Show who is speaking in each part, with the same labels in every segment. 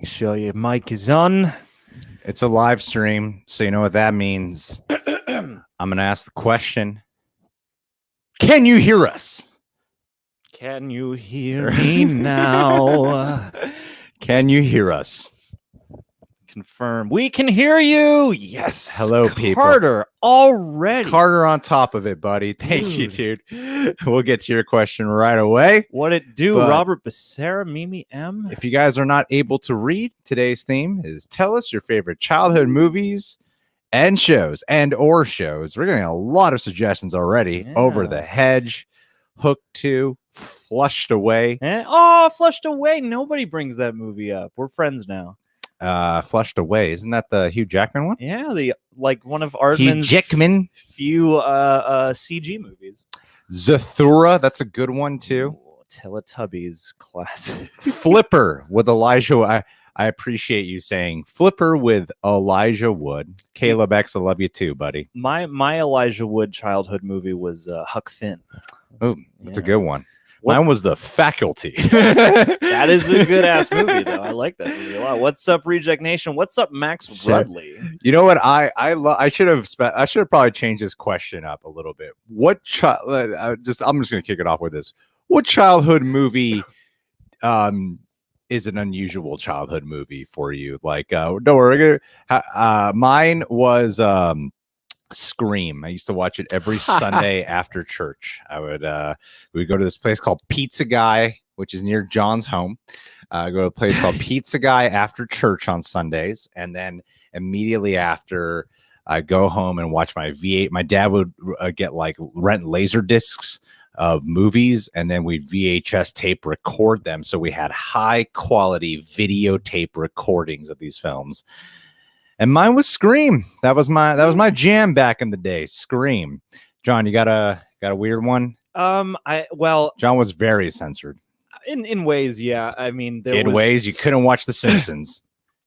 Speaker 1: Make sure your mic is on.
Speaker 2: It's a live stream, so you know what that means. I'm going to ask the question. Can you hear us?
Speaker 1: Can you hear me now?
Speaker 2: Can you hear us?
Speaker 1: Confirm. We can hear you. Yes.
Speaker 2: Hello, people.
Speaker 1: Carter, already.
Speaker 2: Carter on top of it, buddy. Thank you, dude. We'll get to your question right away.
Speaker 1: What it do,
Speaker 2: But
Speaker 1: Robert Becerra, Mimi M?
Speaker 2: If you guys are not able to read, today's theme is tell us your favorite childhood movies and shows or shows. We're getting a lot of suggestions already.
Speaker 1: Yeah.
Speaker 2: Over the Hedge, Hook 2, Flushed Away.
Speaker 1: Oh, Flushed Away. Nobody brings that movie up. We're friends now.
Speaker 2: Flushed Away. Isn't that the Hugh Jackman one?
Speaker 1: Yeah, one of Aardman's few CG movies.
Speaker 2: Zathura, that's a good one too.
Speaker 1: Ooh, Teletubbies classic.
Speaker 2: Flipper with Elijah. I appreciate you saying Flipper with Elijah Wood. Caleb X, I love you too, buddy.
Speaker 1: My Elijah Wood childhood movie was Huck Finn.
Speaker 2: Oh, that's a good one. Mine was The Faculty.
Speaker 1: That is a good ass movie, though. I like that movie a lot. What's up, Reject Nation? What's up, Max Rudley?
Speaker 2: You know what? I should have probably changed this question up a little bit. What I'm just gonna kick it off with this. What childhood movie is an unusual childhood movie for you? Like, don't worry. Mine was Scream. I used to watch it every Sunday after church. We would go to this place called Pizza Guy, which is near John's home. Go to a place called Pizza Guy after church on Sundays, and then immediately after, I go home and watch my V8. My dad would rent laser discs of movies, and then we'd VHS tape record them, so we had high quality videotape recordings of these films. And mine was Scream. That was my jam back in the day. Scream. John, you got a weird one?
Speaker 1: John
Speaker 2: was very censored.
Speaker 1: In ways, yeah. I mean,
Speaker 2: ways you couldn't watch The Simpsons.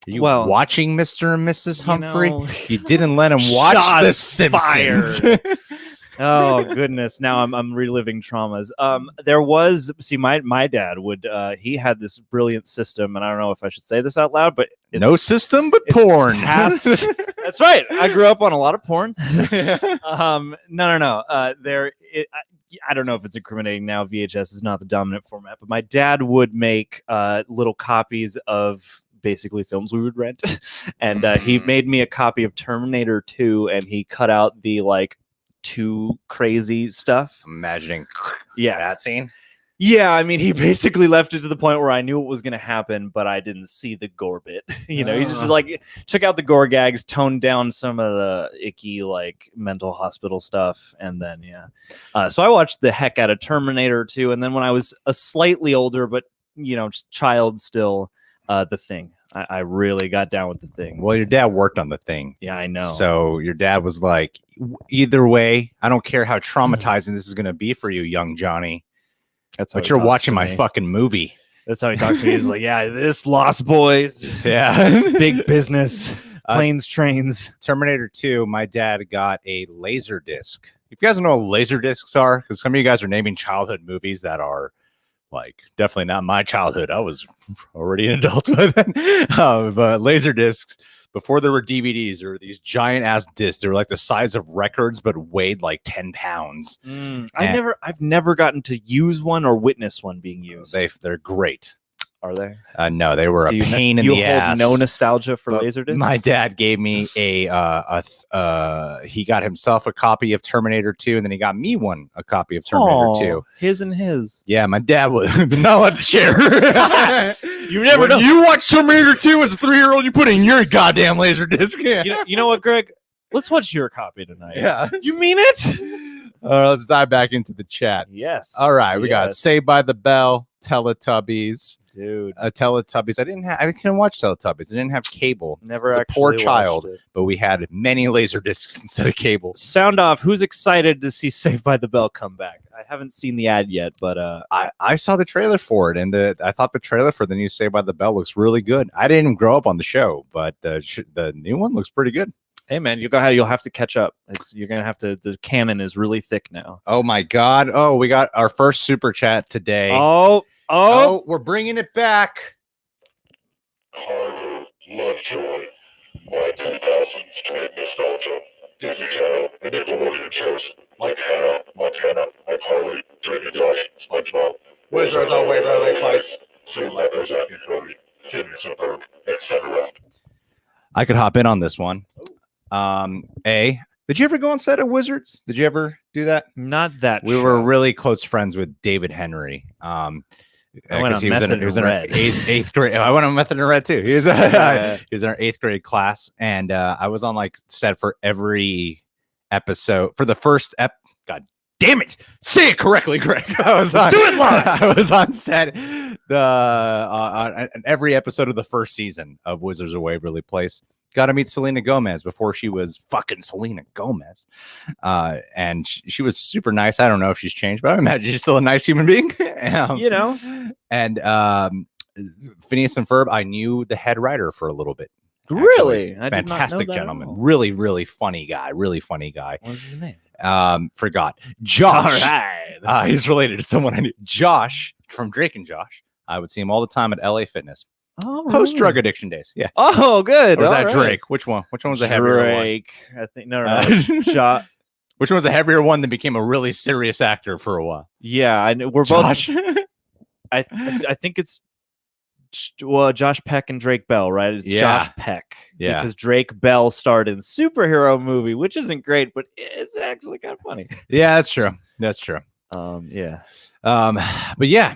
Speaker 2: Are you watching Mr. and Mrs. Humphrey? You didn't let him watch The Simpsons.
Speaker 1: Oh goodness! Now I'm reliving traumas. There was my dad would he had this brilliant system, and I don't know if I should say this out loud, but
Speaker 2: no system but porn.
Speaker 1: That's right. I grew up on a lot of porn. No. I don't know if it's incriminating now. VHS is not the dominant format, but my dad would make little copies of basically films we would rent, and he made me a copy of Terminator 2, and he cut out the too crazy stuff.
Speaker 2: Imagining that scene.
Speaker 1: Yeah, I mean, he basically left it to the point where I knew what was going to happen, but I didn't see the gore bit. He just took out the gore gags, toned down some of the icky mental hospital stuff, and then so I watched the heck out of Terminator 2, and then when I was a slightly older but just child still, The Thing. I really got down with The Thing.
Speaker 2: Well, your dad worked on The Thing.
Speaker 1: Yeah, I know.
Speaker 2: So your dad was like, either way, I don't care how traumatizing this is going to be for you, young Johnny. But you're watching my fucking movie.
Speaker 1: That's how he talks to me. He's like, yeah, this Lost Boys.
Speaker 2: Yeah.
Speaker 1: Big business. Planes, trains.
Speaker 2: Terminator 2, my dad got a laser disc. If you guys don't know what laser discs are, because some of you guys are naming childhood movies that are definitely not my childhood. I was already an adult by then. But laser discs, before there were DVDs, there were these giant ass discs. They were like the size of records, but weighed like 10 pounds.
Speaker 1: I've never gotten to use one or witness one being used.
Speaker 2: They're great.
Speaker 1: Are they?
Speaker 2: No, they were a pain in the ass.
Speaker 1: No nostalgia for Laserdisc?
Speaker 2: My dad gave me he got himself a copy of Terminator 2, and then he got me a copy of Terminator 2.
Speaker 1: His and his.
Speaker 2: Yeah, my dad was not allowed to share.
Speaker 1: You never know.
Speaker 2: You watch Terminator 2 as a 3-year-old, you put in your goddamn Laserdisc.
Speaker 1: You know what, Greg? Let's watch your copy tonight.
Speaker 2: Yeah.
Speaker 1: You mean it?
Speaker 2: Let's dive back into the chat.
Speaker 1: Yes.
Speaker 2: All right, we got Saved by the Bell, Teletubbies.
Speaker 1: Dude,
Speaker 2: Teletubbies. I couldn't watch Teletubbies. I didn't have cable.
Speaker 1: Never
Speaker 2: as a
Speaker 1: actually
Speaker 2: poor child,
Speaker 1: watched it.
Speaker 2: But we had many laser discs instead of cable.
Speaker 1: Sound off. Who's excited to see Saved by the Bell come back? I haven't seen the ad yet, but
Speaker 2: I saw the trailer for it, and I thought the trailer for the new Saved by the Bell looks really good. I didn't even grow up on the show, but the new one looks pretty good.
Speaker 1: Hey man, you'll have to catch up. You're gonna have to. The canon is really thick now.
Speaker 2: Oh my god! Oh, we got our first super chat today.
Speaker 1: Oh,
Speaker 2: we're bringing it back.
Speaker 3: Hard Lovejoy, my 2000s kid nostalgia, Disney Channel, and Nickelodeon shows like Hannah, Montana, iCarly, Drake and Josh, SpongeBob, Wizards on Waverly Place, Sue Leopard, Zack and Cody, Phineas and Ferb, etc.
Speaker 2: I could hop in on this one. Did you ever go on set of Wizards? Did you ever do that?
Speaker 1: Not that.
Speaker 2: We were really close friends with David Henry. Because he was in our eighth grade. I went on Method and Red too. He was in our 8th grade class, and I was on like set for every episode for the first God damn it! Say it correctly, Greg. I was on,
Speaker 1: do it live.
Speaker 2: I was on set on every episode of the first season of Wizards of Waverly Place. Got to meet Selena Gomez before she was fucking Selena Gomez. And she was super nice. I don't know if she's changed, but I imagine she's still a nice human being. And Phineas and Ferb, I knew the head writer for a little bit.
Speaker 1: Really?
Speaker 2: Actually. Fantastic gentleman. Really, really funny guy.
Speaker 1: What's his name?
Speaker 2: Forgot. Josh.
Speaker 1: All right.
Speaker 2: He's related to someone I knew. Josh from Drake and Josh. I would see him all the time at LA Fitness.
Speaker 1: Oh,
Speaker 2: Post drug addiction days. Yeah.
Speaker 1: Oh, good.
Speaker 2: Or was that Drake? Which one? Which one was the heavier one?
Speaker 1: Drake. I think no. Shot.
Speaker 2: Which one was the heavier one that became a really serious actor for a while?
Speaker 1: Yeah, I know. We're
Speaker 2: Josh.
Speaker 1: both. I think it's Josh Peck and Drake Bell, right? It's Josh Peck.
Speaker 2: Yeah.
Speaker 1: Because Drake Bell starred in superhero movie, which isn't great, but it's actually kind of funny.
Speaker 2: Yeah, that's true. That's true.
Speaker 1: Yeah.
Speaker 2: But yeah.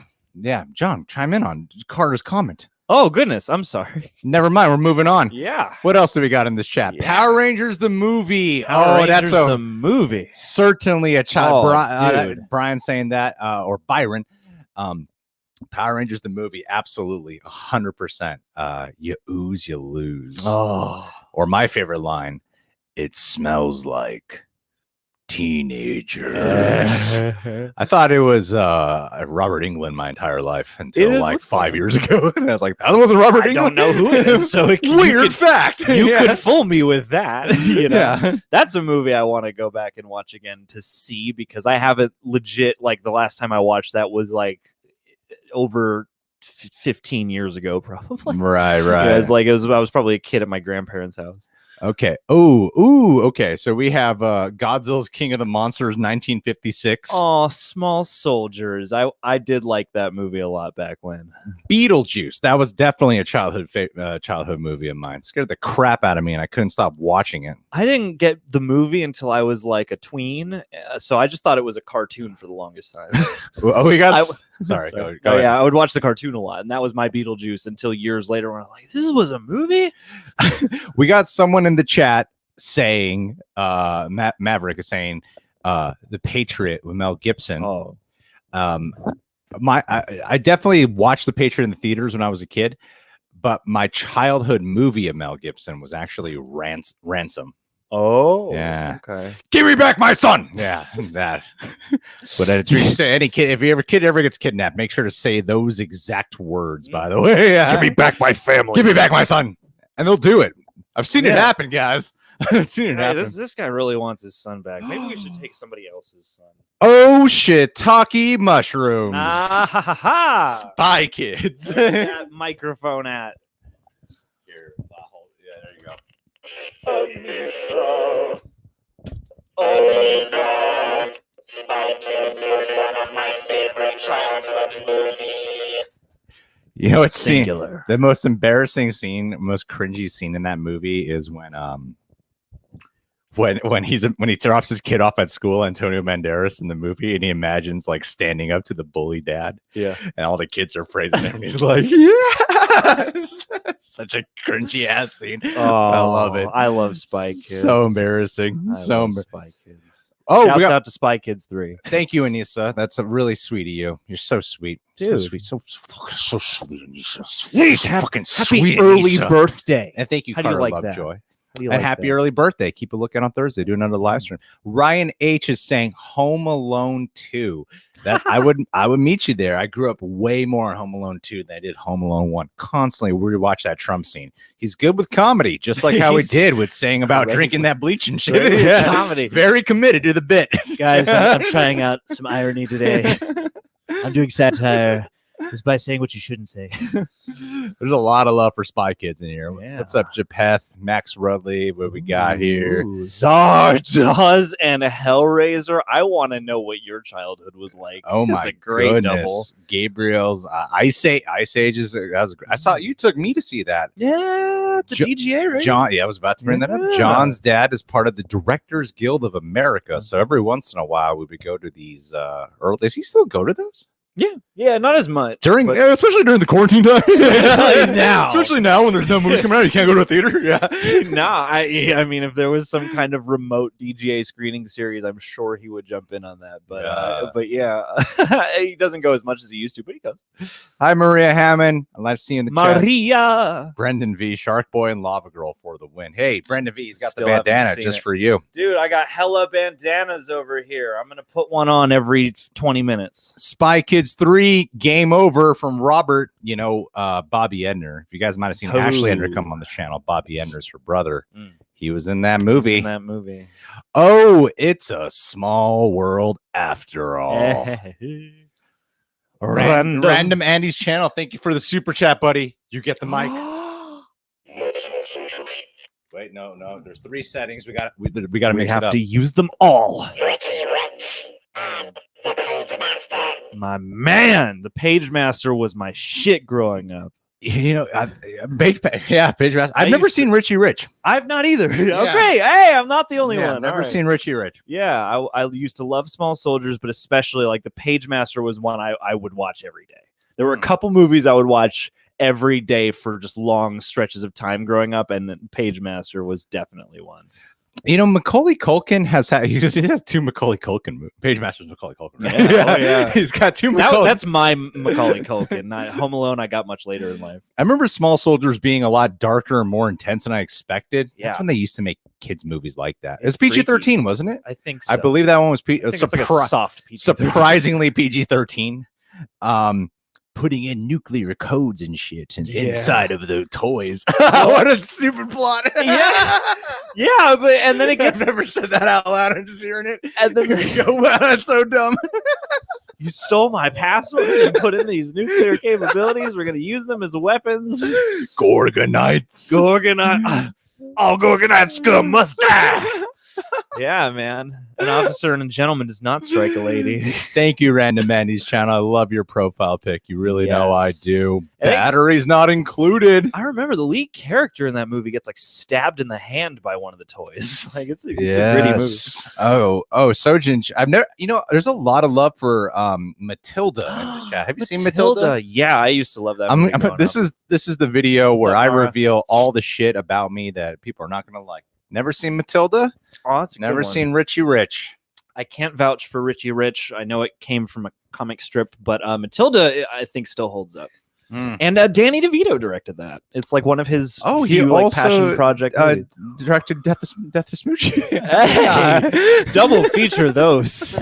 Speaker 2: John, chime in on Carter's comment.
Speaker 1: Oh, goodness. I'm sorry.
Speaker 2: Never mind. We're moving on.
Speaker 1: Yeah.
Speaker 2: What else do we got in this chat?
Speaker 1: Yeah.
Speaker 2: Power Rangers, the movie.
Speaker 1: That's the movie.
Speaker 2: Certainly a child.
Speaker 1: Dude.
Speaker 2: Brian saying that, or Byron. Power Rangers, the movie. Absolutely. 100%. You ooze, you lose.
Speaker 1: Oh.
Speaker 2: Or my favorite line. It smells like teenagers. I thought it was Robert Englund my entire life until like 5 years ago. And I was like, that wasn't Robert Englund.
Speaker 1: I don't know who it is. So
Speaker 2: weird fact.
Speaker 1: You could fool me with that.
Speaker 2: Yeah.
Speaker 1: That's a movie I want to go back and watch again to see, because I haven't legit, like the last time I watched that was like over 15 years ago, probably.
Speaker 2: Right.
Speaker 1: I was probably a kid at my grandparents' house.
Speaker 2: Okay. Okay. So we have Godzilla's King of the Monsters, 1956.
Speaker 1: Oh, Small Soldiers. I did like that movie a lot back when.
Speaker 2: Beetlejuice. That was definitely a childhood movie of mine. Scared the crap out of me, and I couldn't stop watching it.
Speaker 1: I didn't get the movie until I was like a tween, so I just thought it was a cartoon for the longest time.
Speaker 2: Sorry. Go ahead.
Speaker 1: Yeah, I would watch the cartoon a lot, and that was my Beetlejuice until years later when I'm like, this was a movie?
Speaker 2: We got someone in the chat saying, Maverick is saying, The Patriot with Mel Gibson.
Speaker 1: Oh.
Speaker 2: I definitely watched The Patriot in the theaters when I was a kid, but my childhood movie of Mel Gibson was actually Ransom.
Speaker 1: Oh,
Speaker 2: yeah.
Speaker 1: Okay.
Speaker 2: Give me back my son. Yeah, that. But it's really say any kid, if kid ever gets kidnapped, make sure to say those exact words. By the way, yeah.
Speaker 3: Give me back my family.
Speaker 2: Give me back my son, and they'll do it. I've seen it happen, guys. I've seen it happen.
Speaker 1: This guy really wants his son back. Maybe we should take somebody else's son.
Speaker 2: Oh shit! Talkie mushrooms. Spy Kids.
Speaker 1: Where's that microphone at?
Speaker 2: Here, yeah, there you go.
Speaker 3: Spy Kids was one of my favorite childhood movies.
Speaker 2: You know, it's
Speaker 1: Singular.
Speaker 2: The most embarrassing scene, most cringy scene in that movie is when he drops his kid off at school, Antonio Banderas in the movie, and he imagines like standing up to the bully dad.
Speaker 1: Yeah.
Speaker 2: And all the kids are praising him. And he's like, yes! Such a cringy ass scene.
Speaker 1: Oh,
Speaker 2: I love it.
Speaker 1: I love Spy Kids.
Speaker 2: So embarrassing.
Speaker 1: Spy Kids.
Speaker 2: Oh,
Speaker 1: shouts out to Spy Kids 3.
Speaker 2: Thank you, Anissa. That's a really sweet of you. You're so sweet.
Speaker 1: Dude.
Speaker 2: So sweet. So sweet, Anissa. Sweet. Fucking
Speaker 1: Happy
Speaker 2: sweet,
Speaker 1: early
Speaker 2: Anissa.
Speaker 1: birthday.
Speaker 2: And thank you,
Speaker 1: How do you
Speaker 2: Carter
Speaker 1: like
Speaker 2: Lovejoy.
Speaker 1: that?
Speaker 2: And happy early birthday. Keep a lookout on Thursday. Do another live stream. Ryan H is saying Home Alone 2. That I would meet you there. I grew up way more on Home Alone 2 than I did Home Alone 1. Constantly rewatch that Trump scene. He's good with comedy, just like how he did with saying about drinking that bleach and shit. Yeah.
Speaker 1: Comedy.
Speaker 2: Very committed to the bit.
Speaker 1: Guys, I'm trying out some irony today. I'm doing satire Is by saying what you shouldn't say.
Speaker 2: There's a lot of love for Spy Kids in here.
Speaker 1: Yeah.
Speaker 2: What's up, Japheth, Max Rudley? What we got here?
Speaker 1: Ooh, Zardoz and Hellraiser. I want to know what your childhood was like.
Speaker 2: Oh
Speaker 1: It's
Speaker 2: my
Speaker 1: a great
Speaker 2: goodness.
Speaker 1: double.
Speaker 2: Gabriel's Ice Age is. I saw you took me to see that.
Speaker 1: Yeah, the DGA, right?
Speaker 2: John, yeah, I was about to bring that up.
Speaker 1: Yeah.
Speaker 2: John's dad is part of the Directors Guild of America, so every once in a while we would go to these. Does he still go to those?
Speaker 1: Yeah, not as much but-
Speaker 2: especially during the quarantine time?
Speaker 1: now.
Speaker 2: Especially now when there's no movies coming out, you can't go to a theater. Yeah.
Speaker 1: Nah, I mean, if there was some kind of remote DGA screening series, I'm sure he would jump in on that. But yeah, he doesn't go as much as he used to, but he goes.
Speaker 2: Hi, Maria Hammond. I'd like to see you in the chat.
Speaker 1: Maria,
Speaker 2: Brendan V, Shark Boy, and Lava Girl for the win. Hey, Brendan V, he's got
Speaker 1: Still
Speaker 2: the
Speaker 1: haven't
Speaker 2: bandana
Speaker 1: seen
Speaker 2: just
Speaker 1: it.
Speaker 2: for you.
Speaker 1: dude, I got hella bandanas over here. I'm gonna put one on every 20 minutes.
Speaker 2: Spy Kids 3, Game Over from Robert. You know, Bobby Edner. If you guys might have seen Ashley Edner come on the channel, Bobby Edner's her brother.
Speaker 1: Mm.
Speaker 2: He was in that movie.
Speaker 1: In that movie.
Speaker 2: Oh, it's a small world after all. Random Andy's channel. Thank you for the super chat, buddy. You get the mic. Wait, no. There's 3 settings. We got to
Speaker 1: We
Speaker 2: mix it
Speaker 1: have
Speaker 2: up.
Speaker 1: to use them all.
Speaker 3: Richie Rich and the Page Master.
Speaker 1: My man, the Page Master was my shit growing up.
Speaker 2: You know, Page Master. I've
Speaker 1: I
Speaker 2: never
Speaker 1: used
Speaker 2: seen Richie Rich.
Speaker 1: I've not either. Okay, hey, I'm not the only one.
Speaker 2: Never
Speaker 1: All right.
Speaker 2: seen Richie Rich.
Speaker 1: Yeah, I used to love Small Soldiers, but especially like the Page Master was one I would watch every day. There were a couple movies I would watch every day for just long stretches of time growing up, and Page Master was definitely one.
Speaker 2: You know, Macaulay Culkin he has 2 Macaulay Culkin movies. Page Master's Macaulay Culkin. Right?
Speaker 1: Yeah, oh, yeah.
Speaker 2: He's got 2 Macaulay.
Speaker 1: That's my Macaulay Culkin. Not Home Alone I got much later in life.
Speaker 2: I remember Small Soldiers being a lot darker and more intense than I expected.
Speaker 1: Yeah.
Speaker 2: That's when they used to make kids movies like that. It
Speaker 1: It's
Speaker 2: was PG-13, wasn't it?
Speaker 1: I think so.
Speaker 2: I believe that one was
Speaker 1: I think it's like a soft PG-13.
Speaker 2: surprisingly PG-13. Putting in nuclear codes and shit inside of the toys. What a stupid plot.
Speaker 1: Yeah, but and then it
Speaker 2: I've
Speaker 1: gets
Speaker 2: never said that out loud. I'm just hearing it.
Speaker 1: and then
Speaker 2: You go, wow, that's so dumb.
Speaker 1: you stole my password and put in these nuclear capabilities. We're gonna use them as weapons.
Speaker 2: Gorgonites.
Speaker 1: All Gorgonite scum must die. Yeah, man. An officer and a gentleman does not strike a lady.
Speaker 2: Thank you, Random Andy's channel. I love your profile pic. You really know I
Speaker 1: Yes.
Speaker 2: do.
Speaker 1: I think-
Speaker 2: Batteries not included.
Speaker 1: I remember the lead character in that movie gets like stabbed in the hand by one of the toys. Like it's a gritty movie.
Speaker 2: Oh, Sojin. I've never. You know, there's a lot of love for Matilda in the chat. Have you seen Matilda?
Speaker 1: Yeah, I used to love that. movie growing
Speaker 2: This
Speaker 1: up.
Speaker 2: is the video
Speaker 1: What's
Speaker 2: where
Speaker 1: up,
Speaker 2: I
Speaker 1: Mara?
Speaker 2: reveal all the shit about me that people are not gonna like. Never seen Matilda.
Speaker 1: Oh, that's a good
Speaker 2: Never
Speaker 1: one.
Speaker 2: seen Richie Rich.
Speaker 1: I can't vouch for Richie Rich. I know it came from a comic strip, but Matilda, I think, still holds up. And Danny DeVito directed that. It's like one of his
Speaker 2: he
Speaker 1: few,
Speaker 2: also,
Speaker 1: passion project movies.
Speaker 2: Directed Death to Smooch.
Speaker 1: Hey, double feature those.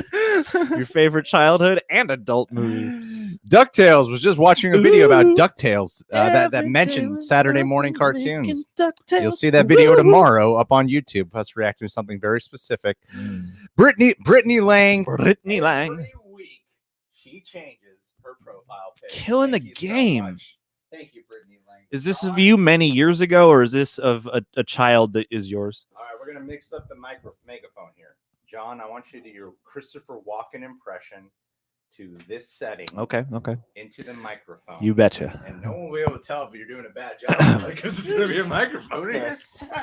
Speaker 1: Your favorite childhood and adult movie.
Speaker 2: DuckTales. Was just watching a video about DuckTales that
Speaker 1: Every
Speaker 2: mentioned
Speaker 1: day
Speaker 2: Saturday
Speaker 1: was
Speaker 2: morning
Speaker 1: making
Speaker 2: cartoons.
Speaker 1: DuckTales.
Speaker 2: You'll see that video tomorrow up on YouTube. Us reacting to something very specific. Brittany Lang.
Speaker 1: Brittany Lang.
Speaker 2: Every week she changes her profile pic.
Speaker 1: Killing
Speaker 2: Thank
Speaker 1: the
Speaker 2: you so
Speaker 1: game.
Speaker 2: much. Thank you, Brittany Lang.
Speaker 1: Is this of you many years ago, or is this of a child that is yours?
Speaker 2: All right, we're gonna mix up the megaphone here. John, I want you to do your Christopher Walken impression to this setting
Speaker 1: Okay.
Speaker 2: into the microphone.
Speaker 1: You betcha.
Speaker 2: And no one will be able to tell if you're doing a bad job because it's gonna be a microphone.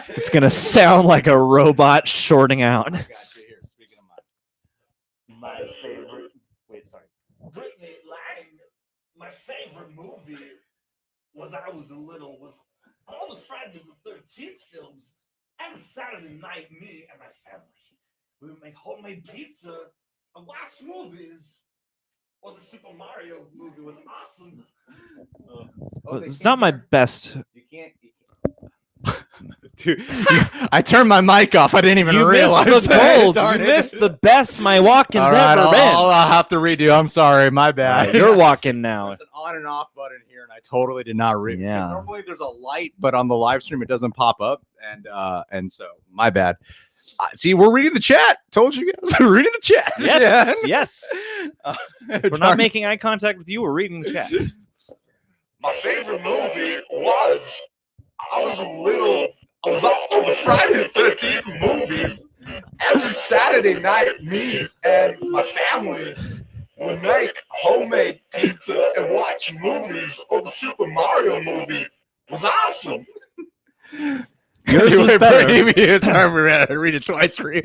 Speaker 1: It's gonna sound like a robot shorting out.
Speaker 2: I got you here. Speaking of
Speaker 1: My favorite. Wait, sorry.
Speaker 4: Brittany Lang, my favorite movie was all the Friday the 13th films. Every Saturday night, me and my family, we would make homemade pizza and watch movies. Or the Super Mario movie was awesome.
Speaker 1: It's not my best.
Speaker 2: You can't. Dude, I turned my mic off. I didn't even
Speaker 1: You
Speaker 2: realize
Speaker 1: missed the
Speaker 2: that.
Speaker 1: gold.
Speaker 2: Darn
Speaker 1: You
Speaker 2: it.
Speaker 1: missed the best my walk-in's
Speaker 2: All right,
Speaker 1: ever been.
Speaker 2: I'll have to redo. I'm sorry. My bad.
Speaker 1: You're walking now.
Speaker 2: There's an on and off button here, and I totally did not read.
Speaker 1: Yeah.
Speaker 2: Normally there's a light, but on the live stream it doesn't pop up, and so my bad. See, we're reading the chat. Told you guys. We're reading the chat.
Speaker 1: Yes, yes. We're
Speaker 2: John-
Speaker 1: not making eye contact with you. We're reading the chat.
Speaker 3: My favorite movie was I was on the Friday the 13th movies. Every Saturday night, me and my family would make homemade pizza and watch movies. Oh, the Super Mario movie was awesome.
Speaker 1: Yours was better.
Speaker 2: It's hard to read it twice for you.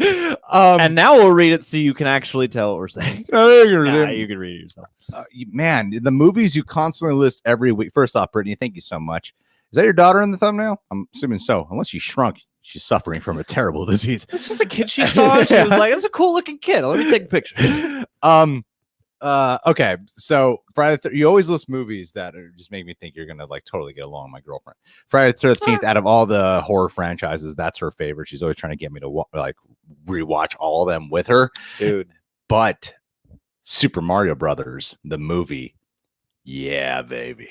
Speaker 1: And now we'll read it so you can actually tell what we're saying. Nah, you can read it yourself.
Speaker 2: Man, the movies you constantly list every week. First off, Brittany, thank you so much. Is that your daughter in the thumbnail? I'm assuming so. Unless she shrunk, she's suffering from a terrible disease.
Speaker 1: It's just a kid she saw. She was like, "It's a cool looking kid. Let me take a picture."
Speaker 2: Okay, so Friday, you always list movies that just make me think you're gonna like totally get along with my girlfriend. Friday the 13th, out of all the horror franchises, that's her favorite. She's always trying to get me to like rewatch all of them with her,
Speaker 1: Dude.
Speaker 2: But Super Mario Brothers, the movie, yeah, baby,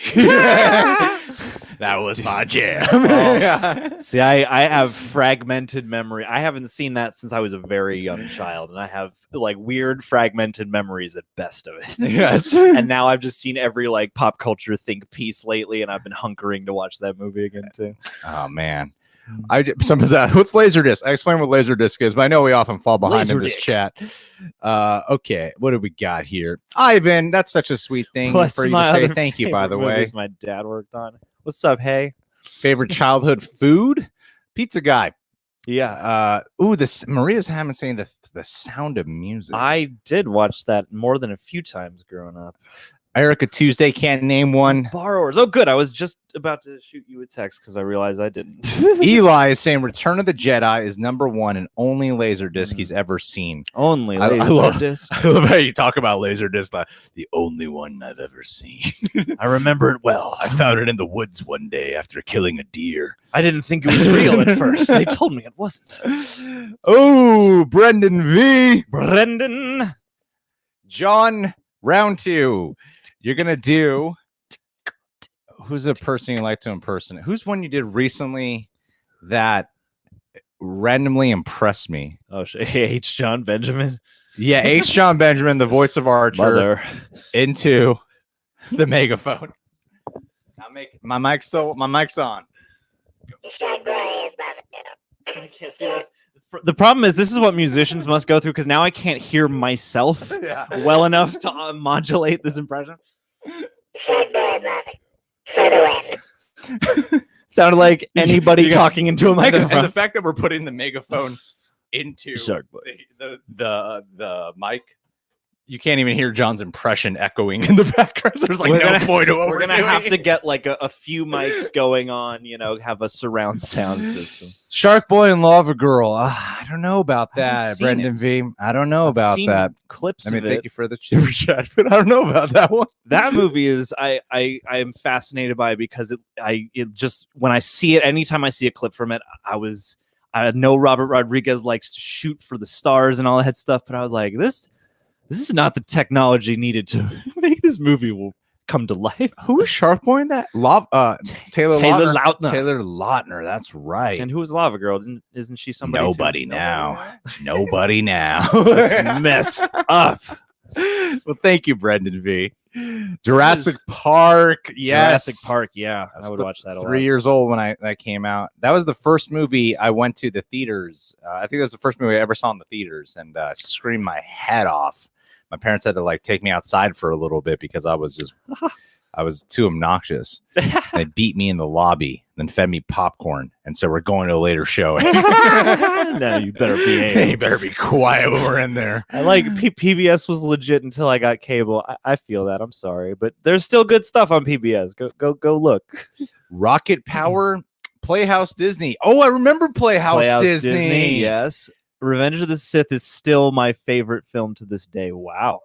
Speaker 2: that was my jam.
Speaker 1: See, I have fragmented memory. I haven't seen that since I was a very young child, and I have like weird fragmented memories at best of it.
Speaker 2: Yes.
Speaker 1: And now I've just seen every like pop culture think piece lately, and I've been hunkering to watch that movie again too.
Speaker 2: Oh man. What's Laserdisc? I explain what Laserdisc is, but I know we often fall behind in this chat. Okay, what do we got here? Ivan, that's such a sweet thing for you to say thank you, by the way.
Speaker 1: My dad worked on. What's up, hey?
Speaker 2: Favorite childhood food? Pizza guy.
Speaker 1: Yeah.
Speaker 2: Maria's Hammond saying the Sound of Music.
Speaker 1: I did watch that more than a few times growing up.
Speaker 2: Erica Tuesday can't name one.
Speaker 1: Borrowers. Oh, good. I was just about to shoot you a text because I realized I didn't.
Speaker 2: Eli is saying Return of the Jedi is #1 and only Laserdisc he's ever seen.
Speaker 1: Only
Speaker 2: I
Speaker 1: Laserdisc.
Speaker 2: I love how you talk about Laserdisc, like the only one I've ever seen.
Speaker 1: I remember it well.
Speaker 2: I found it in the woods one day after killing a deer.
Speaker 1: I didn't think it was real at first. They told me it wasn't.
Speaker 2: Oh, Brendan V.
Speaker 1: Brendan.
Speaker 2: John, round 2. You're going to do... Who's the person you like to impersonate? Who's one you did recently that randomly impressed me?
Speaker 1: Oh, H. John Benjamin.
Speaker 2: Yeah, H. John Benjamin, the voice of Archer,
Speaker 1: Mother.
Speaker 2: Into the megaphone. My mic's on.
Speaker 1: I can't see this. The problem is this is what musicians must go through because now I can't hear myself well enough to modulate this impression. Sounded like anybody talking into a microphone.
Speaker 2: And the fact that we're putting the megaphone into
Speaker 1: Sharkboy.
Speaker 2: the mic, you can't even hear John's impression echoing in the background. There's like point of what
Speaker 1: we're gonna have to get like a few mics going on, have a surround sound system.
Speaker 2: Shark Boy and Lava Girl. I don't know about
Speaker 1: I haven't
Speaker 2: that,
Speaker 1: seen
Speaker 2: Brendan
Speaker 1: it.
Speaker 2: V. I don't know about
Speaker 1: Seen
Speaker 2: that.
Speaker 1: clips
Speaker 2: I mean,
Speaker 1: of it.
Speaker 2: thank you for the super chat, but I don't know about that one.
Speaker 1: That movie is I am fascinated by it because it just when I see it, anytime I see a clip from it, I know Robert Rodriguez likes to shoot for the stars and all that stuff, but I was like, this is not the technology needed to make this movie will come to life.
Speaker 2: Who is Shark Boy in that? Taylor
Speaker 1: Lautner.
Speaker 2: Taylor Lautner. That's right.
Speaker 1: And who was Lava Girl? Isn't she somebody?
Speaker 2: Nobody now. Nobody now.
Speaker 1: That's messed up.
Speaker 2: Well, thank you, Brendan V. Jurassic Park. Yes.
Speaker 1: Jurassic Park. Yeah, I would watch that a lot.
Speaker 2: 3 years old when that came out. That was the first movie I went to the theaters. I think that was the first movie I ever saw in the theaters, and screamed my head off. My parents had to take me outside for a little bit because I was too obnoxious. They beat me in the lobby, then fed me popcorn, and so we're going to a later show.
Speaker 1: No, you better behave.
Speaker 2: You better be quiet over in there.
Speaker 1: I like PBS was legit until I got cable. I feel that. I'm sorry, but there's still good stuff on PBS. Go look.
Speaker 2: Rocket Power, Playhouse Disney. Oh, I remember Playhouse Disney.
Speaker 1: Yes. Revenge of the Sith is still my favorite film to this day. Wow.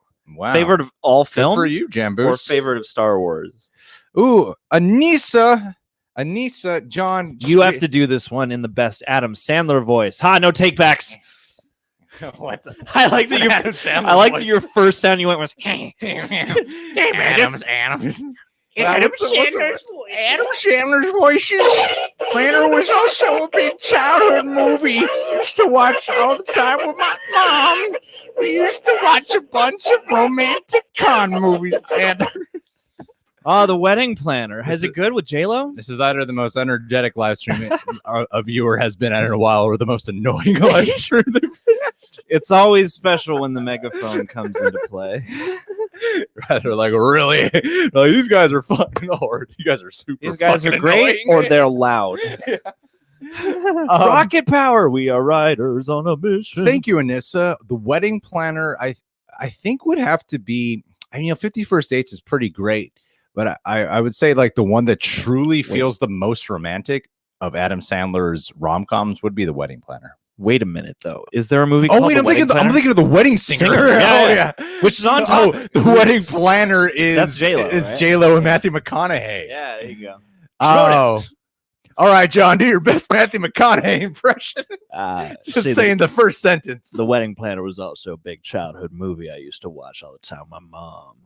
Speaker 1: Favorite of all film?
Speaker 2: Good for you, Jamboos.
Speaker 1: Or favorite of Star Wars?
Speaker 2: Ooh, Anissa, John.
Speaker 1: You have to do this one in the best Adam Sandler voice. No takebacks. I like that your first sound you went was
Speaker 2: Adam Sandler's voice. Planner was also a big childhood movie used to watch all the time with my mom. We used to watch a bunch of romantic con movies. And
Speaker 1: Oh, The Wedding Planner. Is
Speaker 2: This
Speaker 1: it good with J-Lo?
Speaker 2: this is either the most energetic live stream a viewer has been at in a while, or the most annoying live stream.
Speaker 1: It's always special when the megaphone comes into play.
Speaker 2: They're like, really? No, these guys are fucking hard. You guys are super.
Speaker 1: These guys are
Speaker 2: fucking
Speaker 1: great,
Speaker 2: annoying.
Speaker 1: or they're loud. Rocket power. We are riders on a mission.
Speaker 2: Thank you, Anissa. The Wedding Planner, I think would have to be. I mean, 50 First Dates is pretty great, but I would say like the one that truly feels the most romantic of Adam Sandler's rom-coms would be The Wedding Planner.
Speaker 1: Wait a minute, though. Is there a movie?
Speaker 2: Oh
Speaker 1: called
Speaker 2: wait,
Speaker 1: The
Speaker 2: I'm thinking
Speaker 1: Wedding
Speaker 2: of The Wedding Singer.
Speaker 1: Singer. Yeah,
Speaker 2: Oh
Speaker 1: yeah.
Speaker 2: yeah,
Speaker 1: Which is on
Speaker 2: Oh,
Speaker 1: top.
Speaker 2: The Wedding Planner is
Speaker 1: That's J-Lo,
Speaker 2: Is
Speaker 1: right?
Speaker 2: J-Lo and Matthew McConaughey.
Speaker 1: Yeah, there you go.
Speaker 2: Oh. All right, John, do your best Matthew McConaughey impression. Just saying the first sentence.
Speaker 1: The Wedding Planner was also a big childhood movie I used to watch all the time. My mom.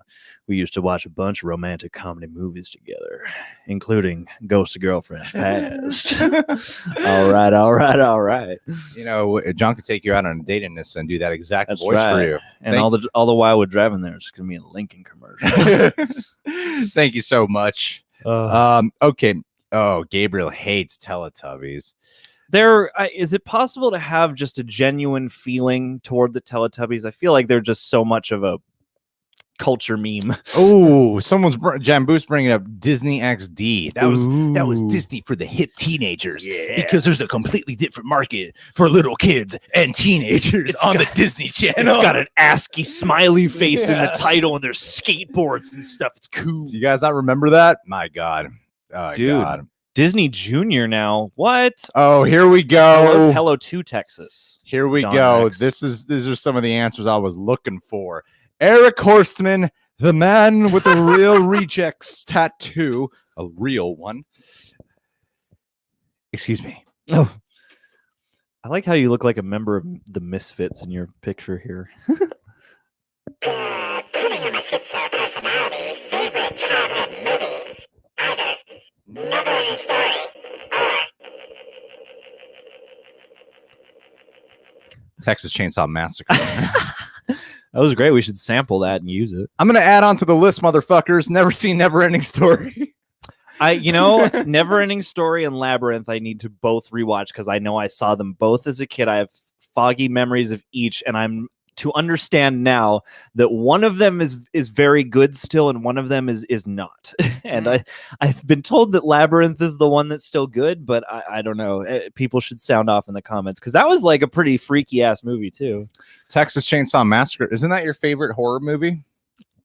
Speaker 1: We used to watch a bunch of romantic comedy movies together, including Ghost of Girlfriend's Past. All right.
Speaker 2: You know, John could take you out on a date in this and do that exact
Speaker 1: That's
Speaker 2: voice for
Speaker 1: right.
Speaker 2: you.
Speaker 1: And all the while we're driving there, it's gonna be a Lincoln commercial.
Speaker 2: Thank you so much. Okay. Oh, Gabriel hates Teletubbies.
Speaker 1: Is it possible to have just a genuine feeling toward the Teletubbies? I feel like they're just so much of a culture meme.
Speaker 2: Oh, Jamboos bringing up Disney XD. That was Disney for the hip teenagers.
Speaker 1: Yeah.
Speaker 2: Because there's a completely different market for little kids and teenagers the Disney Channel.
Speaker 1: It's got an ASCII smiley face in the title, and there's skateboards and stuff. It's cool.
Speaker 2: Do you guys not remember that? My God. Oh,
Speaker 1: Dude.
Speaker 2: God.
Speaker 1: Disney Junior now. What?
Speaker 2: Oh, here we go.
Speaker 1: Hello to Texas.
Speaker 2: Here we
Speaker 1: Don
Speaker 2: go.
Speaker 1: X.
Speaker 2: These are some of the answers I was looking for. Eric Horstman, the man with the real rejects tattoo, a real one. Excuse me.
Speaker 1: Oh, I like how you look like a member of the Misfits in your picture here.
Speaker 3: Putting in my schizo personality, favorite childhood movie. Either Never Ending Story or
Speaker 2: Texas Chainsaw Massacre.
Speaker 1: That was great. We should sample that and use it.
Speaker 2: I'm going to add on to the list, motherfuckers. Never seen Never Ending Story.
Speaker 1: Never Ending Story and Labyrinth, I need to both rewatch because I know I saw them both as a kid. I have foggy memories of each, and I'm to understand now that one of them is very good still, and one of them is not. And I've been told that Labyrinth is the one that's still good, but I don't know. People should sound off in the comments because that was like a pretty freaky ass movie too.
Speaker 2: Texas Chainsaw Massacre. Isn't that your favorite horror movie?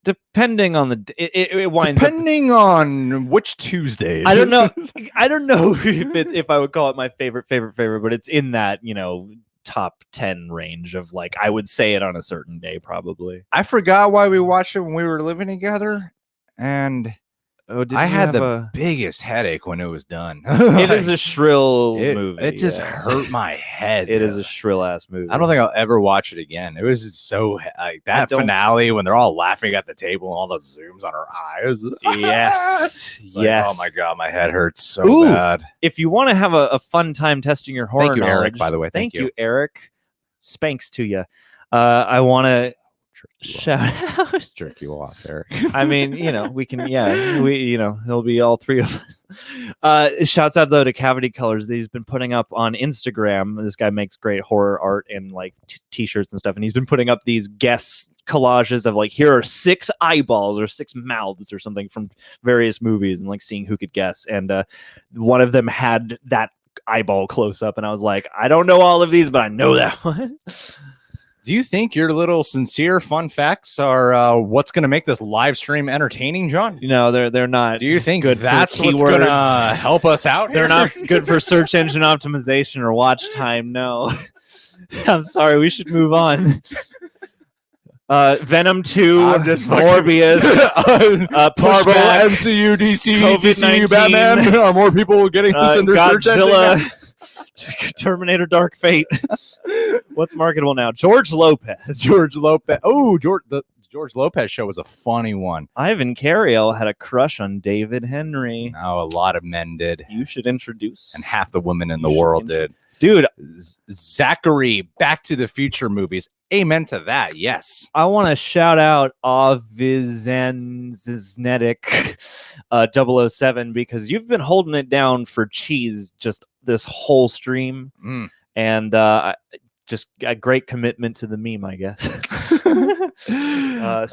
Speaker 1: Depending on it winds
Speaker 2: Depending on which Tuesday.
Speaker 1: I don't know. I don't know if I would call it my favorite, but it's in that, top 10 range of like, I would say it on a certain day, probably.
Speaker 2: I forgot why we watched it when we were living together. And I had the biggest headache when it was done.
Speaker 1: It is a shrill movie.
Speaker 2: It just hurt my head.
Speaker 1: It is a shrill ass movie.
Speaker 2: I don't think I'll ever watch it again. It was just so like that finale when they're all laughing at the table and all the zooms on her eyes.
Speaker 1: Yes.
Speaker 2: Yes. Like, oh my God, my head hurts so bad.
Speaker 1: If you want to have a fun time testing your horror
Speaker 2: Thank you,
Speaker 1: knowledge,
Speaker 2: Eric, by the way.
Speaker 1: Thank you, Eric. Spanks to you. I want to shout out.
Speaker 2: Jerk you off, Eric.
Speaker 1: I mean, we can, it'll be all three of us. Shouts out though to Cavity Colors that he's been putting up on Instagram. This guy makes great horror art and like t-shirts and stuff, and he's been putting up these guest collages of like, here are 6 eyeballs or 6 mouths or something from various movies, and like seeing who could guess. And one of them had that eyeball close up, and I was like, I don't know all of these, but I know that one.
Speaker 2: Do you think your little sincere fun facts are what's going to make this live stream entertaining, John?
Speaker 1: They're not.
Speaker 2: Do you think
Speaker 1: good
Speaker 2: that's
Speaker 1: for
Speaker 2: what's
Speaker 1: keywords?
Speaker 2: going to help us out?
Speaker 1: They're not good for search engine optimization or watch time. No, I'm sorry. We should move on. Venom 2,
Speaker 2: I'm just
Speaker 1: Morbius,
Speaker 2: Marvel,
Speaker 1: Pushback,
Speaker 2: MCU, DC,
Speaker 1: COVID-19,
Speaker 2: DCU, Batman. Are more people getting this in their search engine?
Speaker 1: Godzilla, Terminator Dark Fate. What's marketable now? George Lopez.
Speaker 2: George Lopez. Oh, George Lopez show was a funny one.
Speaker 1: Ivan Carriel had a crush on David Henry.
Speaker 2: Now a lot of men did,
Speaker 1: You should introduce.
Speaker 2: and half the women in the
Speaker 1: You should
Speaker 2: world did.
Speaker 1: Dude,
Speaker 2: Zachary, Back to the Future movies. Amen to that. Yes.
Speaker 1: I want to shout out Avizenznetic 007 because you've been holding it down for cheese just this whole stream. And just a great commitment to the meme, I guess.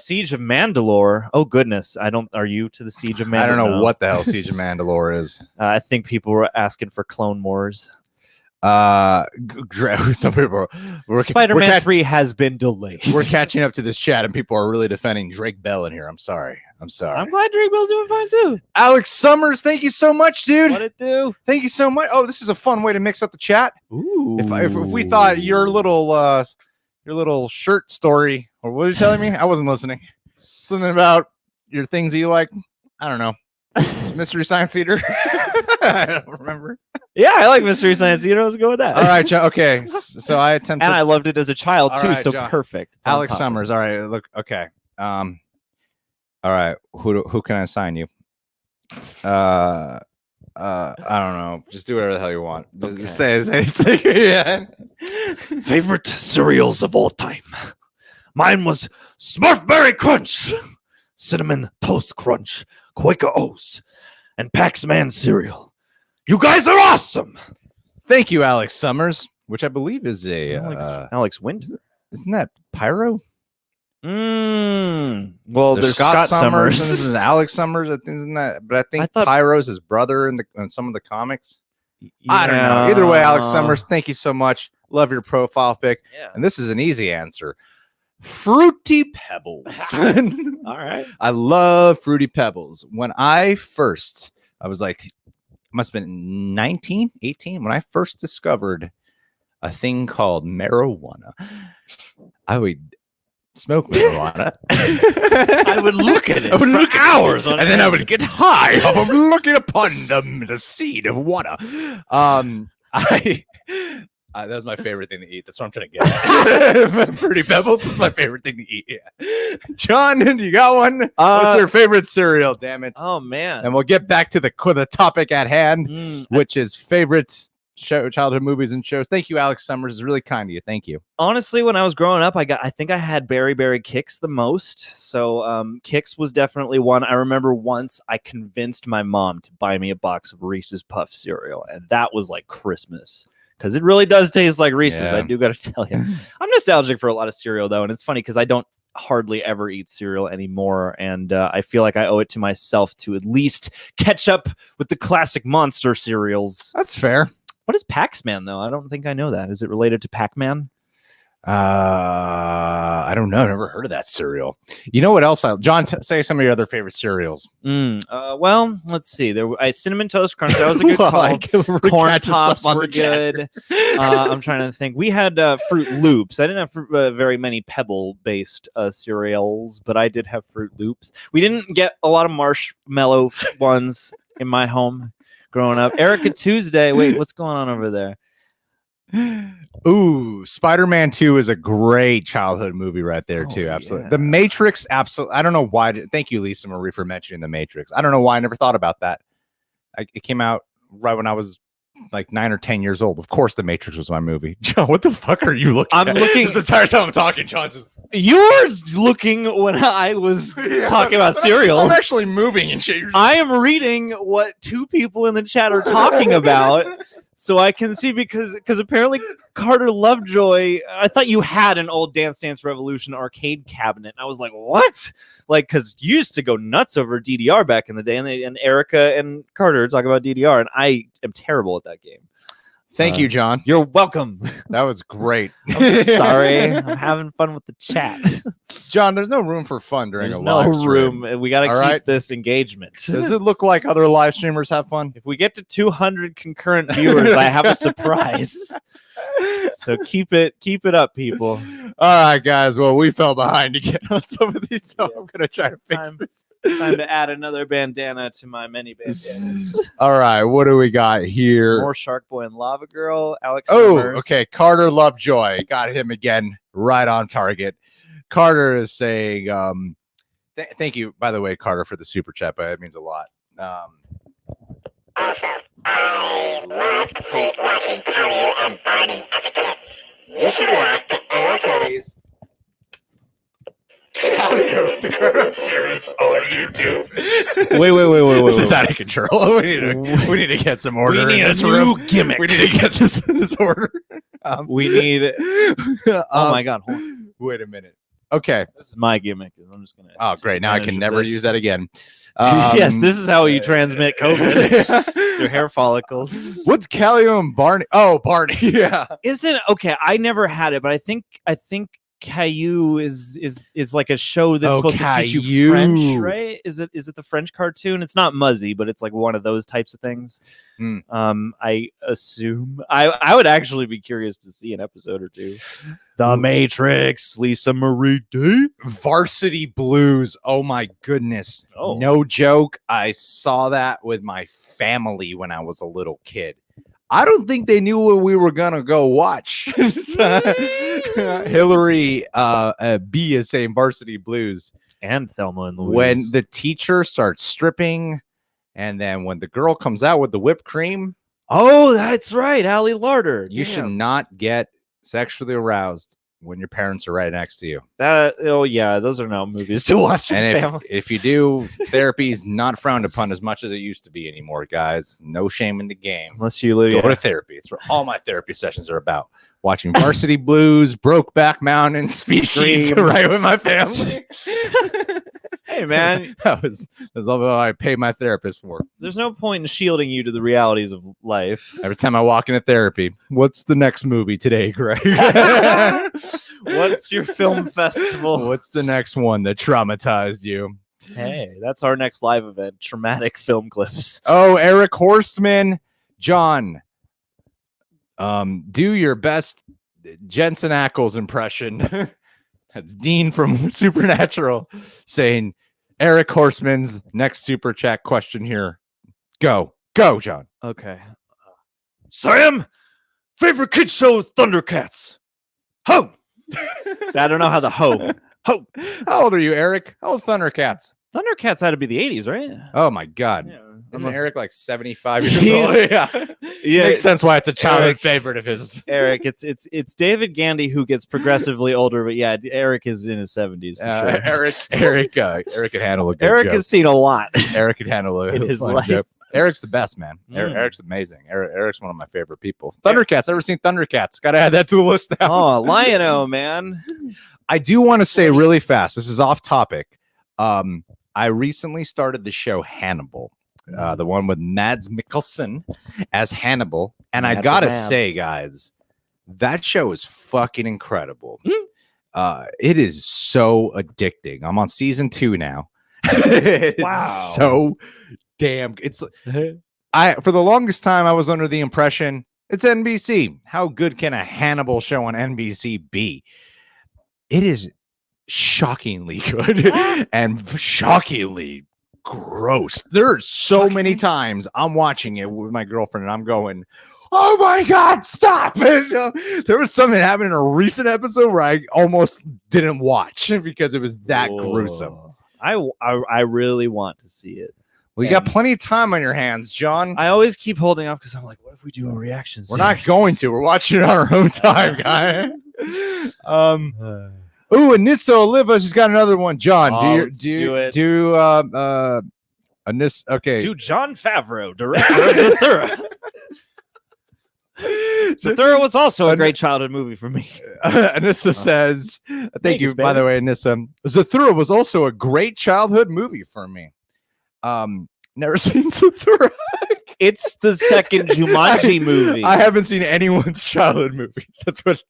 Speaker 1: Siege of Mandalore. Oh, goodness. Are you to the Siege of Mandalore?
Speaker 2: I don't know what the hell Siege of Mandalore is.
Speaker 1: I think people were asking for Clone Wars.
Speaker 2: Some people
Speaker 1: Spider-Man 3 has been delayed.
Speaker 2: We're catching up to this chat, and people are really defending Drake Bell in here. I'm sorry.
Speaker 1: I'm glad Drake Bell's doing fine too.
Speaker 2: Alex Summers, thank you so much, dude.
Speaker 1: What it do?
Speaker 2: Thank you so much. Oh, this is a fun way to mix up the chat.
Speaker 1: Ooh.
Speaker 2: If we thought your little shirt story, or what are you telling me? I wasn't listening. Something about your things that you like. I don't know. Mystery Science Theater. I don't remember.
Speaker 1: Yeah, I like Mystery Science Theater. Let's go with that.
Speaker 2: All right, John. Okay, so I attempted,
Speaker 1: and I loved it as a child
Speaker 2: All
Speaker 1: too.
Speaker 2: right,
Speaker 1: So
Speaker 2: John.
Speaker 1: perfect. It's on
Speaker 2: Alex
Speaker 1: top.
Speaker 2: Summers. All right, look. Okay. All right. Who can I assign you? I don't know. Just do whatever the hell you want. Just say yeah.
Speaker 4: Favorite cereals of all time. Mine was Smurfberry Crunch, Cinnamon Toast Crunch, Quaker Oats, and Pax-Man cereal. You guys are awesome.
Speaker 2: Thank you, Alex Summers, which I believe is
Speaker 1: Alex Winter.
Speaker 2: Isn't that Pyro?
Speaker 1: Well, there's Scott
Speaker 2: Summers. And
Speaker 1: Summers.
Speaker 2: this is Alex Summers. I think isn't that? But I think
Speaker 1: I thought-
Speaker 2: Pyro's his brother in some of the comics. I don't know. Either way, Alex Summers, thank you so much. Love your profile pic.
Speaker 1: Yeah.
Speaker 2: And this is an easy answer. Fruity Pebbles.
Speaker 1: All right.
Speaker 2: I love Fruity Pebbles. When I was like, must have been 19, 18, when I first discovered a thing called marijuana. I would smoke marijuana.
Speaker 1: I would look at it.
Speaker 2: I would
Speaker 1: for
Speaker 2: look
Speaker 1: hours
Speaker 2: at it,
Speaker 1: on
Speaker 2: and then
Speaker 1: end.
Speaker 2: I would get high off of looking upon the seed of water. That was my favorite thing to eat. That's what I'm trying to get at. Fruity Pebbles is my favorite thing to eat. Yeah. John, you got one? What's your favorite cereal? Damn it!
Speaker 1: Oh man.
Speaker 2: And we'll get back to the topic at hand,
Speaker 1: Mm,
Speaker 2: which is favorite childhood movies and shows. Thank you, Alex Summers. It's really kind of you. Thank you.
Speaker 1: honestly, when I was growing up, I think I had Berry Berry Kicks the most. So Kicks was definitely one. I remember once I convinced my mom to buy me a box of Reese's Puff cereal, and that was like Christmas. Because it really does taste like Reese's.
Speaker 2: Yeah.
Speaker 1: I do got to tell you. I'm nostalgic for a lot of cereal, though. And it's funny because I don't hardly ever eat cereal anymore. And I feel like I owe it to myself to at least catch up with the classic monster cereals.
Speaker 2: That's fair.
Speaker 1: What is Pax-Man, though? I don't think I know that. Is it related to Pac-Man?
Speaker 2: I don't know. Never heard of that cereal. You know what else? John, say some of your other favorite cereals.
Speaker 1: Well, let's see. Cinnamon Toast Crunch. That was a good
Speaker 2: Well,
Speaker 1: call. Corn Pops were good. I'm trying to think. We had Fruit Loops. I didn't have very many Pebble-based cereals, but I did have Fruit Loops. We didn't get a lot of marshmallow ones in my home growing up. Erica Tuesday. Wait, what's going on over there?
Speaker 2: Ooh, Spider-Man 2 is a great childhood movie right there, too. Absolutely.
Speaker 1: Yeah.
Speaker 2: The Matrix, absolutely. I don't know why. Thank you, Lisa Marie, for mentioning The Matrix. I don't know why I never thought about that. It came out right when I was like 9 or 10 years old. Of course, The Matrix was my movie. John, what the fuck are you looking
Speaker 1: I'm
Speaker 2: at?
Speaker 1: looking-
Speaker 2: This entire time I'm talking, John.
Speaker 1: You're looking when I was talking about cereal.
Speaker 2: I'm actually moving and shit.
Speaker 1: I am reading what two people in the chat are talking about, so I can see because apparently Carter Lovejoy. I thought you had an old Dance Dance Revolution arcade cabinet, and I was like, what? Like, because you used to go nuts over DDR back in the day, and Erica and Carter talk about DDR, and I am terrible at that game.
Speaker 2: Thank you, John.
Speaker 1: You're welcome.
Speaker 2: That was great.
Speaker 1: I'm sorry, I'm having fun with the chat.
Speaker 2: John, there's no room for fun during
Speaker 1: There's
Speaker 2: a
Speaker 1: no
Speaker 2: live stream.
Speaker 1: room. We got to
Speaker 2: All
Speaker 1: keep
Speaker 2: right.
Speaker 1: this engagement.
Speaker 2: Does it look like other live streamers have fun?
Speaker 1: If we get to 200 concurrent viewers, I have a surprise. So keep it up, people.
Speaker 2: All right, guys. Well, we fell behind again on some of these, so I'm gonna try to fix
Speaker 1: Time.
Speaker 2: this.
Speaker 1: Time to add another bandana to my many bandanas.
Speaker 2: All right, what do we got here?
Speaker 1: More Shark Boy and Lava Girl. Alex
Speaker 2: Oh,
Speaker 1: Summers.
Speaker 2: okay. Carter Lovejoy got him again, right on target. Carter is saying, thank you, by the way, Carter, for the super chat, but it means a lot.
Speaker 3: Also, I loved hate watching Carter and Barney as a kid. You should watch the Aircase Calio, the current series on YouTube.
Speaker 1: Wait.
Speaker 2: This is out of control. We need to get some order.
Speaker 1: We need
Speaker 2: in this
Speaker 1: a new
Speaker 2: room.
Speaker 1: gimmick.
Speaker 2: We need to get this in this order.
Speaker 1: We need. Oh my god! Hold on.
Speaker 2: Wait a minute. Okay.
Speaker 1: This is my gimmick. I'm just gonna.
Speaker 2: Oh, great. Now I can never use that again.
Speaker 1: Yes, this is how you transmit COVID through hair follicles.
Speaker 2: What's Calio and Barney? Oh, Barney. Yeah.
Speaker 1: Isn't okay? I never had it, but I think Caillou is like a show that's supposed to teach you
Speaker 2: Caillou.
Speaker 1: French, right? Is it the French cartoon? It's not Muzzy, but it's like one of those types of things. I assume I would actually be curious to see an episode or two. The Matrix, Lisa Marie D.
Speaker 2: Varsity Blues. Oh my goodness.
Speaker 1: Oh.
Speaker 2: No joke. I saw that with my family when I was a little kid. I don't think they knew what we were gonna go watch. Hillary B is saying Varsity Blues.
Speaker 1: And Thelma and Louise.
Speaker 2: When the teacher starts stripping, and then when the girl comes out with the whipped cream,
Speaker 1: oh, that's right, Allie Larder.
Speaker 2: you should not get sexually aroused when your parents are right next to you.
Speaker 1: Oh yeah, those are now movies to watch.
Speaker 2: And if you do, therapy is not frowned upon as much as it used to be anymore, guys. No shame in the game.
Speaker 1: Unless you live,
Speaker 2: Go to therapy. It's what all my therapy sessions are about. Watching Varsity Blues, Brokeback Mountain, Species, right with my family.
Speaker 1: Hey man,
Speaker 2: that's all I pay my therapist for.
Speaker 1: There's no point in shielding you to the realities of life.
Speaker 2: Every time I walk into therapy, what's the next movie today, Greg?
Speaker 1: What's your film festival?
Speaker 2: What's the next one that traumatized you?
Speaker 1: Hey, that's our next live event. Traumatic film clips.
Speaker 2: Oh, Eric Horstman, John. Do your best Jensen Ackles impression. That's Dean from Supernatural saying Eric Horseman's next super chat question here. Go, John.
Speaker 1: Okay. Sam, favorite kids show is Thundercats. Ho! So I don't know how the ho.
Speaker 2: How old are you, Eric? How old's Thundercats?
Speaker 1: Thundercats had to be the 80s, right?
Speaker 2: Oh my God.
Speaker 1: Yeah.
Speaker 2: Isn't Eric like 75 years old? Yeah. Makes sense why it's a childhood favorite of his.
Speaker 1: Eric, it's David Gandy who gets progressively older, but yeah, Eric is in his 70s for sure.
Speaker 2: Eric can handle a good
Speaker 1: Eric
Speaker 2: joke.
Speaker 1: has seen a lot.
Speaker 2: Eric can handle
Speaker 1: in his
Speaker 2: fun
Speaker 1: life.
Speaker 2: joke. Eric's the best, man. Eric's amazing. Eric's one of my favorite people. Thundercats. Ever seen Thundercats? Got to add that to the list now.
Speaker 1: Oh, Lion-O, man.
Speaker 2: I do want to say really fast. This is off topic. I recently started the show Hannibal, the one with Mads Mikkelsen as Hannibal, and I gotta say, guys, that show is fucking incredible. It is so addicting. I'm on season 2 now. Wow, so damn. It's for the longest time I was under the impression it's NBC. How good can a Hannibal show on NBC be? It is shockingly good and shockingly gross. There's so many times I'm watching it with my girlfriend and I'm going, oh my God, stop it. There was something happened in a recent episode where I almost didn't watch because it was that gruesome.
Speaker 1: I really want to see it.
Speaker 2: Well, you got plenty of time on your hands, John.
Speaker 1: I always keep holding off because I'm like, what if we do a reaction series?
Speaker 2: We're not going to. We're watching it on our own time, guy. Ooh, and Nissa Oliva, she's got another one. John, do it. Okay.
Speaker 1: Do Jon Favreau, director of Zathura. Zathura was also a great childhood movie for me.
Speaker 2: Anissa says, thank you, by the way, Anissa. Zathura was also a great childhood movie for me. Never seen Zathura.
Speaker 1: It's the second Jumanji movie.
Speaker 2: I haven't seen anyone's childhood movies. That's what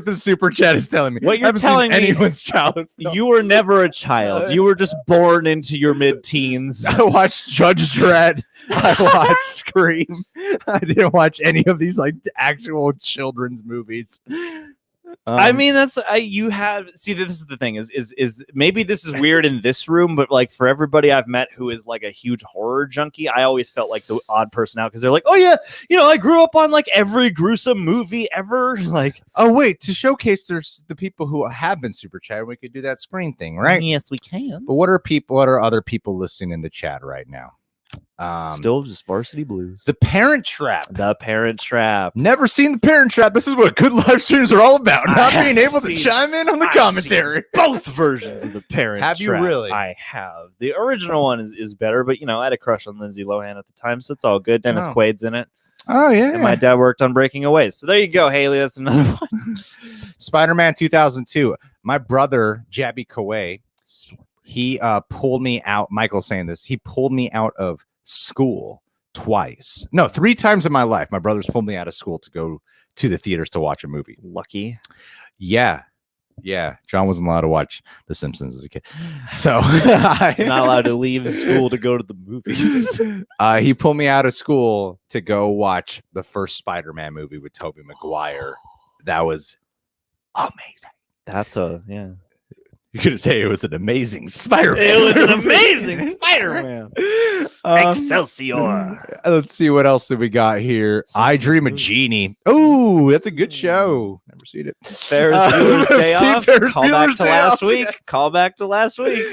Speaker 2: the super chat is telling me.
Speaker 1: What you're telling me,
Speaker 2: anyone's childhood films.
Speaker 1: You were never a child. You were just born into your mid-teens.
Speaker 2: I watched Judge Dredd. I watched Scream. I didn't watch any of these like actual children's movies.
Speaker 1: I mean, that's you have. See, this is the thing. Is maybe this is weird in this room, but like for everybody I've met who is like a huge horror junkie, I always felt like the odd person out because they're like, oh yeah, I grew up on like every gruesome movie ever. Like,
Speaker 2: oh wait, to showcase there's the people who have been super chatting, we could do that screen thing, right?
Speaker 1: Yes, we can.
Speaker 2: But what are other people listening in the chat right now?
Speaker 1: Still just Varsity Blues.
Speaker 2: The Parent Trap.
Speaker 1: The Parent Trap.
Speaker 2: Never seen The Parent Trap. This is what good live streams are all about. Not being able to chime in on the commentary.
Speaker 1: Both versions of The Parent Trap.
Speaker 2: Have you really?
Speaker 1: I have. The original one is better, but I had a crush on Lindsay Lohan at the time, so it's all good. Dennis Quaid's in it.
Speaker 2: Oh yeah.
Speaker 1: And my dad worked on Breaking Away. So there you go, Haley. That's another one.
Speaker 2: Spider-Man 2002. My brother, Jabby Kawai, he pulled me out. Michael's saying this. He pulled me out of school twice. No, 3 times in my life. My brother's pulled me out of school to go to the theaters to watch a movie.
Speaker 1: Lucky.
Speaker 2: Yeah. John wasn't allowed to watch The Simpsons as a kid. So
Speaker 1: not allowed to leave school to go to the movies.
Speaker 2: He pulled me out of school to go watch the first Spider-Man movie with Tobey Maguire. That was amazing.
Speaker 1: That's
Speaker 2: You could say it was an amazing Spider-Man.
Speaker 1: It was an amazing Spider-Man. Excelsior.
Speaker 2: Let's see what else did we got here. I Dream of Jeannie. Oh, that's a good show. Never seen it.
Speaker 1: Ferris Bueller's Day Off. Call back to last week.
Speaker 2: Yes.
Speaker 1: Call back to last week.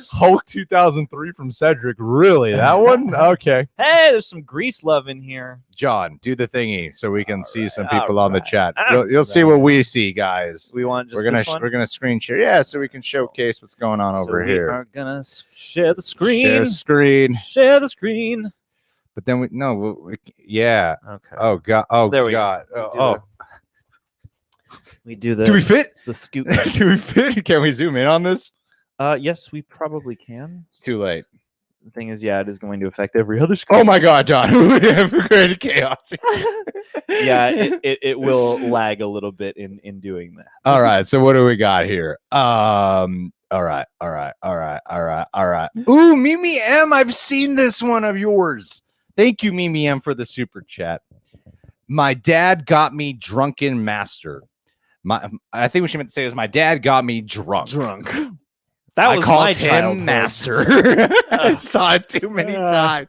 Speaker 2: Hulk 2003 from Cedric. Really? That one? Okay.
Speaker 1: Hey, there's some Grease love in here.
Speaker 2: John, do the thingy so we can see some
Speaker 1: all
Speaker 2: people on the
Speaker 1: right,
Speaker 2: chat.
Speaker 1: all
Speaker 2: You'll see what we see, guys.
Speaker 1: We want just
Speaker 2: We're gonna screen share. Yeah, so we can showcase what's going on over here.
Speaker 1: We are gonna share the screen.
Speaker 2: Share
Speaker 1: the screen.
Speaker 2: But then yeah.
Speaker 1: Okay.
Speaker 2: Oh god. Oh
Speaker 1: There we
Speaker 2: god.
Speaker 1: We do the.
Speaker 2: Do we fit?
Speaker 1: The scoot?
Speaker 2: Do we fit? Can we zoom in on this?
Speaker 1: Yes, we probably can.
Speaker 2: It's too late.
Speaker 1: The thing is, it is going to affect every other screen.
Speaker 2: Oh my god, John. We have created chaos.
Speaker 1: Yeah, it will lag a little bit in doing that.
Speaker 2: All right, so what do we got here? All right. Ooh, Mimi M, I've seen this one of yours. Thank you, Mimi M, for the super chat. My dad got me drunken master. I think what she meant to say is my dad got me drunk. That was my childhood. Master. I saw it too many times.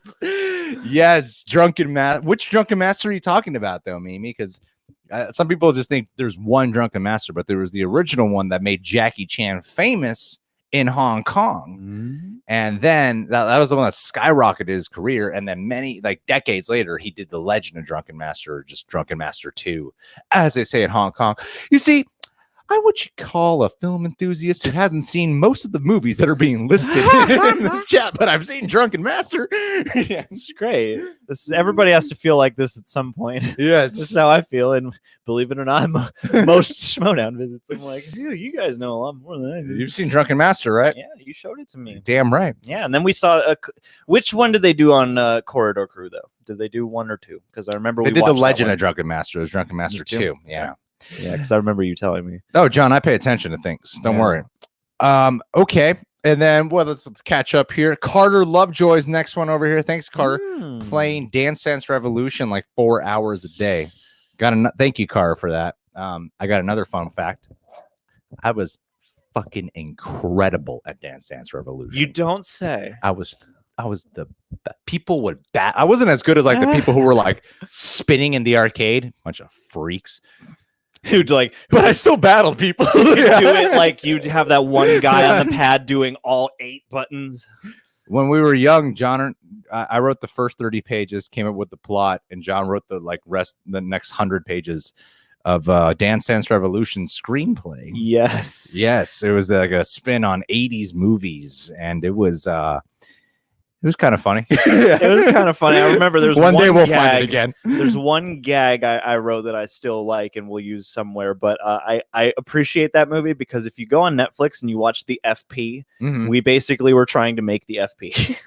Speaker 2: Yes, drunken master. Which drunken master are you talking about, though, Mimi? Because some people just think there's one drunken master, but there was the original one that made Jackie Chan famous in Hong Kong. Mm-hmm. And then that was the one that skyrocketed his career. And then many decades later, he did the Legend of Drunken Master, or just Drunken Master 2, as they say in Hong Kong. You see, I'm what you call a film enthusiast who hasn't seen most of the movies that are being listed in this chat, but I've seen Drunken Master.
Speaker 1: Yes, it's great. Everybody has to feel like this at some point.
Speaker 2: Yes,
Speaker 1: this is how I feel, and believe it or not, most Schmodown visits, I'm like, dude, you guys know a lot more than I do.
Speaker 2: You've seen Drunken Master, right?
Speaker 1: Yeah, you showed it to me.
Speaker 2: Damn right.
Speaker 1: Yeah, and then we saw which one did they do on Corridor Crew though? Did they do 1 or 2? Because I remember
Speaker 2: they did the Legend of Drunken Master. It was Drunken Master 2. Yeah.
Speaker 1: Yeah, because I remember you telling me.
Speaker 2: Oh, John, I pay attention to things. Don't worry. Okay. And then let's catch up here. Carter Lovejoy's next one over here. Thanks, Carter. Playing Dance Dance Revolution like 4 hours a day. Thank you, Carter, for that. I got another fun fact. I was fucking incredible at Dance Dance Revolution.
Speaker 1: You don't say.
Speaker 2: I was the people would bat. I wasn't as good as the people who were spinning in the arcade. Bunch of freaks. But I still battled people.
Speaker 1: Do it you'd have that one guy on the pad doing all 8 buttons.
Speaker 2: When we were young, John, I wrote the first 30 pages, came up with the plot, and John wrote the the next 100 pages of Dance Dance Revolution screenplay.
Speaker 1: Yes,
Speaker 2: it was a spin on 80s movies, and it was kind of funny.
Speaker 1: It was kind of funny. I remember there's one
Speaker 2: day we'll
Speaker 1: gag,
Speaker 2: find it again.
Speaker 1: There's one gag I wrote that I still like and will use somewhere, but I appreciate that movie because if you go on Netflix and you watch the FP, we basically were trying to make the FP.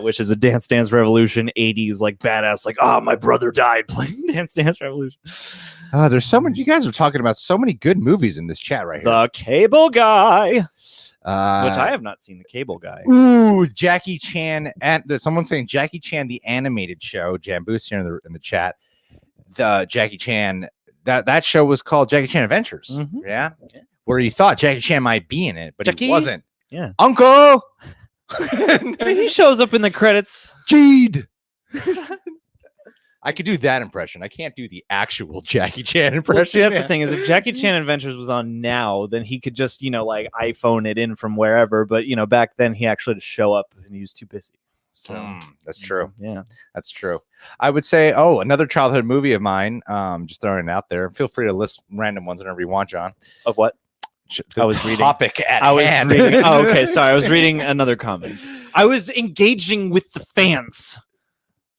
Speaker 1: Which is a Dance Dance Revolution 80s badass my brother died playing Dance Dance Revolution.
Speaker 2: There's so many. You guys are talking about so many good movies in this chat right here.
Speaker 1: The Cable Guy. Which I have not seen. The Cable Guy.
Speaker 2: Ooh, Jackie Chan. And there's someone saying Jackie Chan the animated show. Jamboos here in the chat. The Jackie Chan that show was called Jackie Chan Adventures.
Speaker 1: Mhm.
Speaker 2: Yeah?
Speaker 1: Yeah.
Speaker 2: Where you thought Jackie Chan might be in it, but
Speaker 1: Jackie?
Speaker 2: he wasn't.
Speaker 1: Yeah.
Speaker 2: Uncle
Speaker 1: He shows up in the credits.
Speaker 2: Jeed. I could do that impression. I can't do the actual Jackie Chan impression.
Speaker 1: Well, see, that's the thing is, if Jackie Chan Adventures was on now, then he could just, like iPhone it in from wherever. But back then he actually had to show up, and he was too busy. So
Speaker 2: That's true.
Speaker 1: Yeah,
Speaker 2: That's true. I would say, another childhood movie of mine. Just throwing it out there. Feel free to list random ones whenever you want, John.
Speaker 1: of what?
Speaker 2: The
Speaker 1: I was reading.
Speaker 2: topic at
Speaker 1: I was
Speaker 2: hand.
Speaker 1: reading. Oh, okay. Sorry, I was reading another comment. I was engaging with the fans.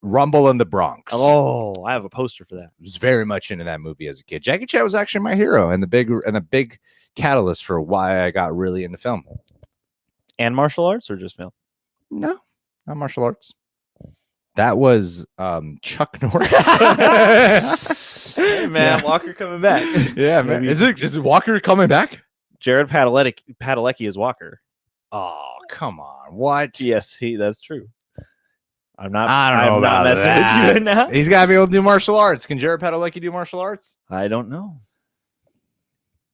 Speaker 2: Rumble in the Bronx.
Speaker 1: Oh, I have a poster for that.
Speaker 2: I was very much into that movie as a kid. Jackie Chan was actually my hero and a big catalyst for why I got really into film.
Speaker 1: And martial arts, or just film?
Speaker 2: No, not martial arts. That was Chuck Norris.
Speaker 1: Hey, man,
Speaker 2: Yeah.
Speaker 1: Walker coming back.
Speaker 2: Yeah, man.
Speaker 1: Maybe.
Speaker 2: Is it Walker coming back?
Speaker 1: Jared Padalecki is Walker.
Speaker 2: Oh, come on. What?
Speaker 1: Yes, that's true.
Speaker 2: I don't know
Speaker 1: I'm
Speaker 2: about
Speaker 1: not messing
Speaker 2: that.
Speaker 1: with you right now.
Speaker 2: He's got to be able to do martial arts. Can Jared Padalecki do martial arts?
Speaker 1: I don't know.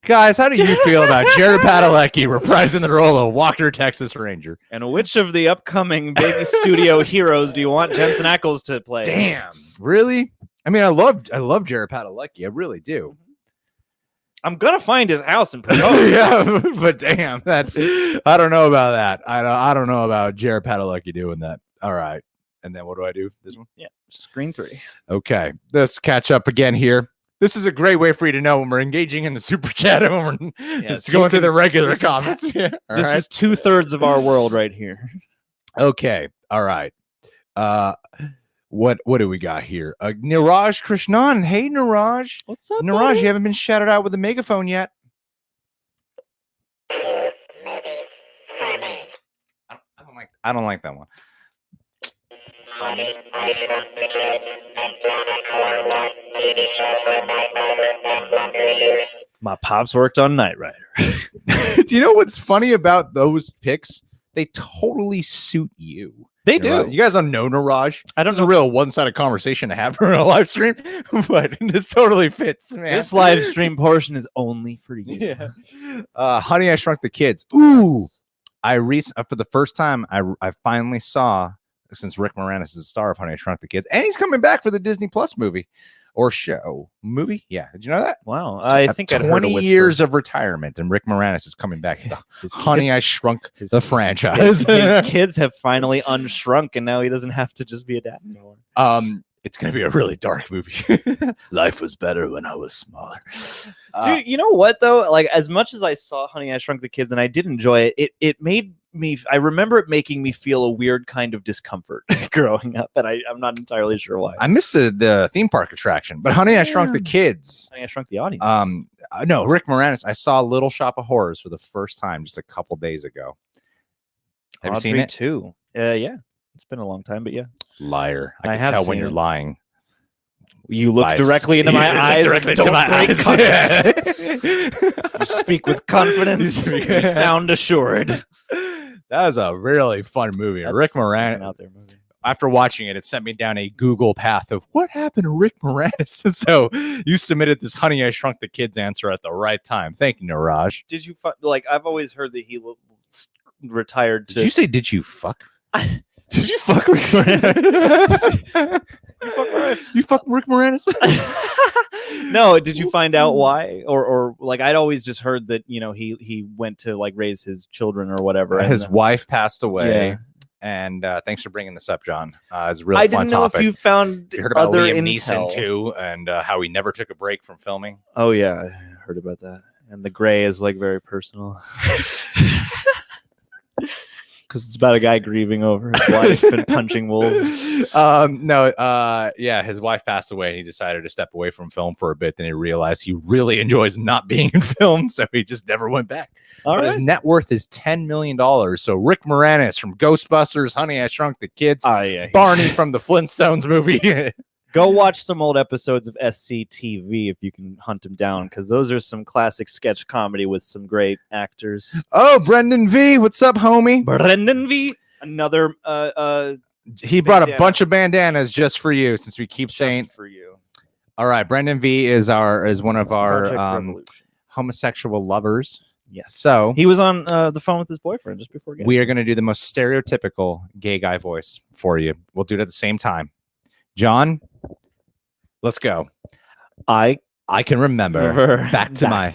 Speaker 2: Guys, how do you feel about Jared Padalecki reprising the role of Walker, Texas Ranger?
Speaker 1: And which of the upcoming big studio heroes do you want Jensen Ackles to play?
Speaker 2: Damn, really? I mean, I love Jared Padalecki. I really do.
Speaker 1: I'm gonna find his house and propose.
Speaker 2: Yeah, but damn, I don't know about that. I don't know about Jared Padalecki doing that. All right, and then what do I do? This one?
Speaker 1: Yeah, screen 3.
Speaker 2: Okay, let's catch up again here. This is a great way for you to know when we're engaging in the super chat and when we're
Speaker 1: Yeah,
Speaker 2: it's
Speaker 1: so
Speaker 2: going
Speaker 1: you
Speaker 2: through
Speaker 1: can-
Speaker 2: the regular
Speaker 1: this is-
Speaker 2: comments. Yeah. All
Speaker 1: This
Speaker 2: right.
Speaker 1: is 2/3 of our world right here.
Speaker 2: Okay. All right. What do we got here? Niraj Krishnan. Hey, Niraj.
Speaker 1: What's up,
Speaker 2: Niraj,
Speaker 1: buddy?
Speaker 2: you haven't been shouted out with a megaphone yet. I don't like that one.
Speaker 3: Honey, I Shrunk the Kids, and Donna Color TV shows were Knight Rider and Wonder Years.
Speaker 1: My pops worked on Knight Rider.
Speaker 2: Do you know what's funny about those picks? They totally suit you.
Speaker 1: They
Speaker 2: Niraj.
Speaker 1: do.
Speaker 2: You guys don't know Niraj.
Speaker 1: I don't
Speaker 2: It's a
Speaker 1: know.
Speaker 2: real one-sided conversation to have for a live stream, but this totally fits, man.
Speaker 1: This live stream portion is only for you.
Speaker 2: Yeah. Honey, I Shrunk the Kids. Ooh. For the first time, I finally saw, since Rick Moranis is the star of Honey, I Shrunk the Kids, and he's coming back for the Disney Plus movie or show. Movie? Yeah. Did you know that?
Speaker 1: Wow. I think I'd heard a
Speaker 2: 20
Speaker 1: whisper.
Speaker 2: years of retirement, and Rick Moranis is coming back.
Speaker 1: His
Speaker 2: Honey,
Speaker 1: kids-
Speaker 2: I Shrunk
Speaker 1: his-
Speaker 2: the franchise.
Speaker 1: his kids have finally unshrunk, and now he doesn't have to just be a dad anymore.
Speaker 2: It's going to be a really dark movie. Life was better when I was smaller.
Speaker 1: Dude, you know what though? Like, as much as I saw Honey, I Shrunk the Kids and I did enjoy it, it made me. I remember it making me feel a weird kind of discomfort growing up, and I'm not entirely sure why.
Speaker 2: I missed the theme park attraction, but Honey, I Shrunk the Kids.
Speaker 1: Honey, I Shrunk the Audience.
Speaker 2: No, Rick Moranis. I saw Little Shop of Horrors for the first time just a couple days ago. Have you seen
Speaker 1: Audrey
Speaker 2: it?
Speaker 1: too? Yeah, it's been a long time, but yeah,
Speaker 2: Liar.
Speaker 1: I
Speaker 2: I can
Speaker 1: have
Speaker 2: tell when
Speaker 1: seen
Speaker 2: you're
Speaker 1: it.
Speaker 2: lying.
Speaker 1: You look
Speaker 2: Lies.
Speaker 1: directly into my
Speaker 2: Yeah,
Speaker 1: eyes.
Speaker 2: directly
Speaker 1: Don't
Speaker 2: to my
Speaker 1: break
Speaker 2: eyes.
Speaker 1: contact. You speak with confidence.
Speaker 2: You
Speaker 1: You
Speaker 2: speak-
Speaker 1: sound assured.
Speaker 2: That was a really fun movie. Rick
Speaker 1: That's an
Speaker 2: Moranis.
Speaker 1: out there movie.
Speaker 2: After watching it, it sent me down a Google path of what happened to Rick Moranis. So you submitted this Honey, I Shrunk the Kids answer at the right time. Thank you, Niraj.
Speaker 1: Did you like? I've always heard that he retired to.
Speaker 2: Did you say, did you fuck?
Speaker 1: Did you fuck Rick Moranis?
Speaker 2: You fuck Rick? You fuck Rick Moranis?
Speaker 1: No, did you find out why? Or like I'd always just heard that, he went to like raise his children or whatever. and,
Speaker 2: His wife passed away.
Speaker 1: Yeah.
Speaker 2: And thanks for bringing this up, John. It's a really
Speaker 1: I
Speaker 2: fun
Speaker 1: didn't know
Speaker 2: topic.
Speaker 1: if you found
Speaker 2: You heard about
Speaker 1: other
Speaker 2: Liam
Speaker 1: intel
Speaker 2: Neeson too, and how he never took a break from filming.
Speaker 1: Oh yeah, I heard about that. And the gray is like very personal. Because it's about a guy grieving over his wife and punching wolves.
Speaker 2: Yeah, his wife passed away, and he decided to step away from film for a bit. Then he realized he really enjoys not being in film, so he just never went back.
Speaker 1: All
Speaker 2: But
Speaker 1: right.
Speaker 2: his net worth is $10 million. So Rick Moranis from Ghostbusters, Honey, I Shrunk the Kids,
Speaker 1: Yeah.
Speaker 2: Barney from the Flintstones movie.
Speaker 1: Go watch some old episodes of SCTV if you can hunt them down, because those are some classic sketch comedy with some great actors.
Speaker 2: Oh, Brendan V, what's up, homie?
Speaker 1: Brendan V, another
Speaker 2: He brought a
Speaker 1: bandana.
Speaker 2: bunch of bandanas just for you, since we keep saying
Speaker 1: just for you.
Speaker 2: All right, Brendan V is one of our
Speaker 1: Project Revolution.
Speaker 2: homosexual lovers.
Speaker 1: Yes.
Speaker 2: So
Speaker 1: he was on the phone with his boyfriend just before.
Speaker 2: We are going to do the most stereotypical gay guy voice for you. We'll do it at the same time. John, let's go. I can remember back to my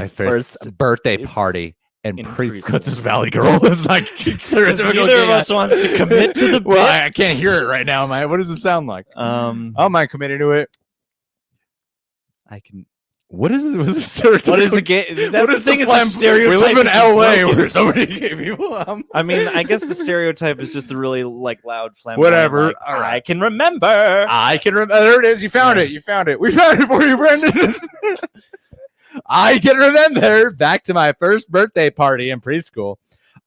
Speaker 2: first birthday party in Princess Valley Girl. It's like
Speaker 1: neither of us wants to commit to the bit.
Speaker 2: Well, I can't hear it right now, man. What does it sound like? I don't mind committing to it.
Speaker 1: I can.
Speaker 2: What is it? What is
Speaker 1: a gay? That's the thing. Is the stereotype.
Speaker 2: We live in LA where so many gay people.
Speaker 1: I mean, I guess the stereotype is just the really like loud, flamboyant.
Speaker 2: Whatever.
Speaker 1: Like, all right. I can remember.
Speaker 2: There it is. You found it. You found it. We found it for you, Brendan. I can remember back to my first birthday party in preschool.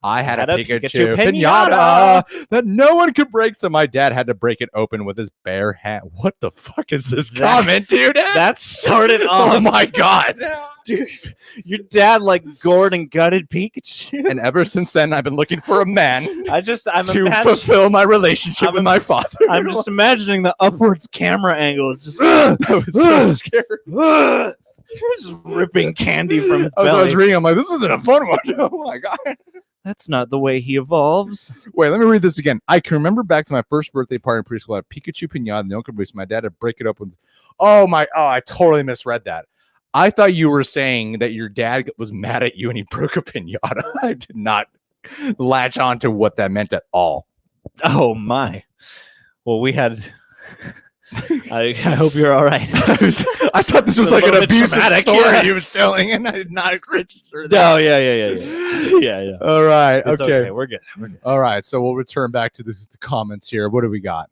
Speaker 2: I had a Pikachu pinata that no one could break, so my dad had to break it open with his bare hand. What the fuck is this comment, dude?
Speaker 1: That started off.
Speaker 2: Oh my god,
Speaker 1: dude! Your dad like gored and gutted Pikachu,
Speaker 2: and ever since then, I've been looking for a man.
Speaker 1: I'm
Speaker 2: to fulfill my relationship with my father.
Speaker 1: I'm just imagining the upwards camera angle. It's just
Speaker 2: that was so scary.
Speaker 1: You're just ripping candy from his belly.
Speaker 2: I was reading. I'm like, this isn't a fun one. Oh my god.
Speaker 1: That's not the way he evolves.
Speaker 2: Wait, let me read this again. I can remember back to my first birthday party in preschool. I had a Pikachu pinata, no caboose. My dad had to break it up with. I totally misread that. I thought you were saying that your dad was mad at you and he broke a pinata. I did not latch on to what that meant at all.
Speaker 1: Oh my. Well, we had. I hope you're all right.
Speaker 2: I thought this was like an abusive story he was telling, and I did not register that.
Speaker 1: No, yeah.
Speaker 2: All right,
Speaker 1: okay. We're good.
Speaker 2: All right, so we'll return back to the comments here. What do we got?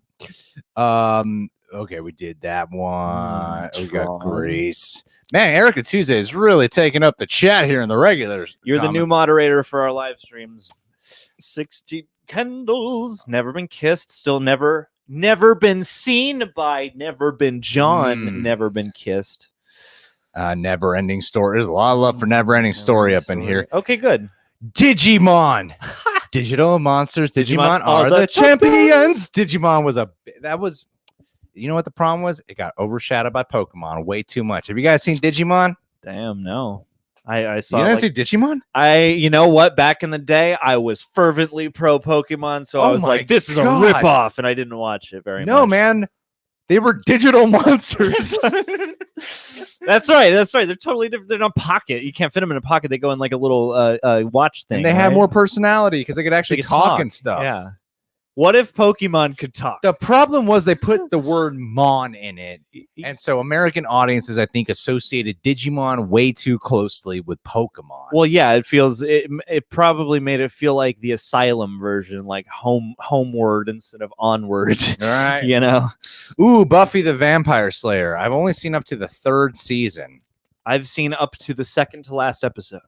Speaker 2: Okay, we did that one. We got Grace. Man, Erica Tuesday is really taking up the chat here in the regulars.
Speaker 1: You're the new moderator for our live streams. 60 candles. Never been kissed. Still never been seen by, never been John, never been kissed.
Speaker 2: Never ending story. There's a lot of love for never ending story up in here.
Speaker 1: Okay, good.
Speaker 2: Digimon. Digital monsters. Digimon are the champions. Digimon was you know what the problem was? It got overshadowed by Pokemon way too much. Have you guys seen Digimon?
Speaker 1: Damn, no. I saw.
Speaker 2: You didn't see Digimon?
Speaker 1: You know what? Back in the day, I was fervently pro Pokemon, so I was like, "This is a ripoff," and I didn't watch it very much.
Speaker 2: No, man, they were digital monsters.
Speaker 1: That's right. They're totally different. They're not pocket. You can't fit them in a pocket. They go in like a little watch thing.
Speaker 2: And they have more personality because they could actually talk and stuff.
Speaker 1: Yeah. What if Pokemon could talk?
Speaker 2: The problem was they put the word Mon in it. And so American audiences, I think, associated Digimon way too closely with Pokemon.
Speaker 1: Well, yeah, it probably made it feel like the Asylum version, like homeward instead of onward.
Speaker 2: All right.
Speaker 1: You know?
Speaker 2: Ooh, Buffy the Vampire Slayer. I've only seen up to the 3rd season.
Speaker 1: I've seen up to the 2nd to last episode.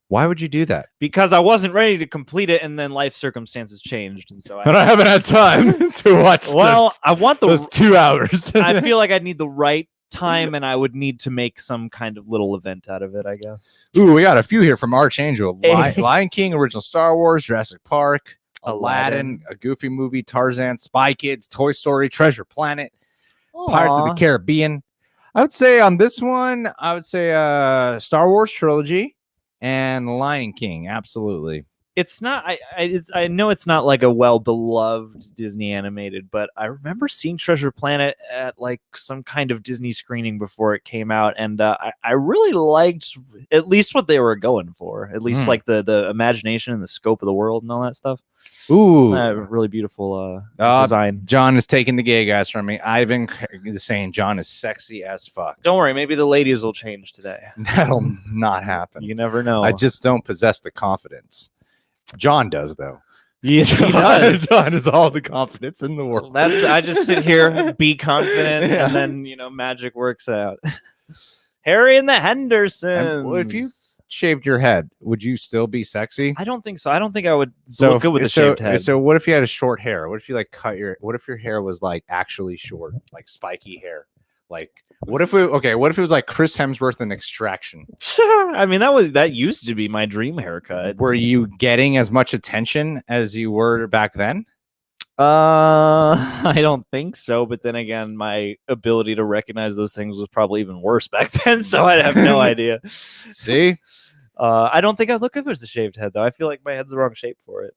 Speaker 2: Why would you do that?
Speaker 1: Because I wasn't ready to complete it, and then life circumstances changed, and so
Speaker 2: I haven't had time to watch.
Speaker 1: Well, I want
Speaker 2: those 2 hours.
Speaker 1: I feel like I'd need the right time, and I would need to make some kind of little event out of it, I guess.
Speaker 2: Ooh, we got a few here from Archangel. Lion King, original Star Wars, Jurassic Park, Aladdin, a Goofy movie, Tarzan, Spy Kids, Toy Story, Treasure Planet, Pirates of the Caribbean. I would say on this one, Star Wars trilogy. And Lion King, absolutely.
Speaker 1: It's not. I know it's not like a well-beloved Disney animated, but I remember seeing Treasure Planet at like some kind of Disney screening before it came out, and I really liked at least what they were going for. At least like the imagination and the scope of the world and all that stuff.
Speaker 2: Ooh,
Speaker 1: really beautiful design.
Speaker 2: John is taking the gay guys from me. Ivan is saying John is sexy as fuck.
Speaker 1: Don't worry, maybe the ladies will change today.
Speaker 2: That'll not happen.
Speaker 1: You never know.
Speaker 2: I just don't possess the confidence. John does, though.
Speaker 1: Yes, he does.
Speaker 2: John has all the confidence in the world.
Speaker 1: I just sit here, be confident, and then magic works out. Harry and the Hendersons.
Speaker 2: Well, if you shaved your head, would you still be sexy?
Speaker 1: I don't think so. I don't think I would look good with a shaved head.
Speaker 2: So what if you had a short hair? What if you like what if your hair was like actually short, like spiky hair? Like what if it was like Chris Hemsworth in Extraction?
Speaker 1: I mean, that used to be my dream haircut.
Speaker 2: Were you getting as much attention as you were back then?
Speaker 1: I don't think so. But then again, my ability to recognize those things was probably even worse back then, so I'd have no idea.
Speaker 2: See?
Speaker 1: I don't think I'd look if it was a shaved head, though. I feel like my head's the wrong shape for it.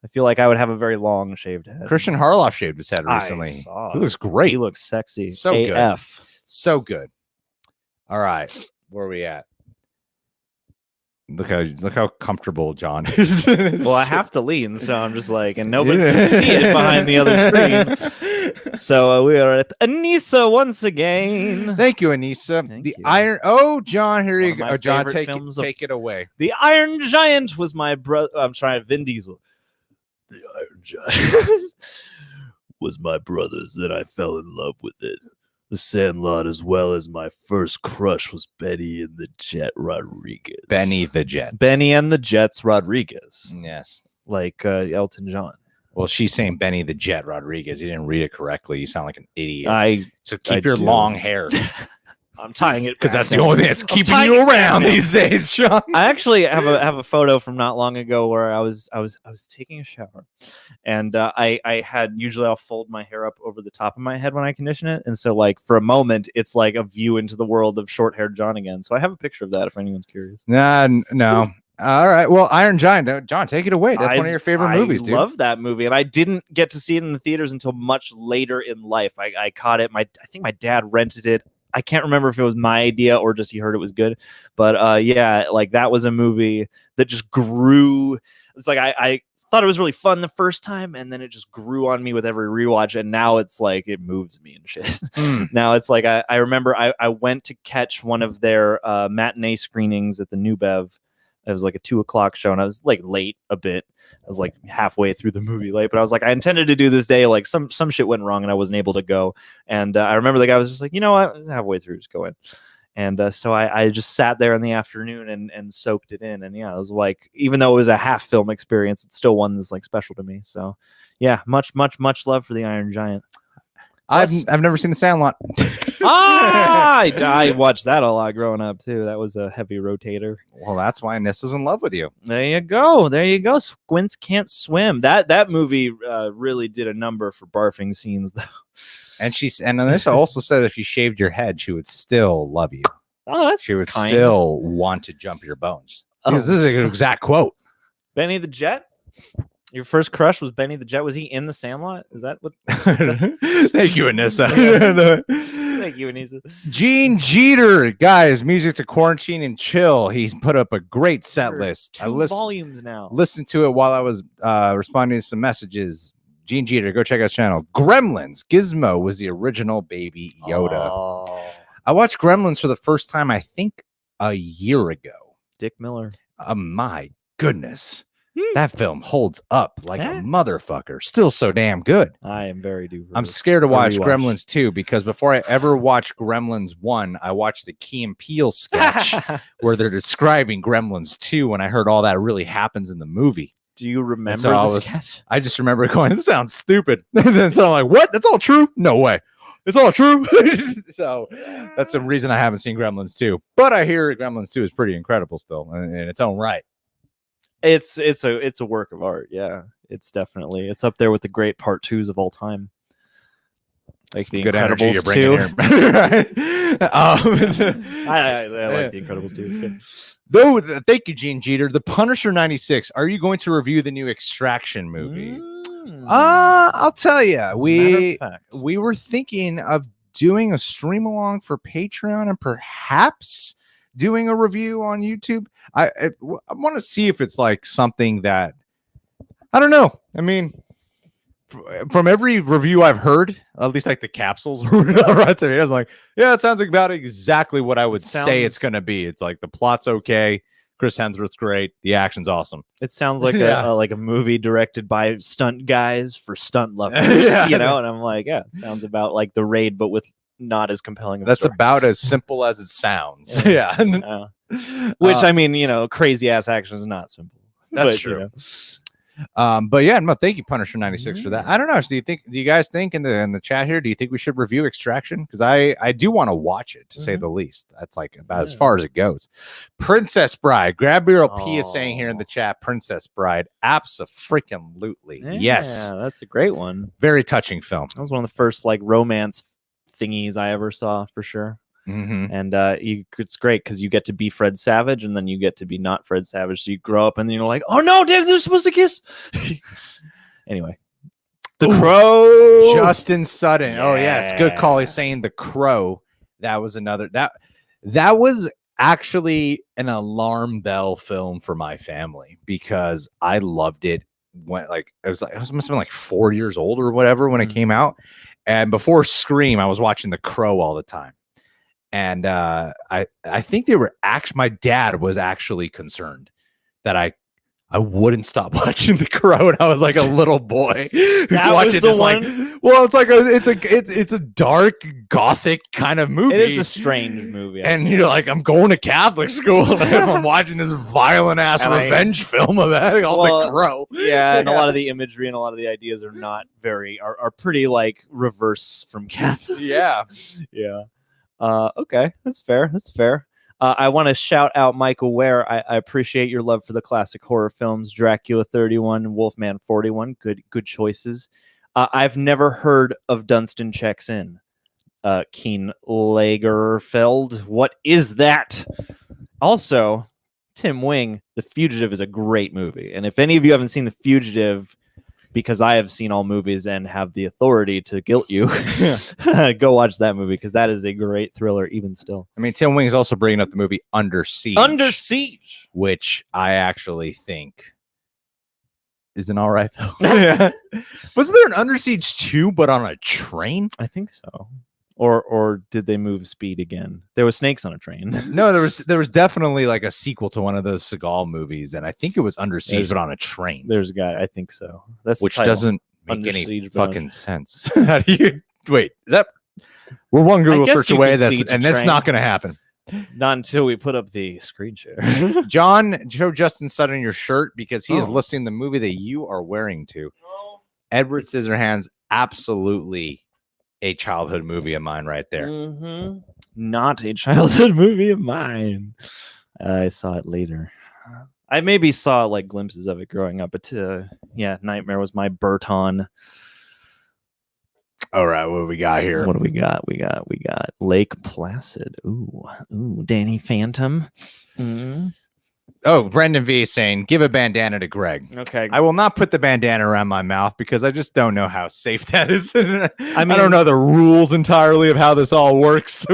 Speaker 1: I feel like I would have a very long shaved head.
Speaker 2: Christian Harloff shaved his head
Speaker 1: I
Speaker 2: recently.
Speaker 1: saw
Speaker 2: He looks
Speaker 1: it.
Speaker 2: great.
Speaker 1: He looks sexy.
Speaker 2: So good.
Speaker 1: AF.
Speaker 2: So good. All right. Where are we at? Look how comfortable John is.
Speaker 1: Well, I have to lean, so I'm just like, and nobody's gonna see it behind the other screen. So we are at Anissa once again.
Speaker 2: Thank you, Anissa.
Speaker 1: Thank
Speaker 2: the
Speaker 1: you.
Speaker 2: Iron. Oh, John, here
Speaker 1: It's
Speaker 2: you
Speaker 1: one of
Speaker 2: go.
Speaker 1: my
Speaker 2: John,
Speaker 1: favorite
Speaker 2: take
Speaker 1: films of-
Speaker 2: take it away.
Speaker 1: The Iron Giant was my brother. I'm sorry, Vin Diesel. The Iron Giant was my brother's. Then I fell in love with it. The Sandlot, as well as my first crush, was Benny and the Jet Rodriguez.
Speaker 2: Benny the Jet.
Speaker 1: Benny and the Jets Rodriguez,
Speaker 2: Yes.
Speaker 1: like Elton John.
Speaker 2: Well, she's saying Benny the Jet Rodriguez. You didn't read it correctly. You sound like an idiot.
Speaker 1: I
Speaker 2: So keep
Speaker 1: I
Speaker 2: your
Speaker 1: do.
Speaker 2: long hair
Speaker 1: I'm tying it
Speaker 2: because
Speaker 1: back
Speaker 2: that's the
Speaker 1: now.
Speaker 2: only thing that's
Speaker 1: I'm
Speaker 2: keeping
Speaker 1: tying
Speaker 2: you
Speaker 1: it back
Speaker 2: around
Speaker 1: now.
Speaker 2: these days, Sean.
Speaker 1: I actually have a photo from not long ago where I was taking a shower, and I had usually I'll fold my hair up over the top of my head when I condition it, and so like for a moment it's like a view into the world of short-haired John again. So I have a picture of that if anyone's curious.
Speaker 2: No. All right. Well, Iron Giant. John, take it away. That's one of your favorite movies, dude.
Speaker 1: I love that movie, and I didn't get to see it in the theaters until much later in life. I caught it. I think my dad rented it. I can't remember if it was my idea or just he heard it was good, but yeah, like that was a movie that just grew. It's like I thought it was really fun the first time, and then it just grew on me with every rewatch, and now it's like it moves me and shit. Now it's like I remember I went to catch one of their matinee screenings at the New Bev. It was like a 2:00 show, and I was like late a bit. I was like halfway through the movie late, but I was like, I intended to do this day. Like some shit went wrong, and I wasn't able to go. And I remember the guy was just like, you know what, halfway through, just go in. And so I just sat there in the afternoon and soaked it in. And yeah, it was like, even though it was a half film experience, it's still one that's like special to me. So yeah, much love for the Iron Giant.
Speaker 2: I've never seen The Sandlot.
Speaker 1: I watched that a lot growing up too. That was a heavy rotator.
Speaker 2: Well, that's why Nissa's in love with you.
Speaker 1: There you go. Squints can't swim. That movie really did a number for barfing scenes, though.
Speaker 2: And Nissa also said if you shaved your head, she would still love you.
Speaker 1: Oh, that's
Speaker 2: She would
Speaker 1: kind.
Speaker 2: still want to jump your bones.
Speaker 1: Oh.
Speaker 2: This is an exact quote.
Speaker 1: Benny the Jet. Your first crush was Benny the Jet. Was he in The Sandlot? Is that what?
Speaker 2: Thank you, Anissa.
Speaker 1: Thank you, Anissa.
Speaker 2: Gene Jeter, guys, music to quarantine and chill. He's put up a great set list.
Speaker 1: Two volumes now.
Speaker 2: Listened to it while I was responding to some messages. Gene Jeter, go check out his channel. Gremlins. Gizmo was the original baby Yoda.
Speaker 1: Oh,
Speaker 2: I watched Gremlins for the first time, I think, a year ago.
Speaker 1: Dick Miller.
Speaker 2: My goodness. That film holds up like
Speaker 1: Yeah.
Speaker 2: a motherfucker. Still so damn good.
Speaker 1: I am very due.
Speaker 2: I'm scared to watch
Speaker 1: rewatch.
Speaker 2: Gremlins 2 because before I ever watched Gremlins 1, I watched the Key and Peele sketch where they're describing Gremlins 2, and I heard all that really happens in the movie.
Speaker 1: Do you remember
Speaker 2: so I
Speaker 1: the
Speaker 2: was-
Speaker 1: sketch?
Speaker 2: I just remember going, this sounds stupid. And then so I'm like, what? That's all true? No way. It's all true. So that's the reason I haven't seen Gremlins 2. But I hear Gremlins 2 is pretty incredible still in its own right.
Speaker 1: It's a work of art. Yeah, it's up there with the great part twos of all time. Like the
Speaker 2: Good energy
Speaker 1: Incredibles
Speaker 2: you're bringing
Speaker 1: 2.
Speaker 2: here.
Speaker 1: I like the Incredibles 2. It's good.
Speaker 2: Though, thank you, Gene Jeter. The Punisher 96. Are you going to review the new Extraction movie? I'll tell you.
Speaker 1: As a matter of fact.
Speaker 2: We were thinking of doing a stream along for Patreon and perhaps doing a review on YouTube. I want to see if it's like something that I don't know. I mean, from every review I've heard, at least like the capsules, right to me, I was like, yeah, it sounds like about exactly what I would say it's going to be. It's like the plot's okay. Chris Hemsworth's great. The action's awesome.
Speaker 1: It sounds like
Speaker 2: Yeah.
Speaker 1: a movie directed by stunt guys for stunt lovers,
Speaker 2: Yeah.
Speaker 1: you know. And I'm like, yeah, it sounds about like The Raid, but with not as compelling. Of a
Speaker 2: That's
Speaker 1: story.
Speaker 2: about as simple as it sounds.
Speaker 1: Yeah.
Speaker 2: Yeah.
Speaker 1: Which I mean, crazy ass action is not simple.
Speaker 2: That's
Speaker 1: But,
Speaker 2: true. But yeah, no, thank you, Punisher 96 for that. I don't know. So do you guys think in the chat here? Do you think we should review Extraction? Because I do want to watch it to say the least. That's like about as far as it goes. Princess Bride, Grab Bureau P is saying here in the chat, Princess Bride, abso-freaking-lutely. Yes,
Speaker 1: that's a great one.
Speaker 2: Very touching film.
Speaker 1: That was one of the first like romance thingies I ever saw for sure. And it's great because you get to be Fred Savage and then you get to be not Fred Savage. So you grow up and then you're like, oh no, they're supposed to kiss. Anyway, The Crow.
Speaker 2: Justin Sutton. Yeah. Oh yeah, it's good call. He's saying The Crow. That was another that was actually an alarm bell film for my family because I loved it when I must have been like 4 years old or whatever when it came out. And before Scream, I was watching The Crow all the time. And I think they were my dad was actually concerned that I wouldn't stop watching The Crow, and I was like a little boy who's watching this it's a dark gothic kind of movie.
Speaker 1: It is a strange movie.
Speaker 2: And you're like, I'm going to Catholic school and I'm watching this violent ass revenge film about The Crow.
Speaker 1: Yeah, and a lot of the imagery and a lot of the ideas are not are pretty like reverse from Catholic.
Speaker 2: Yeah.
Speaker 1: Yeah. Okay, that's fair. I want to shout out Michael Ware. I appreciate your love for the classic horror films, Dracula 31, Wolfman 41. Good choices. I've never heard of Dunstan Checks In. Keen Lagerfeld. What is that? Also, Tim Wing, The Fugitive is a great movie. And if any of you haven't seen The Fugitive, because I have seen all movies and have the authority to guilt you, go watch that movie because that is a great thriller even still.
Speaker 2: I mean, Tim Wing is also bringing up the movie Under Siege.
Speaker 1: Under Siege.
Speaker 2: Which I actually think is an all right film. Yeah. Wasn't there an Under Siege 2 but on a train?
Speaker 1: I think so. Or did they move speed again? There was snakes on a train.
Speaker 2: No, there was definitely like a sequel to one of those Seagal movies, and I think it was Under Siege, but on a train.
Speaker 1: There's a guy, I think so. That's
Speaker 2: which doesn't make
Speaker 1: Under
Speaker 2: any
Speaker 1: Siege,
Speaker 2: fucking sense. How do you wait? Is that we're one Google search away? And that's not going to happen.
Speaker 1: Not until we put up the screen share.
Speaker 2: John, show Justin Sutton your shirt because he is listing the movie that you are wearing to. Edward Scissorhands, absolutely a childhood movie of mine right there.
Speaker 1: Not a childhood movie of mine. I saw it later. I maybe saw like glimpses of it growing up, but Nightmare was my Burton.
Speaker 2: All right, what do we got here?
Speaker 1: What do we got? We got Lake Placid. Ooh, Danny Phantom.
Speaker 2: Oh, Brendan V is saying, give a bandana to Greg.
Speaker 1: Okay.
Speaker 2: I will not put the bandana around my mouth because I just don't know how safe that is. I
Speaker 1: mean,
Speaker 2: don't know the rules entirely of how this all works.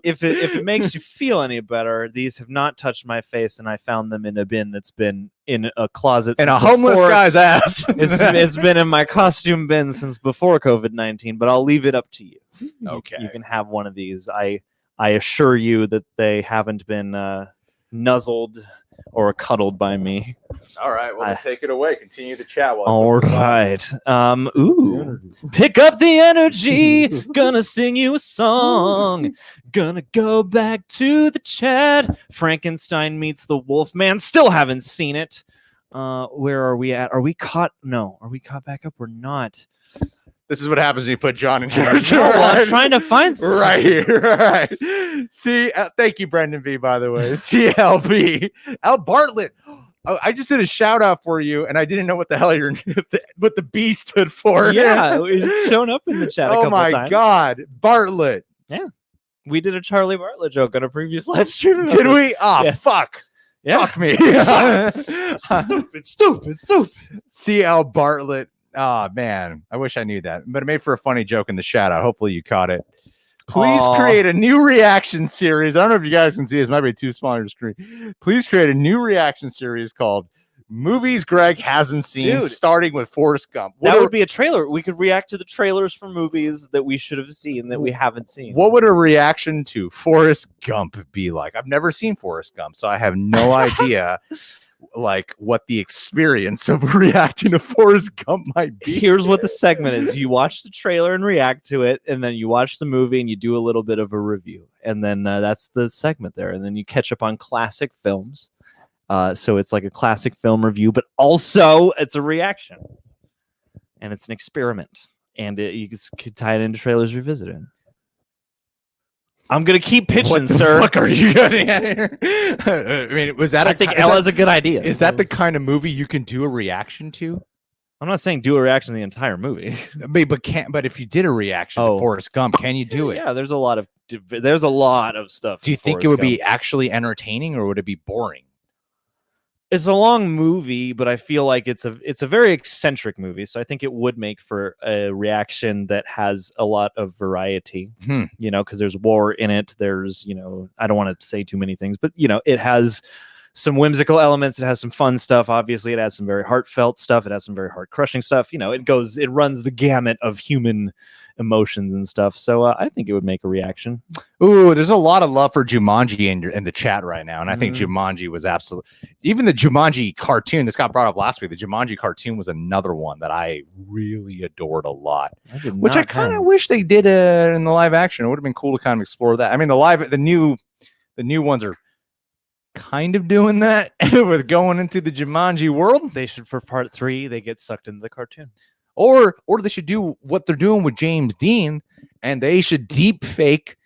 Speaker 1: If it makes you feel any better, these have not touched my face, and I found them in a bin that's been in a closet
Speaker 2: in a homeless guy's ass.
Speaker 1: It's been in my costume bin since before COVID-19, but I'll leave it up to you.
Speaker 2: Okay.
Speaker 1: You can have one of these. I assure you that they haven't been nuzzled or cuddled by me.
Speaker 2: All right, well, take it away. Continue the chat.
Speaker 1: All right. Pick up the energy. Gonna sing you a song. Gonna go back to the chat. Frankenstein meets the Wolfman. Still haven't seen it. Where are we at? Are we caught? No. Are we caught back up? We're not.
Speaker 2: This is what happens when you put John in charge.
Speaker 1: I'm trying to find something.
Speaker 2: Right here. Right. See, thank you, Brendan V, by the way. CLB. Al Bartlett. Oh, I just did a shout out for you, and I didn't know what the hell what the B stood for.
Speaker 1: Yeah, it's shown up in the chat a couple
Speaker 2: times. Oh my God. Bartlett.
Speaker 1: Yeah. We did a Charlie Bartlett joke on a previous live stream.
Speaker 2: Did we? Oh, yes. Fuck.
Speaker 1: Yeah.
Speaker 2: Fuck me.
Speaker 1: Stupid.
Speaker 2: CL Bartlett. Oh, man. I wish I knew that. But it made for a funny joke in the shout out. Hopefully you caught it. Please create a new reaction series. I don't know if you guys can see this. It might be too small on your screen. Please create a new reaction series called Movies Greg Hasn't Seen, starting with Forrest Gump.
Speaker 1: That would be a trailer. We could react to the trailers for movies that we should have seen that we haven't seen.
Speaker 2: What would a reaction to Forrest Gump be like? I've never seen Forrest Gump, so I have no idea like what the experience of reacting to Forrest Gump might be.
Speaker 1: Here's what the segment is. You watch the trailer and react to it, and then you watch the movie and you do a little bit of a review. And then that's the segment there. And then you catch up on classic films. So it's like a classic film review, but also it's a reaction, and it's an experiment, and you could tie it into Trailers Revisited. I'm gonna keep pitching,
Speaker 2: What the
Speaker 1: sir.
Speaker 2: fuck are you getting at here? I mean, was that?
Speaker 1: I think Ella's a good idea.
Speaker 2: Is that the kind of movie you can do a reaction to?
Speaker 1: I'm not saying do a reaction to the entire movie.
Speaker 2: But if you did a reaction to Forrest Gump, can you do it?
Speaker 1: Yeah, there's a lot of stuff.
Speaker 2: Do you think it would be actually entertaining, or would it be boring?
Speaker 1: It's a long movie, but I feel like it's a very eccentric movie, so I think it would make for a reaction that has a lot of variety. You know, because there's war in it. There's, you know, I don't want to say too many things, but you know, it has some whimsical elements. It has some fun stuff. Obviously, it has some very heartfelt stuff. It has some very heart crushing stuff. You know, it runs the gamut of human emotions and stuff. So I think it would make a reaction.
Speaker 2: Ooh, there's a lot of love for Jumanji in the chat right now, and I think Jumanji was absolutely. Even the Jumanji cartoon, this got brought up last week. The Jumanji cartoon was another one that I really adored a lot, which I kind of wish they did in the live action. It would have been cool to kind of explore that. I mean, the new ones are kind of doing that with going into the Jumanji world.
Speaker 1: They should, for part 3, they get sucked into the cartoon.
Speaker 2: Or they should do what they're doing with James Dean, and they should deep fake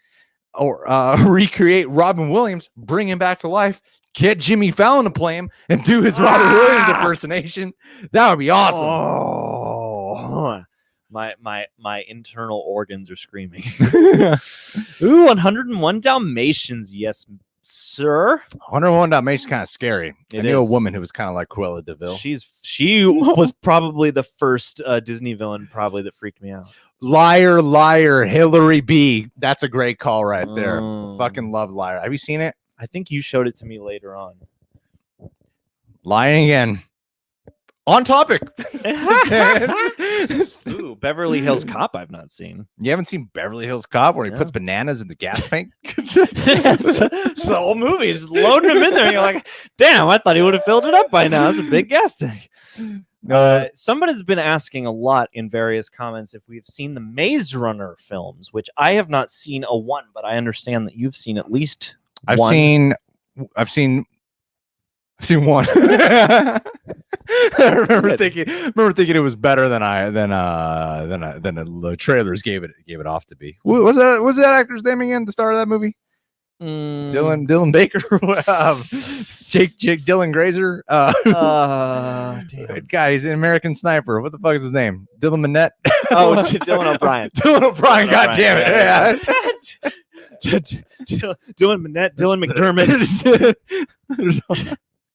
Speaker 2: or recreate Robin Williams, bring him back to life, get Jimmy Fallon to play him, and do his Robin Williams impersonation. That would be awesome.
Speaker 1: Oh, my internal organs are screaming. Ooh, 101 Dalmatians, yes, sir.
Speaker 2: 101 Dalmatians kind of scary. I knew a
Speaker 1: is.
Speaker 2: woman who was kind of like Cruella de Vil.
Speaker 1: She was probably the first Disney villain that freaked me out.
Speaker 2: Liar, liar, Hillary B. That's a great call right there. Fucking love Liar. Have you seen it?
Speaker 1: I think you showed it to me later on.
Speaker 2: Lying again. On topic.
Speaker 1: Ooh, Beverly Hills Cop I've not seen.
Speaker 2: You haven't seen Beverly Hills Cop where he puts bananas in the gas tank?
Speaker 1: It's the whole movie. Just loading them in there. And you're like, damn, I thought he would have filled it up by now. It's a big gas tank. Somebody's been asking a lot in various comments if we've seen the Maze Runner films, which I have not seen a one, but I understand that you've seen at least
Speaker 2: I've
Speaker 1: one.
Speaker 2: I've seen one. I remember thinking it was better than the trailers gave it off to be. Was that actor's name again? The star of that movie? Dylan Baker, Jake Dylan Grazer. God, he's an American Sniper. What the fuck is his name? Dylan Minnette.
Speaker 1: Oh, Dylan O'Brien.
Speaker 2: Dylan O'Brien. God damn it! Yeah.
Speaker 1: Dylan Minnette. Dylan McDermott.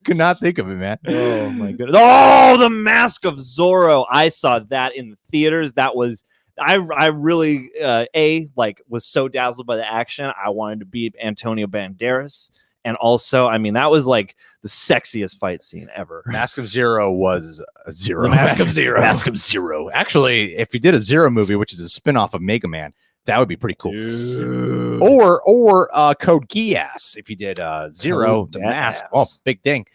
Speaker 2: Could not think of it, man.
Speaker 1: Oh my goodness! Oh, The Mask of Zorro. I saw that in the theaters. That was I really was so dazzled by the action. I wanted to be Antonio Banderas, and also, I mean, that was like the sexiest fight scene ever.
Speaker 2: Mask of Zero was a zero.
Speaker 1: Mask of Zero.
Speaker 2: Mask of Zero. Actually, if you did a Zero movie, which is a spin-off of Mega Man, that would be pretty cool.
Speaker 1: Dude.
Speaker 2: Or Code Geass. If you did Zero, the Mask. Oh, big thing.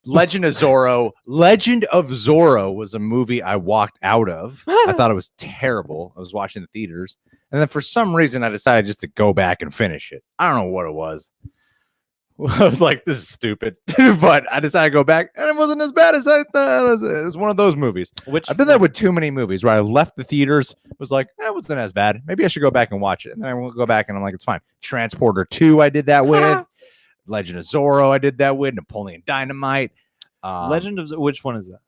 Speaker 2: Legend of Zorro. Legend of Zorro was a movie I walked out of. I thought it was terrible. I was watching the theaters. And then for some reason, I decided just to go back and finish it. I don't know what it was. I was like, this is stupid. But I decided to go back, and it wasn't as bad as I thought. It was one of those movies. I've done that with too many movies where I left the theaters, was like, it wasn't as bad. Maybe I should go back and watch it. And then I will go back, and I'm like, it's fine. Transporter 2, I did that with. Legend of Zorro, I did that with. Napoleon Dynamite.
Speaker 1: Legend of which one is that?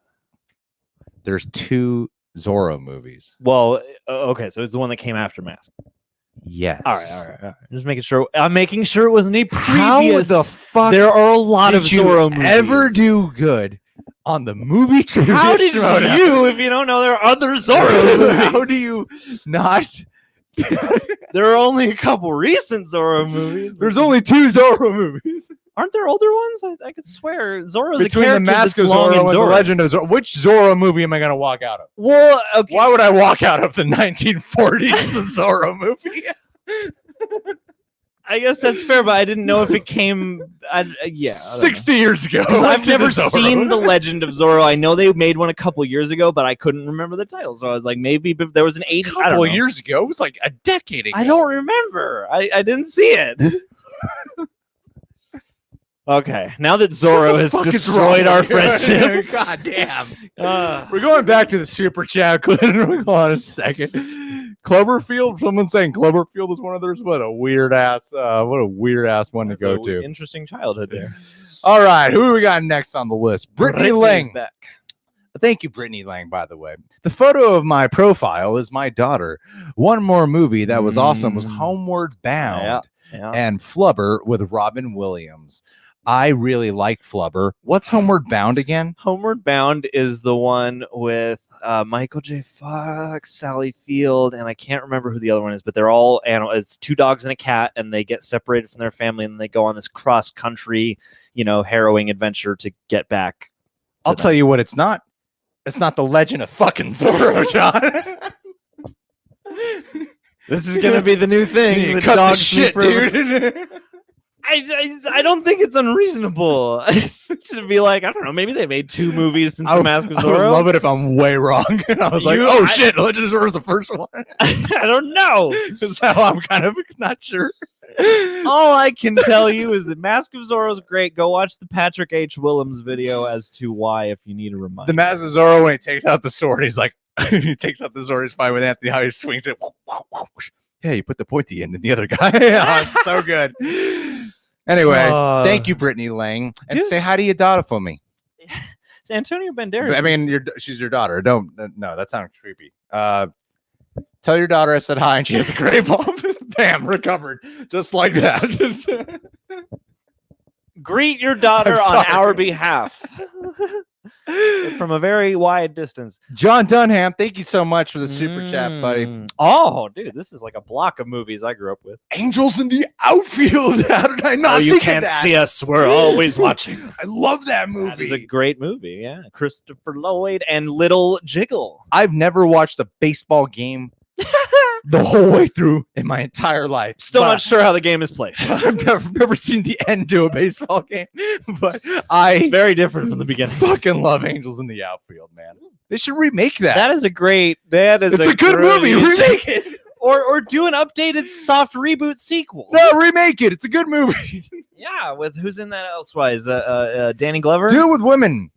Speaker 2: There's 2 Zorro movies.
Speaker 1: Well, okay, so it's the one that came after Mask.
Speaker 2: Yes.
Speaker 1: All right. Just making sure. I'm making sure it wasn't a previous.
Speaker 2: How the fuck?
Speaker 1: There are a lot of Zorro movies.
Speaker 2: Ever do good on the movie trivia?
Speaker 1: How did you, if you don't know there are other Zorro movies?
Speaker 2: How do you not?
Speaker 1: There are only a couple recent Zorro movies.
Speaker 2: There's only 2 Zorro movies.
Speaker 1: Aren't there older ones? I could swear Zorro's
Speaker 2: Between
Speaker 1: a character
Speaker 2: the Mask of
Speaker 1: long
Speaker 2: Zorro and the
Speaker 1: enduring.
Speaker 2: Legend of Zorro, which Zorro movie am I going to walk out of?
Speaker 1: Well, okay.
Speaker 2: Why would I walk out of the 1940s the Zorro movie?
Speaker 1: I guess that's fair, but I didn't know if it came.
Speaker 2: 60 years ago.
Speaker 1: I've never seen The Legend of Zorro. I know they made one a couple years ago, but I couldn't remember the title. So I was like, maybe there was an 80.
Speaker 2: A couple of years ago. It was like a decade ago.
Speaker 1: I don't remember. I didn't see it. Okay, now that Zorro has destroyed our friendship.
Speaker 2: God damn.
Speaker 1: Uh,
Speaker 2: We're going back to the super chat. Hold on a second. Cloverfield. Someone's saying Cloverfield is one of theirs. What a weird ass one to
Speaker 1: that's
Speaker 2: go
Speaker 1: a
Speaker 2: to.
Speaker 1: Interesting childhood there.
Speaker 2: All right, who do we got next on the list? Brittany
Speaker 1: Brittany's
Speaker 2: Lang.
Speaker 1: back.
Speaker 2: Thank you, Brittany Lang, by the way. The photo of my profile is my daughter. One more movie that was awesome was Homeward Bound
Speaker 1: Yeah.
Speaker 2: and Flubber with Robin Williams. I really like Flubber. What's Homeward Bound again?
Speaker 1: Homeward Bound is the one with Michael J. Fox, Sally Field, and I can't remember who the other one is, but they're all animals. It's 2 dogs and a cat, and they get separated from their family, and they go on this cross-country, harrowing adventure to get back.
Speaker 2: I'll tell you what it's not. It's not the Legend of fucking Zorro, John.
Speaker 1: This is going to be the new thing.
Speaker 2: You cut the shit, dude.
Speaker 1: I don't think it's unreasonable to be like, I don't know, maybe they made 2 movies since The Mask of
Speaker 2: I would
Speaker 1: Zorro.
Speaker 2: love it if I'm way wrong. And I was like, shit, Legend of Zorro is the first one.
Speaker 1: I don't know.
Speaker 2: So I'm kind of not sure.
Speaker 1: All I can tell you is that Mask of Zorro is great. Go watch the Patrick H. Willems video as to why, if you need a reminder.
Speaker 2: The Mask of Zorro, when he takes out the sword, he's like, he takes out the sword, he's fine with Anthony, how he swings it. Yeah, you put the pointy end in the other guy. Oh, it's so good. Anyway, thank you, Brittany Lang. And
Speaker 1: dude.
Speaker 2: Say hi to your daughter for me.
Speaker 1: It's Antonio Banderas.
Speaker 2: I mean, she's your daughter. No, that sounds creepy. Tell your daughter I said hi and she has a great mom. Bam, recovered. Just like that.
Speaker 1: Greet your daughter on our behalf. From a very wide distance.
Speaker 2: John Dunham, thank you so much for the super chat, buddy.
Speaker 1: Oh, dude, this is like a block of movies I grew up with.
Speaker 2: Angels in the Outfield. How did I not
Speaker 1: you
Speaker 2: think
Speaker 1: can't
Speaker 2: of that?
Speaker 1: see us. We're always watching.
Speaker 2: I love that movie.
Speaker 1: That is a great movie, yeah. Christopher Lloyd and Little Jiggle.
Speaker 2: I've never watched a baseball game the whole way through in my entire life.
Speaker 1: Still not sure how the game is played.
Speaker 2: I've never seen the end to a baseball game, but
Speaker 1: it's very different from the beginning.
Speaker 2: Fucking love Angels in the Outfield, man. They should remake that.
Speaker 1: It's a good
Speaker 2: movie. Remake it.
Speaker 1: Or do an updated soft reboot sequel.
Speaker 2: No, remake it. It's a good movie.
Speaker 1: Yeah, with who's in that elsewise? Danny Glover?
Speaker 2: Do it with women.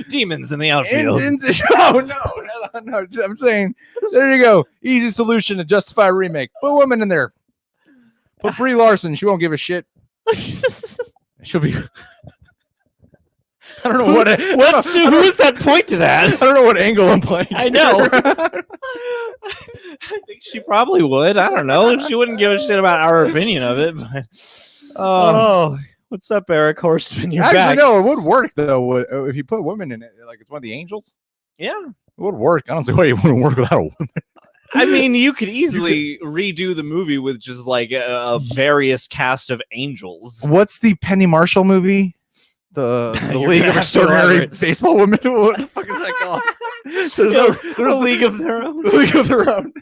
Speaker 1: Demons in the outfield.
Speaker 2: No. I'm saying, there you go. Easy solution to justify a remake. Put women in there. Put Brie Larson. She won't give a shit. She'll be. I don't know what.
Speaker 1: Who is that point to that?
Speaker 2: I don't know what angle I'm playing.
Speaker 1: I know. I think she probably would. I don't know. She wouldn't give a shit about our opinion of it. But what's up, Eric Horseman? You're back.
Speaker 2: No, it would work though if you put women in it. Like it's one of the angels.
Speaker 1: Yeah,
Speaker 2: it would work. I don't see why you wouldn't work without a woman.
Speaker 1: I mean, you could easily redo the movie with just like a various cast of angels.
Speaker 2: What's the Penny Marshall movie? The League of Extraordinary Baseball Women. What the fuck is that called? There's
Speaker 1: a League of Their Own.
Speaker 2: A League of Their Own.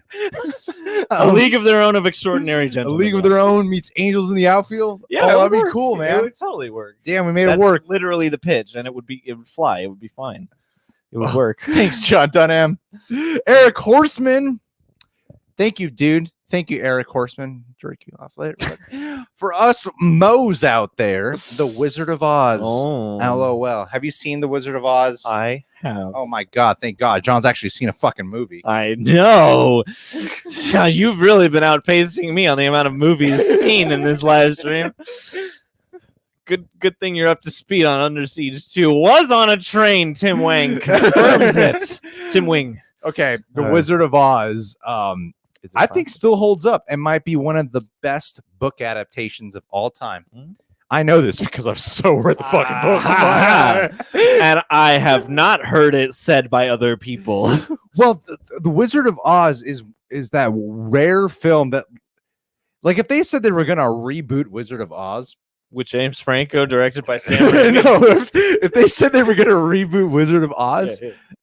Speaker 1: A League of Their Own of Extraordinary Gentlemen.
Speaker 2: A League of Their Own meets Angels in the Outfield.
Speaker 1: Yeah,
Speaker 2: that'd be cool, man.
Speaker 1: It would totally work.
Speaker 2: Damn, we made it work.
Speaker 1: Literally the pitch, and it would fly. It would be fine. It would work.
Speaker 2: Thanks, John Dunham. Eric Horseman. Thank you, dude. Thank you, Eric Horseman. Jerk you off later. But for us Moes out there, The Wizard of Oz.
Speaker 1: Oh.
Speaker 2: LOL. Have you seen The Wizard of Oz?
Speaker 1: I have.
Speaker 2: Oh my God. Thank God. John's actually seen a fucking movie.
Speaker 1: I know. You've really been outpacing me on the amount of movies seen in this live stream. Good thing you're up to speed on Under Siege 2. Was on a train, Tim Wang confirms it. Tim Wing.
Speaker 2: Okay. The Wizard of Oz. I think still holds up and might be one of the best book adaptations of all time. I know this because I've so read the fucking book.
Speaker 1: And I have not heard it said by other people.
Speaker 2: Well, the Wizard of Oz is that rare film that, like, if they said they were going to reboot Wizard of Oz,
Speaker 1: with James Franco, directed by Sam Raimi.
Speaker 2: No, if they said they were going to reboot Wizard of Oz,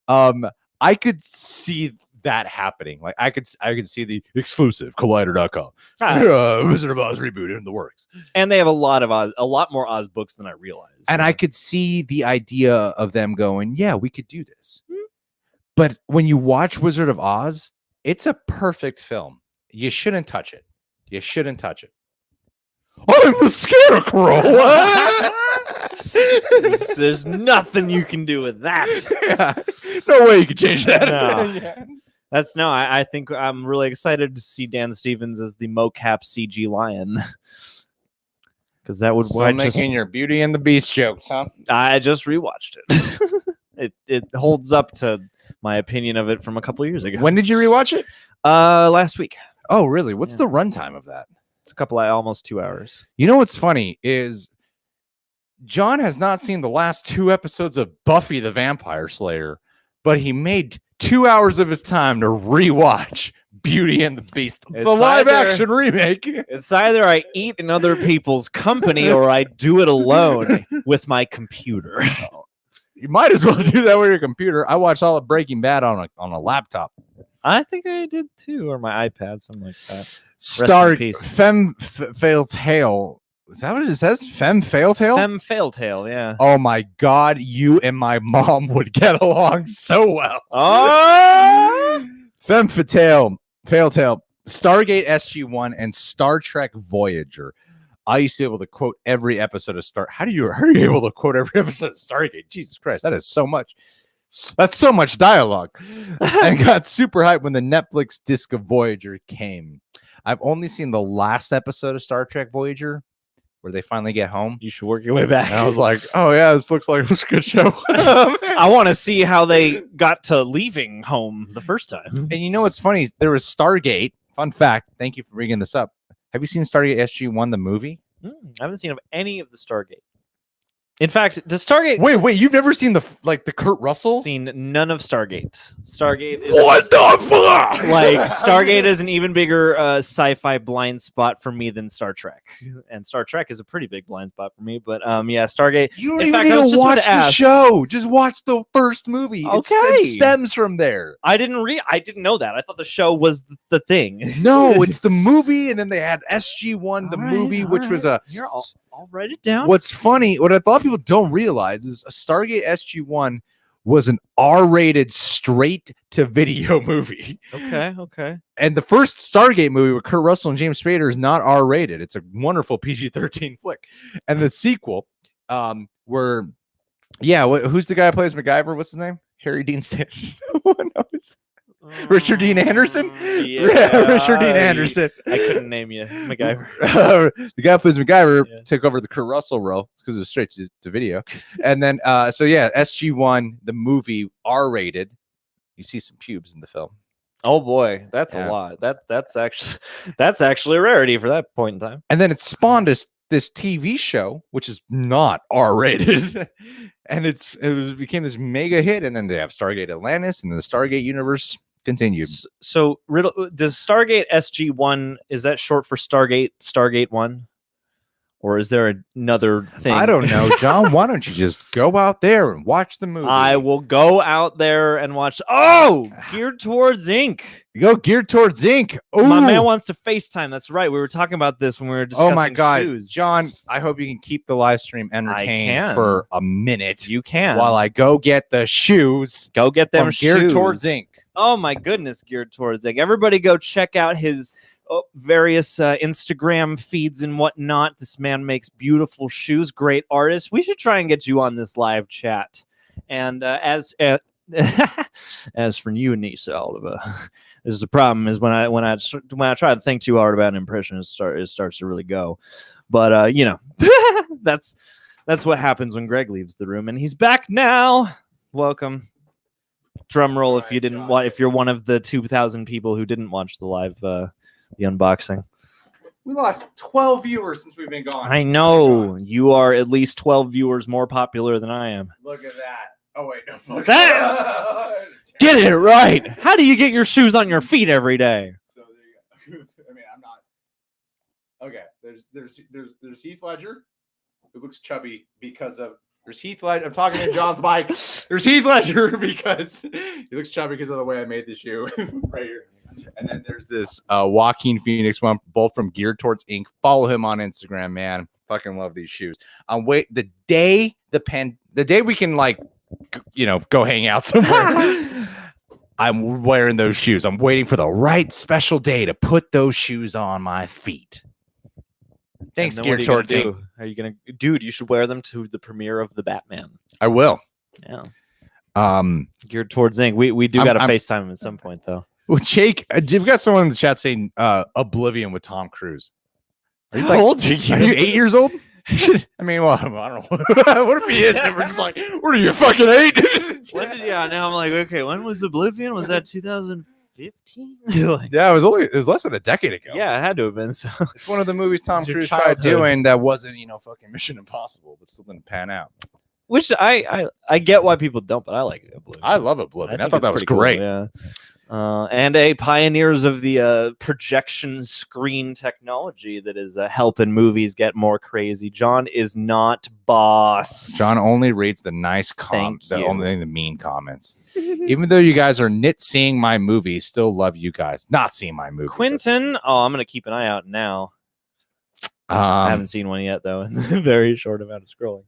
Speaker 2: I could see that happening. Like I could see the exclusive Collider.com Wizard of Oz reboot in the works.
Speaker 1: And they have a lot more Oz books than I realized.
Speaker 2: And I could see the idea of them going, yeah, we could do this. But when you watch Wizard of Oz, it's a perfect film. You shouldn't touch it. You shouldn't touch it. I'm the Scarecrow.
Speaker 1: There's nothing you can do with that.
Speaker 2: Yeah. No way you can change that.
Speaker 1: No.
Speaker 2: Yeah.
Speaker 1: I think I'm really excited to see Dan Stevens as the mocap CG lion. Because that would
Speaker 2: So making your Beauty and the Beast jokes, huh?
Speaker 1: I just rewatched it. it holds up to my opinion of it from a couple years ago.
Speaker 2: When did you rewatch it?
Speaker 1: Last week.
Speaker 2: Oh, really? What's
Speaker 1: Yeah.
Speaker 2: the runtime of that?
Speaker 1: It's almost 2 hours.
Speaker 2: You know what's funny is John has not seen the last 2 episodes of Buffy the Vampire Slayer, but he made 2 hours of his time to rewatch Beauty and the Beast,
Speaker 1: It's
Speaker 2: the live
Speaker 1: either-
Speaker 2: action remake.
Speaker 1: It's either I eat in other people's company or I do it alone with my computer.
Speaker 2: You might as well do that with your computer. I watched all of Breaking Bad on a laptop.
Speaker 1: I think I did too, or my iPad, something like that.
Speaker 2: Star
Speaker 1: peace.
Speaker 2: Femme Fail Tale. Is that what it says? Femme Fail Tale?
Speaker 1: Femme Failtale, yeah.
Speaker 2: Oh my God, you and my mom would get along so well.
Speaker 1: Oh!
Speaker 2: Femme Fatale, Failtale, Stargate SG-1, and Star Trek Voyager. I used to be able to quote every episode of Star. How are you able to quote every episode of Stargate? Jesus Christ, that is so much. That's so much dialogue. And got super hyped when the Netflix disc of Voyager came. I've only seen the last episode of Star Trek Voyager, where they finally get home.
Speaker 1: You should work your way back.
Speaker 2: And I was like, oh yeah, this looks like it was a good show.
Speaker 1: I want to see how they got to leaving home the first time.
Speaker 2: And you know what's funny? There was Stargate. Fun fact. Thank you for bringing this up. Have you seen Stargate SG-1, the movie?
Speaker 1: I haven't seen of any of the Stargate. In fact, does Stargate
Speaker 2: Wait, you've never seen the Kurt Russell?
Speaker 1: seen none of Stargate? Stargate is
Speaker 2: What the fuck?
Speaker 1: like Stargate is an even bigger sci-fi blind spot for me than Star Trek, and Star Trek is a pretty big blind spot for me. But yeah, Stargate.
Speaker 2: You don't
Speaker 1: In
Speaker 2: even
Speaker 1: fact, I
Speaker 2: need
Speaker 1: was
Speaker 2: to
Speaker 1: just about
Speaker 2: watch
Speaker 1: to
Speaker 2: the
Speaker 1: ask-
Speaker 2: show. Just watch the first movie.
Speaker 1: Okay.
Speaker 2: It stems from there.
Speaker 1: I didn't know that. I thought the show was the thing.
Speaker 2: No, it's the movie, and then they had SG-1, the
Speaker 1: All right,
Speaker 2: movie,
Speaker 1: all
Speaker 2: which was a.
Speaker 1: Here, I'll write it down.
Speaker 2: What's funny, what a lot of people don't realize is a Stargate SG-1 was an R-rated straight-to-video movie.
Speaker 1: Okay.
Speaker 2: And the first Stargate movie with Kurt Russell and James Spader is not R-rated. It's a wonderful PG-13 flick. And the sequel, who's the guy who plays MacGyver? What's his name? Harry Dean Stanton. No one knows. Richard Dean Anderson?
Speaker 1: Yeah,
Speaker 2: Richard Dean Anderson.
Speaker 1: I couldn't name you, MacGyver.
Speaker 2: The guy who plays MacGyver
Speaker 1: Yeah.
Speaker 2: took over the Kurt Russell role because it was straight to video. And then, SG-1, the movie, R-rated. You see some pubes in the film.
Speaker 1: Oh boy, that's
Speaker 2: Yeah.
Speaker 1: a lot. That's actually a rarity for that point in time.
Speaker 2: And then it spawned this TV show, which is not R-rated. And it became this mega hit. And then they have Stargate Atlantis, and the Stargate universe continued.
Speaker 1: So, does Stargate SG-1, is that short for Stargate 1? Or is there another thing?
Speaker 2: I don't know, John. Why don't you just go out there and watch the movie?
Speaker 1: I will go out there and watch. Oh, Geared Towards Ink.
Speaker 2: Go Geared Towards Ink.
Speaker 1: My
Speaker 2: Ooh.
Speaker 1: man wants to FaceTime. That's right. We were talking about this when we were discussing
Speaker 2: Oh my God,
Speaker 1: shoes.
Speaker 2: John! I hope you can keep the live stream entertained
Speaker 1: can.
Speaker 2: for a minute
Speaker 1: You can.
Speaker 2: while I go get the shoes
Speaker 1: go get them
Speaker 2: from Geared
Speaker 1: shoes.
Speaker 2: Towards Ink.
Speaker 1: Oh my goodness, Geared Towards Ink. Everybody go check out his various Instagram feeds and whatnot. This man makes beautiful shoes, great artist. We should try and get you on this live chat. And as for you, Nisa Oliver, this is the problem is when I try to think too hard about an impression, it starts to really go. But that's what happens when Greg leaves the room, and he's back now. Welcome. Drum roll if you didn't if you're one of the 2,000 people who didn't watch the live the unboxing.
Speaker 2: We lost 12 viewers since we've been gone.
Speaker 1: I know you are at least 12 viewers more popular than I am.
Speaker 2: Look at that. Oh wait, no. Fuck.
Speaker 1: Get it right. How do you get your shoes on your feet every day?
Speaker 2: So there you go. I mean, I'm not. Okay, there's Heath Ledger, who looks chubby because of. There's Heath Ledger. I'm talking to John's mic. There's Heath Ledger because he looks chubby because of the way I made the shoe right here. And then there's this Joaquin Phoenix one, both from Geared Towards Ink. Follow him on Instagram, man. Fucking love these shoes. The day we can go hang out somewhere. I'm wearing those shoes. I'm waiting for the right special day to put those shoes on my feet. Thanks,
Speaker 1: And then
Speaker 2: Gear
Speaker 1: what are you gonna
Speaker 2: Torting.
Speaker 1: do? Are you gonna, dude? You should wear them to the premiere of the Batman.
Speaker 2: I will.
Speaker 1: Yeah,
Speaker 2: Geared
Speaker 1: geared towards Ink. We do got to FaceTime him at some point though.
Speaker 2: Well, Jake, we've got someone in the chat saying Oblivion with Tom Cruise. Are you
Speaker 1: How old are you?
Speaker 2: Are you 8 years old? I mean, well, I don't know. What if he is? And we're just like, what are you, fucking 8?
Speaker 1: Yeah, now I'm like, okay, when was Oblivion? Was that 2015? Like,
Speaker 2: Yeah, it was less than a decade ago.
Speaker 1: yeah, it had to have been. So
Speaker 2: It's one of the movies Tom
Speaker 1: It's your
Speaker 2: Cruise tried
Speaker 1: childhood.
Speaker 2: doing that wasn't, fucking Mission Impossible, but still didn't pan out.
Speaker 1: which I get why people don't, but I like Oblivion.
Speaker 2: I love Oblivion. I
Speaker 1: think
Speaker 2: thought
Speaker 1: it's
Speaker 2: that was
Speaker 1: pretty cool,
Speaker 2: great.
Speaker 1: yeah. And a pioneers of the projection screen technology that is helping movies get more crazy. John is not boss.
Speaker 2: John only reads the nice
Speaker 1: Thank
Speaker 2: the
Speaker 1: you.
Speaker 2: only the mean comments. Even though you guys are seeing my movies, still love you guys. Not seeing my movies.
Speaker 1: Quentin. Oh, I'm gonna keep an eye out now. I haven't seen one yet though. In a very short amount of scrolling.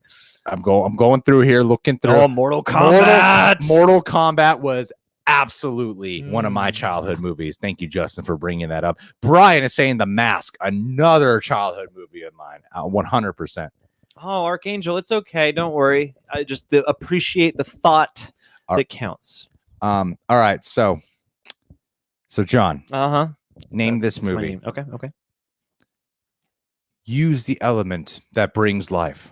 Speaker 2: I'm going through here, looking through.
Speaker 1: Oh, Mortal Kombat.
Speaker 2: Mortal Kombat was absolutely one of my
Speaker 1: Mm.
Speaker 2: childhood movies. Thank you, Justin, for bringing that up. Brian is saying The Mask, another childhood movie of mine, 100%.
Speaker 1: Oh, Archangel, it's okay. Don't worry. I just appreciate the thought that counts.
Speaker 2: All right, so John,
Speaker 1: Uh-huh.
Speaker 2: name this
Speaker 1: That's my
Speaker 2: movie.
Speaker 1: name. Okay.
Speaker 2: Use the element that brings life.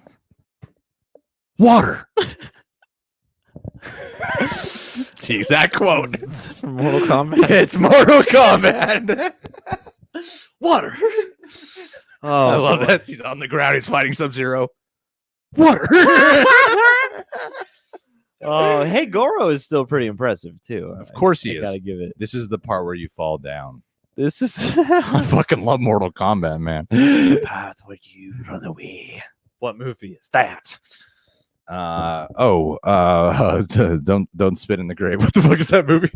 Speaker 2: Water. It's the exact quote.
Speaker 1: It's from Mortal Kombat.
Speaker 2: It's Mortal Kombat.
Speaker 1: Water.
Speaker 2: I
Speaker 1: Oh,
Speaker 2: love that. He's on the ground. He's fighting Sub-Zero. Water.
Speaker 1: Oh, hey, Goro is still pretty impressive too.
Speaker 2: Of course he
Speaker 1: I
Speaker 2: is.
Speaker 1: gotta give it.
Speaker 2: This is the part where you fall down.
Speaker 1: This is
Speaker 2: I fucking love Mortal Kombat, man.
Speaker 1: the path where you run away. What movie is that?
Speaker 2: Don't spit in the grave. What the fuck is that movie?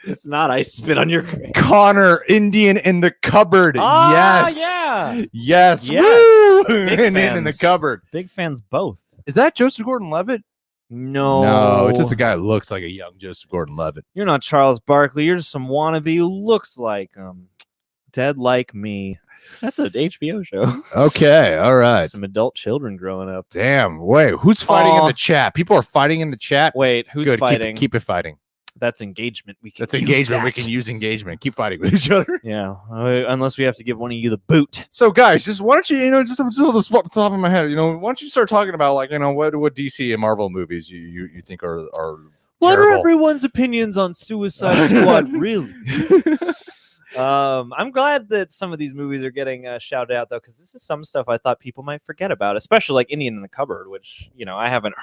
Speaker 1: No, it's not. I spit on your grave.
Speaker 2: Connor, Indian in the cupboard.
Speaker 1: Ah,
Speaker 2: Yes.
Speaker 1: yeah.
Speaker 2: Yes.
Speaker 1: Yes.
Speaker 2: Woo!
Speaker 1: Big
Speaker 2: Indian in the
Speaker 1: fans.
Speaker 2: cupboard.
Speaker 1: Big fans both.
Speaker 2: Is that Joseph Gordon-Levitt?
Speaker 1: No,
Speaker 2: No, it's just a guy who looks like a young Joseph Gordon-Levitt.
Speaker 1: You're not Charles Barkley. You're just some wannabe who looks like dead like me. That's an HBO show.
Speaker 2: Okay, all right.
Speaker 1: Some adult children growing up.
Speaker 2: Damn. Wait, who's fighting in
Speaker 1: Aw.
Speaker 2: the chat? People are fighting in the chat.
Speaker 1: Wait, who's
Speaker 2: Good.
Speaker 1: fighting?
Speaker 2: Keep it fighting.
Speaker 1: That's engagement. We can
Speaker 2: That's
Speaker 1: use
Speaker 2: engagement. We
Speaker 1: that.
Speaker 2: can use engagement. Keep fighting with each other.
Speaker 1: Yeah, unless we have to give one of you the boot.
Speaker 2: So, guys, just why don't you, just off the top of my head, why don't you start talking about what DC and Marvel movies you think are
Speaker 1: What are
Speaker 2: terrible?
Speaker 1: everyone's opinions on Suicide Squad? Really? I'm glad that some of these movies are getting shouted out though, because this is some stuff I thought people might forget about, especially like Indian in the Cupboard, which I haven't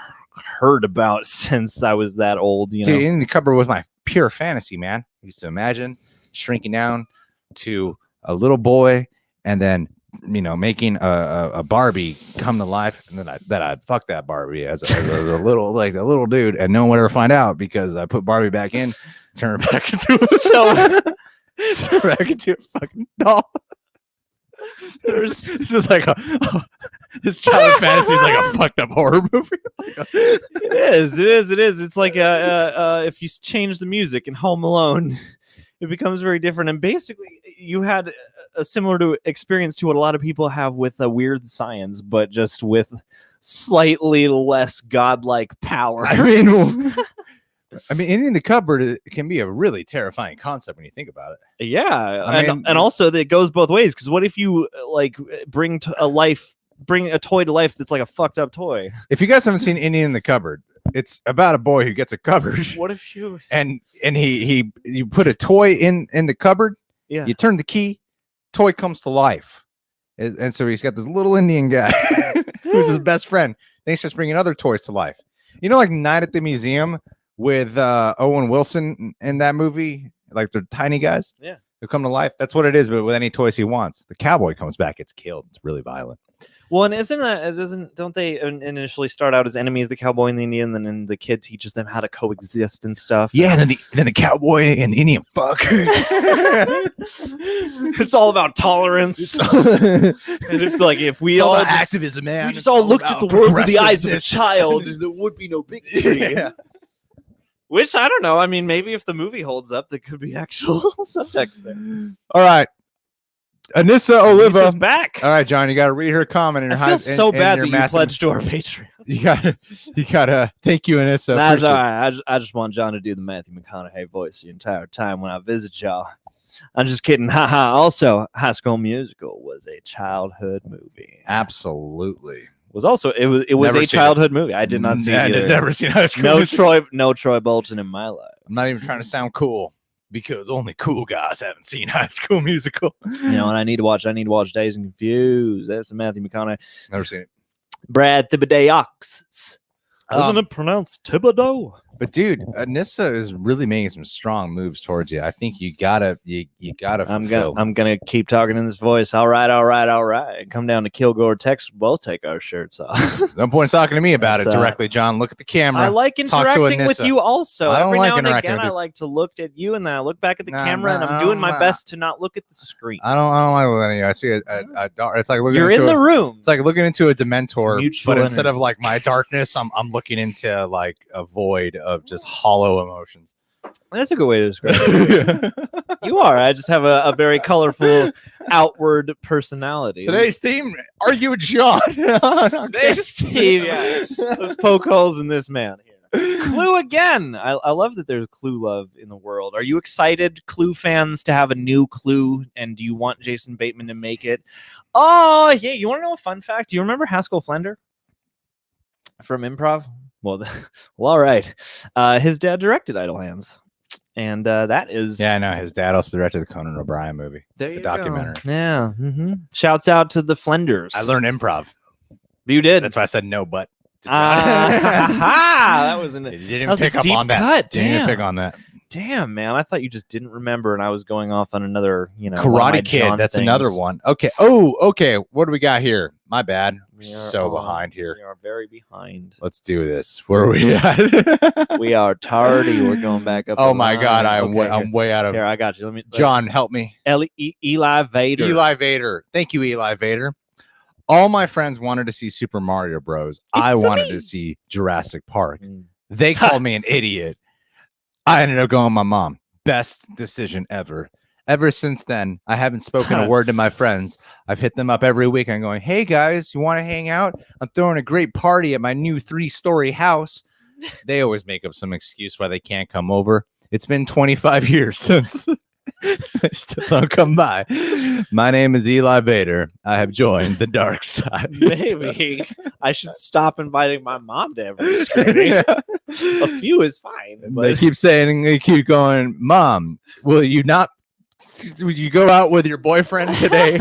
Speaker 1: heard about since I was that old.
Speaker 2: Dude, in the cupboard was my pure fantasy, man. I used to imagine shrinking down to a little boy and then making a Barbie come to life, and then I'd fuck that Barbie as a little dude, and no one would ever find out because I put Barbie back in, turn her back into turn her back into a fucking doll. It's just like this childhood fantasy is like a fucked up horror movie.
Speaker 1: It is. It's like if you change the music in Home Alone, it becomes very different. And basically, you had a similar experience to what a lot of people have with a weird science, but just with slightly less godlike power.
Speaker 2: I mean, in the cupboard it can be a really terrifying concept when you think about it.
Speaker 1: Yeah,
Speaker 2: I mean-
Speaker 1: and also that goes both ways. Because what if you bring a toy to life that's like a fucked up toy?
Speaker 2: If you guys haven't seen Indian in the Cupboard, it's about a boy who gets a cupboard,
Speaker 1: What if you?
Speaker 2: and you put a toy in the cupboard.
Speaker 1: Yeah.
Speaker 2: You turn the key, toy comes to life, and so he's got this little Indian guy who's his best friend. Then he starts bringing other toys to life. Like Night at the Museum with Owen Wilson in that movie, like they're tiny guys.
Speaker 1: Yeah.
Speaker 2: Who come to life. That's what it is, but with any toys he wants. The cowboy comes back, gets killed. It's really violent.
Speaker 1: Well, and don't they initially start out as enemies, the cowboy and the Indian, and then the kid teaches them how to coexist and stuff?
Speaker 2: Yeah, and then the cowboy and the Indian fuck.
Speaker 1: It's all about tolerance. And if we all just,
Speaker 2: activism, man.
Speaker 1: we just all looked at the world through the eyes of a child, there would be no bigotry.
Speaker 2: Yeah.
Speaker 1: Which I don't know. I mean, maybe if the movie holds up, there could be actual subtext there.
Speaker 2: All right. Anissa
Speaker 1: Anissa's
Speaker 2: Oliva.
Speaker 1: back.
Speaker 2: All right, John, you got to read her comment in your
Speaker 1: I feel so bad that you pledged to our Patreon.
Speaker 2: You gotta thank you, Anissa.
Speaker 1: That's
Speaker 2: Appreciate
Speaker 1: all
Speaker 2: it.
Speaker 1: right. I just want John to do the Matthew McConaughey voice the entire time when I visit y'all. I'm just kidding. Haha. Also, High School Musical was a childhood movie.
Speaker 2: Absolutely.
Speaker 1: It was
Speaker 2: Never
Speaker 1: a
Speaker 2: seen
Speaker 1: childhood movie. I did not see it
Speaker 2: I've
Speaker 1: either.
Speaker 2: never seen High School Musical.
Speaker 1: No Troy Bolton in my life.
Speaker 2: I'm not even trying to sound cool because only cool guys haven't seen High School Musical.
Speaker 1: You know what I need to watch? I need to watch Dazed and Confused. That's the Matthew McConaughey.
Speaker 2: Never seen it.
Speaker 1: Brad Thibodeaux. Wasn't
Speaker 2: Um,
Speaker 1: it pronounced Thibodeau?
Speaker 2: But dude, Anissa is really making some strong moves towards you. I think you gotta fulfill.
Speaker 1: I'm gonna keep talking in this voice. All right. Come down to Kilgore, Texas. We'll take our shirts off.
Speaker 2: No point talking to me about it
Speaker 1: That's,
Speaker 2: directly, John. Look at the camera.
Speaker 1: I like
Speaker 2: Talk to
Speaker 1: interacting with
Speaker 2: Anissa.
Speaker 1: you also.
Speaker 2: I don't
Speaker 1: Every
Speaker 2: like
Speaker 1: now and
Speaker 2: interacting
Speaker 1: again,
Speaker 2: with
Speaker 1: I
Speaker 2: you.
Speaker 1: like to look at you and then I look back at the
Speaker 2: Nah,
Speaker 1: camera and
Speaker 2: nah,
Speaker 1: I'm doing my
Speaker 2: nah.
Speaker 1: best to not look at the screen.
Speaker 2: I don't like looking at you. I see a dark. It's like looking
Speaker 1: You're
Speaker 2: into
Speaker 1: in the room.
Speaker 2: It's like looking into a Dementor,
Speaker 1: mutual
Speaker 2: but instead of
Speaker 1: energy.
Speaker 2: like my darkness, I'm looking into like a void of just hollow emotions.
Speaker 1: That's a good way to describe it. You are. I just have a very colorful outward personality.
Speaker 2: Today's theme: argue with John.
Speaker 1: Today's Steve. Yeah. Let's poke holes in this man here. Clue again. I love that there's Clue love in the world. Are you excited, Clue fans, to have a new Clue? And do you want Jason Bateman to make it? Oh, yeah. You want to know a fun fact? Do you remember Haskell Flender from Improv? Well, all right. His dad directed Idle Hands. And that is...
Speaker 2: Yeah, I know. His dad also directed the Conan O'Brien movie.
Speaker 1: There
Speaker 2: the
Speaker 1: you
Speaker 2: documentary.
Speaker 1: Go. Yeah. Mm-hmm. Shouts out to the Flenders.
Speaker 2: I learned improv.
Speaker 1: You did.
Speaker 2: That's why I said no, but.
Speaker 1: That was an...
Speaker 2: You
Speaker 1: That
Speaker 2: didn't
Speaker 1: was a
Speaker 2: pick up
Speaker 1: deep
Speaker 2: on that.
Speaker 1: cut.
Speaker 2: Didn't even
Speaker 1: Damn.
Speaker 2: pick on that.
Speaker 1: Damn, man. I thought you just didn't remember and I was going off on another, one of my
Speaker 2: Karate Kid.
Speaker 1: John
Speaker 2: That's
Speaker 1: things.
Speaker 2: another one. Okay. Oh, okay. What do we got here? My bad.
Speaker 1: We are
Speaker 2: So
Speaker 1: on-
Speaker 2: behind here.
Speaker 1: We are very behind.
Speaker 2: Let's do this. Where are we at?
Speaker 1: We are tardy. We're going back up.
Speaker 2: Oh
Speaker 1: the
Speaker 2: my
Speaker 1: line.
Speaker 2: God.
Speaker 1: Okay,
Speaker 2: I'm way out of.
Speaker 1: here, I got you. Let me.
Speaker 2: John, help me.
Speaker 1: Eli Vader.
Speaker 2: Eli Vader. Thank you, Eli Vader. All my friends wanted to see Super Mario Bros. I
Speaker 1: It's
Speaker 2: wanted
Speaker 1: me.
Speaker 2: to see Jurassic Park.
Speaker 1: Mm.
Speaker 2: They called me an idiot. I ended up going with my mom. Best decision ever. Ever since then, I haven't spoken a word to my friends. I've hit them up every week. I'm going, hey guys, you want to hang out? I'm throwing a great party at my new 3-story house. They always make up some excuse why they can't come over. It's been 25 years since they still don't come by. My name is Eli Vader. I have joined the dark side.
Speaker 1: Maybe I should stop inviting my mom to every screening. A few is fine.
Speaker 2: They
Speaker 1: But
Speaker 2: keep saying, they keep going, Mom, will you go out with your boyfriend today?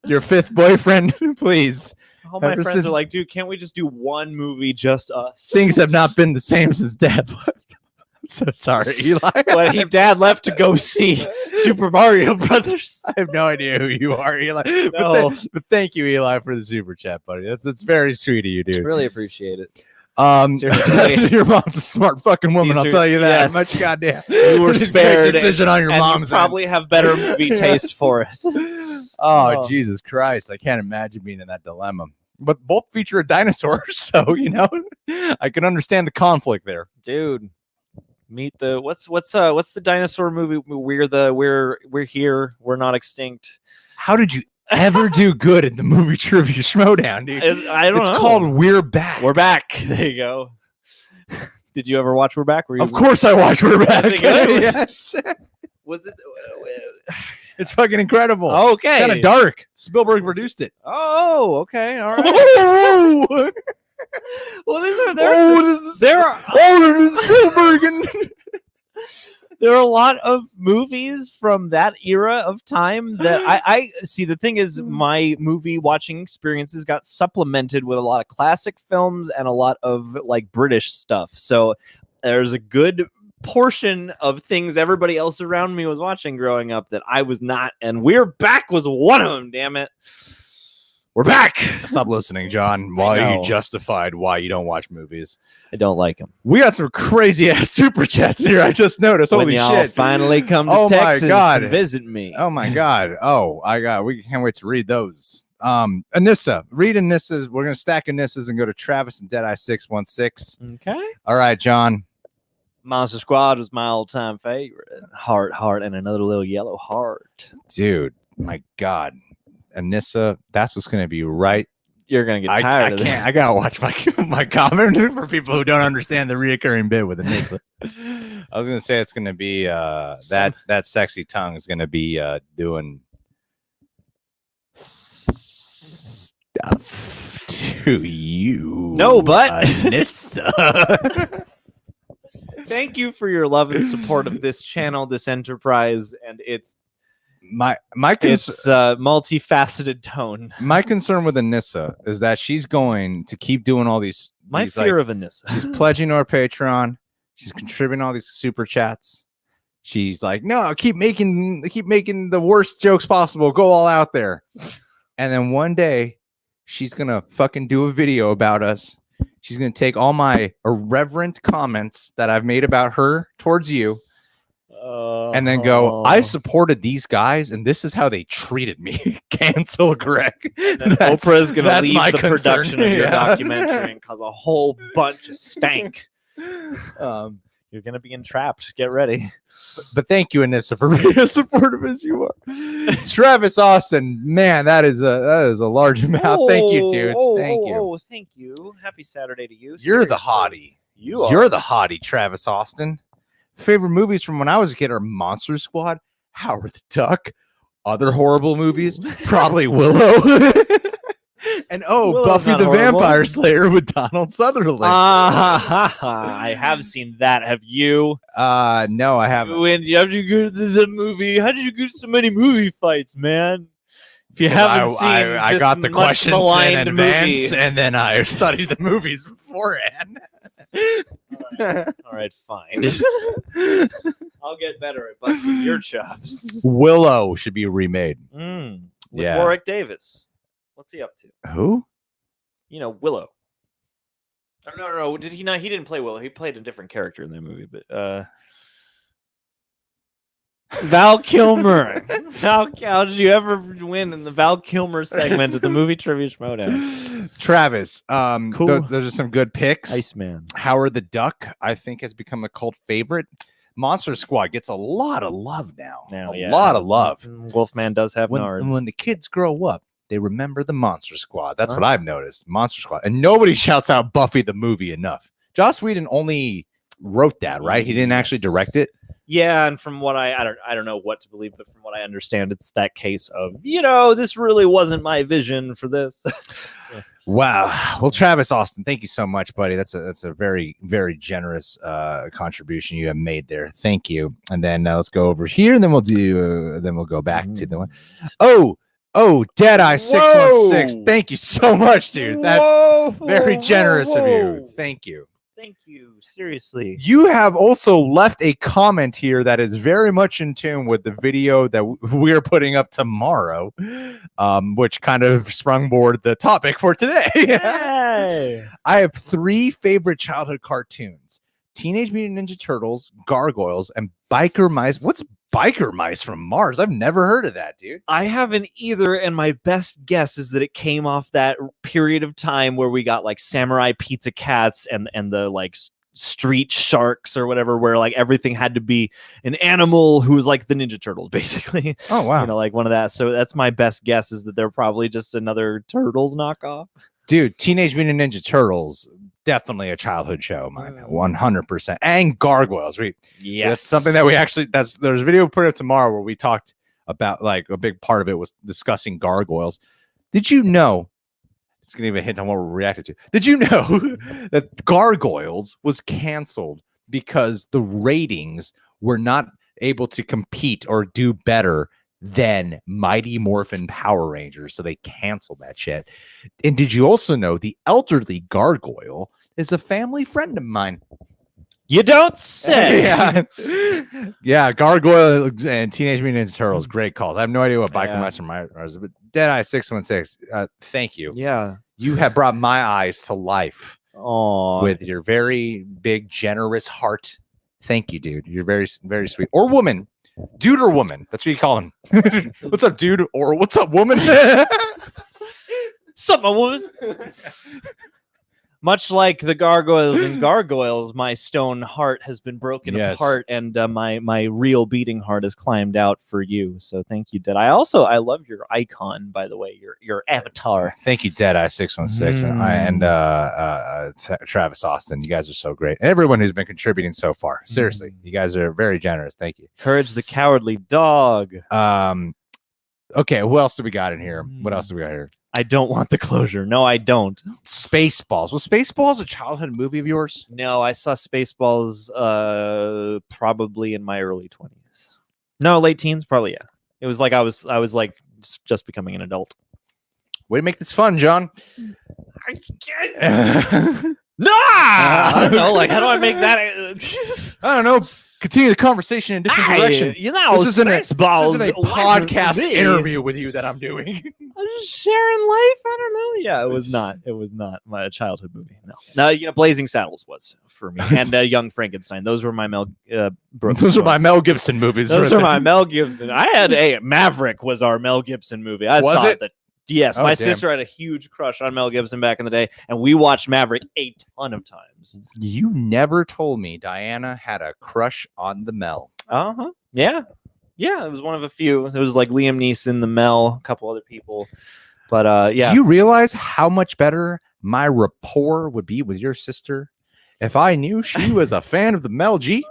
Speaker 2: Your 5th boyfriend, please.
Speaker 1: all my
Speaker 2: ever
Speaker 1: friends
Speaker 2: since-
Speaker 1: are like, dude, can't we just do one movie, just us?
Speaker 2: Things have not been the same since Dad left. I'm so sorry, Eli.
Speaker 1: When dad left to go see Super Mario Brothers.
Speaker 2: I have no idea who you are, Eli.
Speaker 1: No.
Speaker 2: But thank you, Eli, for the super chat, buddy. That's very sweet of you, dude.
Speaker 1: Really appreciate it.
Speaker 2: Seriously. Your mom's a smart fucking woman.
Speaker 1: These
Speaker 2: I'll
Speaker 1: are-
Speaker 2: tell you that
Speaker 1: yes.
Speaker 2: much. Goddamn,
Speaker 1: You were
Speaker 2: Great
Speaker 1: spared.
Speaker 2: decision on your
Speaker 1: And
Speaker 2: mom's
Speaker 1: you probably have better movie taste for it.
Speaker 2: end.
Speaker 1: Oh.
Speaker 2: Jesus Christ! I can't imagine being in that dilemma. But both feature a dinosaur, so I can understand the conflict there.
Speaker 1: Dude. Meet the what's the dinosaur movie? We're here. We're not extinct.
Speaker 2: How did you ever do good at the movie trivia schmodown, dude?
Speaker 1: I don't
Speaker 2: It's
Speaker 1: know.
Speaker 2: called We're Back.
Speaker 1: We're back. There you go. Did you ever watch We're Back? Were you,
Speaker 2: Of course, I watched We're Back.
Speaker 1: it good?
Speaker 2: Yes.
Speaker 1: Was it?
Speaker 2: It's fucking incredible.
Speaker 1: Okay.
Speaker 2: Kind of dark. Spielberg produced it.
Speaker 1: Oh, okay. All right.
Speaker 2: Oh,
Speaker 1: Well, there are
Speaker 2: Spielberg. And
Speaker 1: there are a lot of movies from that era of time that I see. The thing is, my movie watching experiences got supplemented with a lot of classic films and a lot of like British stuff. So there's a good portion of things everybody else around me was watching growing up that I was not, and We're Back was one of them. Damn it. We're back.
Speaker 2: Stop listening, John, while
Speaker 1: know.
Speaker 2: you justified why you don't watch movies.
Speaker 1: I don't like him.
Speaker 2: We got some crazy ass super chats here. I just noticed.
Speaker 1: When
Speaker 2: Holy
Speaker 1: y'all
Speaker 2: shit.
Speaker 1: finally come to
Speaker 2: Oh my
Speaker 1: Texas
Speaker 2: God.
Speaker 1: and visit me.
Speaker 2: Oh my God. Oh, we can't wait to read those. Anissa, read Anissa's. We're gonna stack Anissas and go to Travis and Deadeye 616.
Speaker 1: Okay.
Speaker 2: All right, John.
Speaker 1: Monster Squad was my all-time favorite. Heart, and another little yellow heart.
Speaker 2: Dude, my God. Anissa, that's what's going to be right.
Speaker 1: You're gonna get tired of
Speaker 2: I gotta watch my comment for people who don't understand the reoccurring bit with Anissa. I was gonna say it's gonna be that sexy tongue is gonna be doing stuff to you.
Speaker 1: No, but
Speaker 2: Anissa.
Speaker 1: thank you for your love and support of this channel, this enterprise, and its multifaceted tone.
Speaker 2: My concern with Anissa is that she's going to keep doing all these.
Speaker 1: My fear of Anissa.
Speaker 2: She's pledging to our Patreon. She's contributing all these super chats. She's like, no, keep making the worst jokes possible. Go all out there. And then one day, she's gonna fucking do a video about us. She's gonna take all my irreverent comments that I've made about her towards you. And then go, I supported these guys, and this is how they treated me. Cancel Greg.
Speaker 1: Oprah's going to leave the
Speaker 2: concern.
Speaker 1: production of your documentary and cause a whole bunch of stank. You're going to be entrapped. Get ready.
Speaker 2: But thank you, Anissa, for being as supportive as you are. Travis Austin, man, that is a large amount. Thank you, dude. Thank you.
Speaker 1: Thank you. Happy Saturday to you.
Speaker 2: You're the hottie. You're the hottie, Travis Austin. Favorite movies from when I was a kid are Monster Squad, Howard the Duck, other horrible movies, probably Willow, and
Speaker 1: Willow's
Speaker 2: Buffy
Speaker 1: not
Speaker 2: the
Speaker 1: horrible.
Speaker 2: Vampire Slayer with Donald Sutherland.
Speaker 1: I have seen that. Have you?
Speaker 2: No, I haven't.
Speaker 1: When how'd you go to the movie? How did you go to so many movie fights, man? If you haven't seen,
Speaker 2: I got the questions in
Speaker 1: maligned
Speaker 2: advance,
Speaker 1: movie.
Speaker 2: and then I studied the movies beforehand.
Speaker 1: All right, fine. I'll get better at busting your chops.
Speaker 2: Willow should be remade.
Speaker 1: With
Speaker 2: Yeah.
Speaker 1: Warwick Davis. What's he up to?
Speaker 2: Who?
Speaker 1: You know, Willow. Oh, no. Did he not? He didn't play Willow. He played a different character in that movie. But Val Kilmer. How did you ever win in the Val Kilmer segment of the movie Trivia Schmodown?
Speaker 2: Travis.
Speaker 1: Cool.
Speaker 2: Those are some good picks.
Speaker 1: Iceman.
Speaker 2: Howard the Duck, I think, has become a cult favorite. Monster Squad gets a lot of love now. A lot of love.
Speaker 1: Wolfman does have
Speaker 2: When
Speaker 1: nards.
Speaker 2: the kids grow up, they remember the Monster Squad. That's what I've noticed. Monster Squad. And nobody shouts out Buffy the movie enough. Joss Whedon only wrote that, right? He didn't actually direct it.
Speaker 1: Yeah, and from what I don't know what to believe, but from what I understand, it's that case of, this really wasn't my vision for this. Yeah.
Speaker 2: Wow. Well, Travis Austin, thank you so much, buddy. That's a very, very generous contribution you have made there. Thank you. And then let's go over here, and then we'll go back to the one. Oh, Deadeye 616. Thank you so much, dude. That's very generous of you. Thank you.
Speaker 1: Thank you. Seriously.
Speaker 2: You have also left a comment here that is very much in tune with the video that we are putting up tomorrow, which kind of sprungboard the topic for today.
Speaker 1: Hey.
Speaker 2: I have 3 favorite childhood cartoons: Teenage Mutant Ninja Turtles, Gargoyles, and Biker Mice. What's Biker Mice from Mars? I've never heard of that, dude.
Speaker 1: I haven't either, and my best guess is that it came off that period of time where we got like Samurai Pizza Cats and the like Street Sharks or whatever, where like everything had to be an animal who was like the Ninja Turtles, basically.
Speaker 2: Oh wow.
Speaker 1: Like one of that. So that's my best guess, is that they're probably just another Turtles knockoff. Dude,
Speaker 2: Teenage Mutant Ninja Turtles, definitely a childhood show, man. 100%. And Gargoyles. That's something that we actually, there's a video put up tomorrow where we talked about, like, a big part of it was discussing Gargoyles. Did you know, it's going to give a hint on what we're reacting to. Did you know that Gargoyles was canceled because the ratings were not able to compete or do better than Mighty Morphin Power Rangers? So they canceled that shit. And did you also know the elderly Gargoyle is a family friend of mine?
Speaker 1: You don't say.
Speaker 2: Yeah, Gargoyle and Teenage Mutant Ninja Turtles, great calls. I have no idea what Biker Mice are, but Deadeye 616, thank you.
Speaker 1: Yeah.
Speaker 2: You have brought my eyes to life.
Speaker 1: Oh,
Speaker 2: with your very big, generous heart. Thank you, dude. You're very, very sweet. Or woman. Dude or woman. That's what you call him. What's up, dude? Or what's up, woman?
Speaker 1: Sup, my woman? Much like the gargoyles and gargoyles, my stone heart has been broken
Speaker 2: Yes.
Speaker 1: apart, and my real beating heart has climbed out for you. So thank you, Dead. I love your icon, by the way, your avatar.
Speaker 2: Thank you, Deadeye 616 and Travis Austin. You guys are so great, and everyone who's been contributing so far. Seriously, you guys are very generous. Thank you.
Speaker 1: Courage the Cowardly Dog.
Speaker 2: Okay, who else do we got in here? What else do we got here?
Speaker 1: I don't want the closure. No, I don't.
Speaker 2: Spaceballs. Was Spaceballs a childhood movie of yours?
Speaker 1: No, I saw Spaceballs probably in my early 20s. No, late teens, probably, yeah. It was like I was like just becoming an adult.
Speaker 2: Way to make this fun, John.
Speaker 1: No! I don't know, like how do I make that
Speaker 2: I don't know. Continue the conversation in a different direction.
Speaker 1: You know,
Speaker 2: This isn't a
Speaker 1: Spaceballs
Speaker 2: podcast
Speaker 1: wasn't me.
Speaker 2: interview with you that I'm doing.
Speaker 1: I was just sharing life. I don't know. Yeah, it was not. It was not my childhood movie. No, you know, Blazing Saddles was for me, and Young Frankenstein. Those were my Mel Brooks.
Speaker 2: Those are my
Speaker 1: ones.
Speaker 2: Mel Gibson movies.
Speaker 1: Those are my Mel Gibson. I had Maverick was our Mel Gibson movie. I
Speaker 2: Was
Speaker 1: saw
Speaker 2: it?
Speaker 1: that. Yes,
Speaker 2: Oh,
Speaker 1: my
Speaker 2: damn.
Speaker 1: sister had a huge crush on Mel Gibson back in the day, and we watched Maverick a ton of times.
Speaker 2: You never told me Diana had a crush on the Mel.
Speaker 1: Yeah. It was one of a few. It was like Liam Neeson, the Mel, a couple other people, but yeah.
Speaker 2: Do you realize how much better my rapport would be with your sister if I knew she was a fan of the Mel G?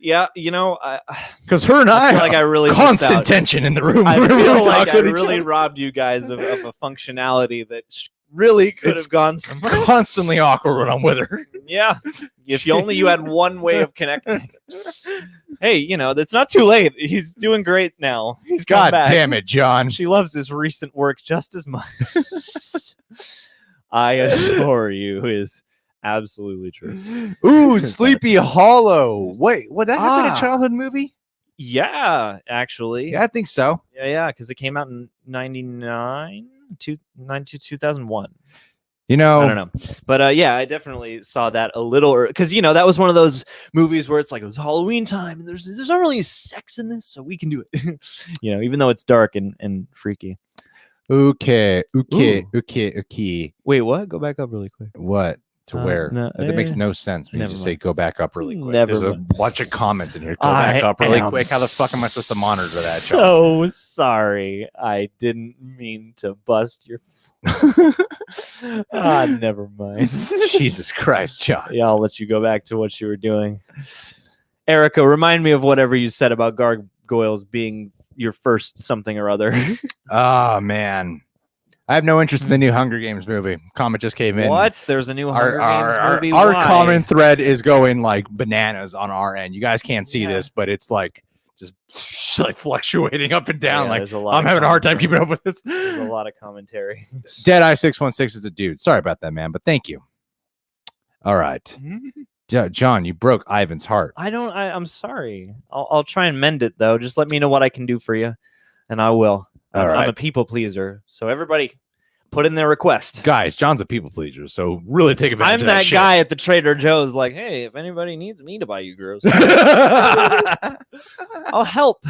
Speaker 1: Yeah, you know,
Speaker 2: Because her and I
Speaker 1: feel like I really missed
Speaker 2: constant
Speaker 1: out.
Speaker 2: tension in the room.
Speaker 1: I
Speaker 2: when we
Speaker 1: feel
Speaker 2: were
Speaker 1: like
Speaker 2: talking
Speaker 1: I
Speaker 2: with each
Speaker 1: really
Speaker 2: other.
Speaker 1: robbed you guys of a functionality that really could
Speaker 2: It's
Speaker 1: have gone somewhere.
Speaker 2: constantly awkward when I'm with her.
Speaker 1: Yeah, if you had one way of connecting. Hey, you know, it's not too late. He's doing great now. He's come
Speaker 2: God
Speaker 1: back.
Speaker 2: damn it, John.
Speaker 1: She loves his recent work just as much. I assure you, is absolutely true.
Speaker 2: Ooh, Sleepy Hollow. Wait, would that have been a
Speaker 1: Ah.
Speaker 2: childhood movie?
Speaker 1: Yeah, actually.
Speaker 2: Yeah, I think so.
Speaker 1: Yeah, because it came out in 2001.
Speaker 2: You know,
Speaker 1: I don't know, but yeah, I definitely saw that a little, because you know that was one of those movies where it's like it was Halloween time and there's not really sex in this, so we can do it. You know, even though it's dark and freaky.
Speaker 2: Okay.
Speaker 1: Ooh. Wait, what? Go back up really quick.
Speaker 2: What? To where?
Speaker 1: no,
Speaker 2: That makes no sense when you
Speaker 1: never
Speaker 2: just say
Speaker 1: mind.
Speaker 2: go back up really quick.
Speaker 1: Never
Speaker 2: There's a
Speaker 1: mind.
Speaker 2: bunch of comments in here. Go back up really quick. How the fuck am I supposed to monitor that, John?
Speaker 1: So sorry. I didn't mean to bust your. Never mind.
Speaker 2: Jesus Christ, John.
Speaker 1: Yeah, I'll let you go back to what you were doing. Erica, remind me of whatever you said about gargoyles being your first something or other.
Speaker 2: Oh, man. I have no interest in the new Hunger Games movie. Comment just came in.
Speaker 1: What? There's a new Hunger Games movie?
Speaker 2: Our
Speaker 1: Why?
Speaker 2: common thread is going like bananas on our end. You guys can't see
Speaker 1: Yeah.
Speaker 2: this, but it's like just like fluctuating up and down.
Speaker 1: Yeah,
Speaker 2: Like
Speaker 1: there's a lot
Speaker 2: I'm
Speaker 1: of
Speaker 2: having a hard time
Speaker 1: commentary.
Speaker 2: keeping up with this.
Speaker 1: There's a lot of commentary.
Speaker 2: Deadeye 616 is a dude. Sorry about that, man, but thank you. All right. John, you broke Ivan's heart.
Speaker 1: I'm sorry. I'll try and mend it though. Just let me know what I can do for you, and I will.
Speaker 2: All
Speaker 1: I'm a
Speaker 2: right.
Speaker 1: people pleaser, so everybody put in their request.
Speaker 2: Guys, John's a people pleaser, so really take advantage
Speaker 1: I'm
Speaker 2: of
Speaker 1: that
Speaker 2: shit.
Speaker 1: guy at the Trader Joe's, like, hey, if anybody needs me to buy you girls, I'll help.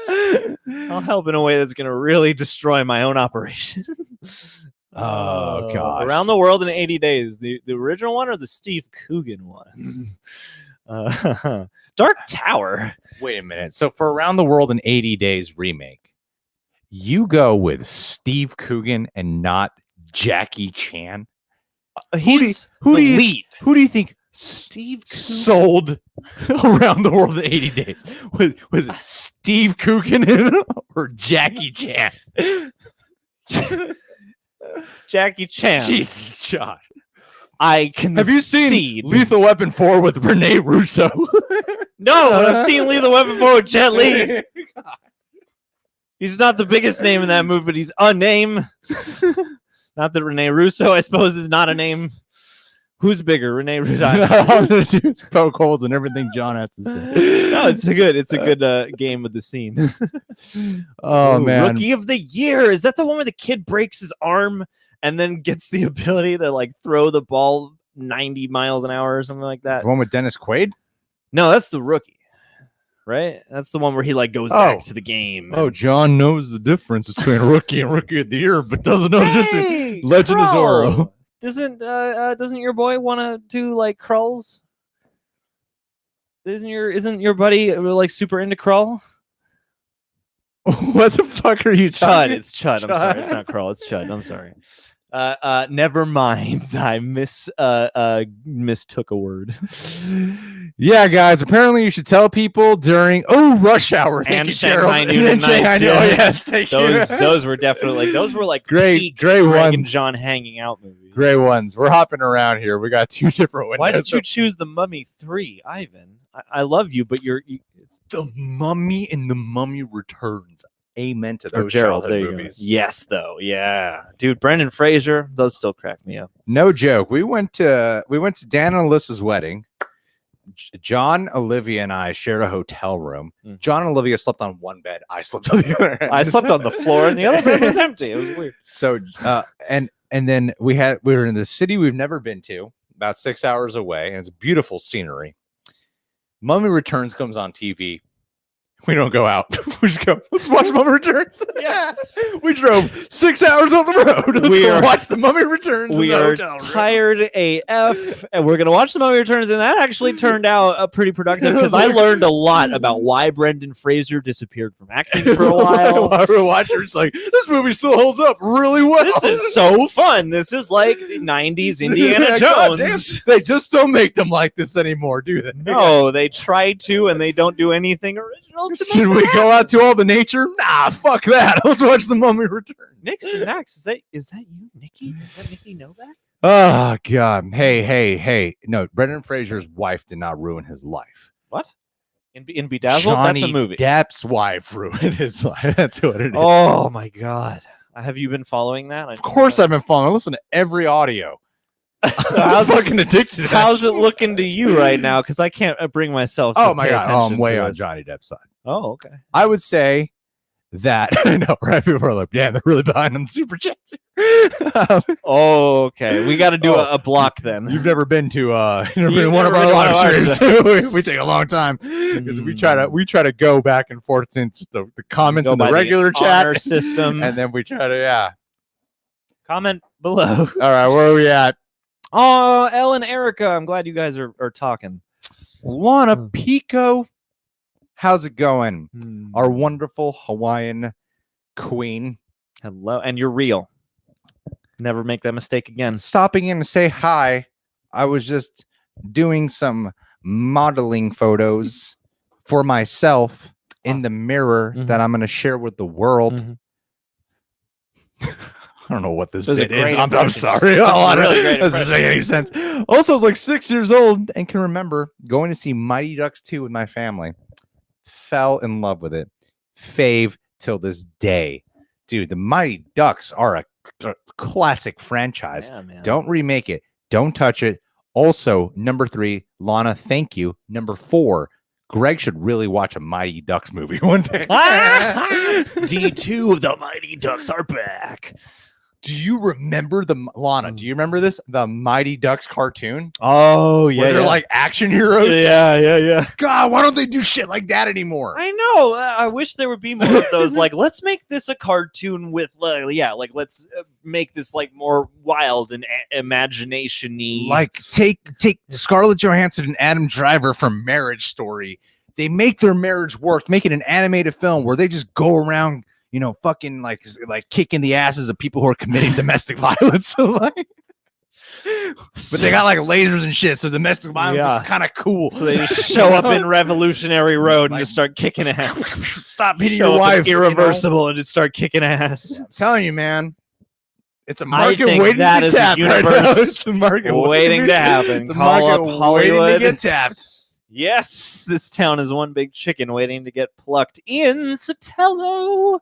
Speaker 1: I'll help in a way that's gonna really destroy my own operation.
Speaker 2: Oh, gosh.
Speaker 1: Around the World in 80 Days, the original one or the Steve Coogan one? Dark Tower.
Speaker 2: Wait a minute. So for Around the World in 80 Days remake, you go with Steve Coogan and not Jackie Chan?
Speaker 1: He's
Speaker 2: who do
Speaker 1: the
Speaker 2: you-
Speaker 1: lead.
Speaker 2: Who do you think
Speaker 1: Steve
Speaker 2: sold Around the World in 80 Days? Was it Steve Coogan or Jackie Chan?
Speaker 1: Jackie Chan.
Speaker 2: Jesus, John.
Speaker 1: I can.
Speaker 2: Have you seen Lethal Weapon 4 with Rene Russo?
Speaker 1: No, but I've seen Lethal Weapon 4 with Jet Li. He's not the biggest name in that movie, but he's a name. Not that Rene Russo, I suppose, is not a name. Who's bigger, Rene Russo?
Speaker 2: All I'm gonna do is poke holes in everything John has to say.
Speaker 1: No, it's a good game with the scene.
Speaker 2: Oh,
Speaker 1: Ooh,
Speaker 2: man.
Speaker 1: Rookie of the Year. Is that the one where the kid breaks his arm and then gets the ability to like throw the ball 90 miles an hour or something like that?
Speaker 2: The one with Dennis Quaid?
Speaker 1: No, that's the Rookie. Right? That's the one where he like goes back to the game.
Speaker 2: Oh, John knows the difference between Rookie and Rookie of the Year, but doesn't know the difference.
Speaker 1: Hey,
Speaker 2: Legend of
Speaker 1: bro.
Speaker 2: Zorro.
Speaker 1: doesn't your boy want to do like crawls? Isn't your buddy like super into crawl?
Speaker 2: What the fuck are you
Speaker 1: Chud,
Speaker 2: talking?
Speaker 1: it's Chud. I'm sorry, it's not crawl. It's Chud. I'm sorry. Never mind. I mistook a word.
Speaker 2: Yeah, guys. Apparently, you should tell people during rush hour. Thank
Speaker 1: And
Speaker 2: you,
Speaker 1: Shanghai
Speaker 2: Gerald.
Speaker 1: Noon
Speaker 2: And Shanghai
Speaker 1: Nights,
Speaker 2: Noon.
Speaker 1: yeah.
Speaker 2: Oh, yes, thank
Speaker 1: Those were definitely those were like
Speaker 2: Great
Speaker 1: peak
Speaker 2: great
Speaker 1: Greg and
Speaker 2: ones.
Speaker 1: John hanging out movies.
Speaker 2: Great ones. We're hopping around here. We got 2 different windows.
Speaker 1: Why did you choose The Mummy 3, Ivan? I love you, but it's
Speaker 2: The Mummy and The Mummy Returns. Amen to
Speaker 1: or
Speaker 2: those
Speaker 1: Gerald. There
Speaker 2: childhood
Speaker 1: you go.
Speaker 2: movies.
Speaker 1: Yes, though. Yeah, dude. Brendan Fraser. Those still crack me up.
Speaker 2: No joke. We went to Dan and Alyssa's wedding. John, Olivia, and I shared a hotel room.
Speaker 1: Mhm.
Speaker 2: John and Olivia slept on one bed. I slept on the other.
Speaker 1: I slept on the floor, and the other bed was empty. It was weird.
Speaker 2: So and then we were in the city we've never been to, about 6 hours away, and it's beautiful scenery. Mummy Returns comes on TV. We don't go out. We just go, let's watch Mummy Returns.
Speaker 1: Yeah.
Speaker 2: We drove 6 hours on the road. Let's
Speaker 1: We
Speaker 2: go
Speaker 1: are-
Speaker 2: watch the Mummy Returns.
Speaker 1: We
Speaker 2: in the
Speaker 1: are
Speaker 2: hotel room.
Speaker 1: tired AF, and we're gonna watch The Mummy Returns, and that actually turned out pretty productive because I learned a lot about why Brendan Fraser disappeared from acting for a while.
Speaker 2: While we're watching, it's like, this movie still holds up really well.
Speaker 1: This is so fun. This is like the 90s Indiana
Speaker 2: Yeah, goddamn.
Speaker 1: Jones.
Speaker 2: They just don't make them like this anymore, do they?
Speaker 1: No, they try to, and they don't do anything original. To
Speaker 2: Should
Speaker 1: make
Speaker 2: we
Speaker 1: that
Speaker 2: go out to all the nature? Nah, fuck that. Let's watch The Mummy Return.
Speaker 1: Nixon Max, is that you, Nikki? Is that Nikki Novak?
Speaker 2: Oh, God. Hey. No, Brendan Fraser's wife did not ruin his life.
Speaker 1: What? In Bedazzled? That's a movie.
Speaker 2: Depp's wife ruined his life. That's what it is.
Speaker 1: Oh my God. Have you been following that?
Speaker 2: Of course I've been following. I listen to every audio.
Speaker 1: So
Speaker 2: I'm fucking addicted to that
Speaker 1: How's it
Speaker 2: shit.
Speaker 1: looking to you right now? Because I can't bring myself to
Speaker 2: Oh, my
Speaker 1: pay
Speaker 2: God. Oh, I'm
Speaker 1: attention
Speaker 2: way
Speaker 1: to
Speaker 2: on
Speaker 1: this.
Speaker 2: Johnny Depp's side.
Speaker 1: Oh, okay.
Speaker 2: I would say that I know, right? People are like, yeah, they're really behind on the super chats.
Speaker 1: Oh, okay. We got to do
Speaker 2: Oh,
Speaker 1: a block then.
Speaker 2: You've never been to you've never been
Speaker 1: You've
Speaker 2: to one of
Speaker 1: never
Speaker 2: our
Speaker 1: been to
Speaker 2: live
Speaker 1: one of
Speaker 2: streams. we take a long time because we try to go back and forth since the comments
Speaker 1: Go
Speaker 2: in the
Speaker 1: by
Speaker 2: regular
Speaker 1: honor
Speaker 2: chat
Speaker 1: system.
Speaker 2: and then we try to
Speaker 1: Comment below.
Speaker 2: All right, where are we at?
Speaker 1: Oh, Ellen, Erica, I'm glad you guys are talking.
Speaker 2: Lana
Speaker 1: Hmm.
Speaker 2: Pico, how's it going?
Speaker 1: Hmm.
Speaker 2: Our wonderful Hawaiian queen.
Speaker 1: Hello, and you're real. Never make that mistake again.
Speaker 2: Stopping in to say hi. I was just doing some modeling photos for myself in the mirror
Speaker 1: Mhm.
Speaker 2: that I'm going to share with the world.
Speaker 1: Mhm.
Speaker 2: I don't know what this
Speaker 1: That was a
Speaker 2: bit is.
Speaker 1: great
Speaker 2: I'm
Speaker 1: impression.
Speaker 2: sorry.
Speaker 1: That was a really great
Speaker 2: Doesn't make any sense. Also, I was like 6 years old and can remember going to see Mighty Ducks 2 with my family. Fell in love with it. Fave till this day. Dude, the Mighty Ducks are a classic franchise.
Speaker 1: Yeah, man.
Speaker 2: Don't remake it. Don't touch it. Also, number 3, Lana, thank you. Number 4, Greg should really watch a Mighty Ducks movie one day.
Speaker 1: D2 of the Mighty Ducks are back.
Speaker 2: Do you remember Lana? Do you remember this? The Mighty Ducks cartoon?
Speaker 1: Oh, yeah.
Speaker 2: Where they're like action heroes?
Speaker 1: yeah.
Speaker 2: God, why don't they do shit like that anymore?
Speaker 1: I know. I wish there would be more of those. Like, let's make this a cartoon with, let's make this like more wild and imagination-y.
Speaker 2: Like take Scarlett Johansson and Adam Driver from Marriage Story. They make their marriage work, make it an animated film where they just go around, fucking like kicking the asses of people who are committing domestic violence. So, like, but they got like lasers and shit, so domestic violence is kind of cool.
Speaker 1: So they just show up in Revolutionary Road and just start kicking ass.
Speaker 2: Stop hitting
Speaker 1: Show
Speaker 2: your
Speaker 1: up in
Speaker 2: wife.
Speaker 1: Irreversible and just start kicking ass.
Speaker 2: I'm telling you, man. It's a
Speaker 1: I
Speaker 2: market
Speaker 1: think
Speaker 2: waiting
Speaker 1: that
Speaker 2: to
Speaker 1: is a
Speaker 2: tap. Right now.
Speaker 1: universe
Speaker 2: It's a market
Speaker 1: waiting to happen.
Speaker 2: It's a
Speaker 1: Call
Speaker 2: market
Speaker 1: up
Speaker 2: waiting to
Speaker 1: Hollywood.
Speaker 2: get tapped.
Speaker 1: Yes, this town is one big chicken waiting to get plucked in Sotelo.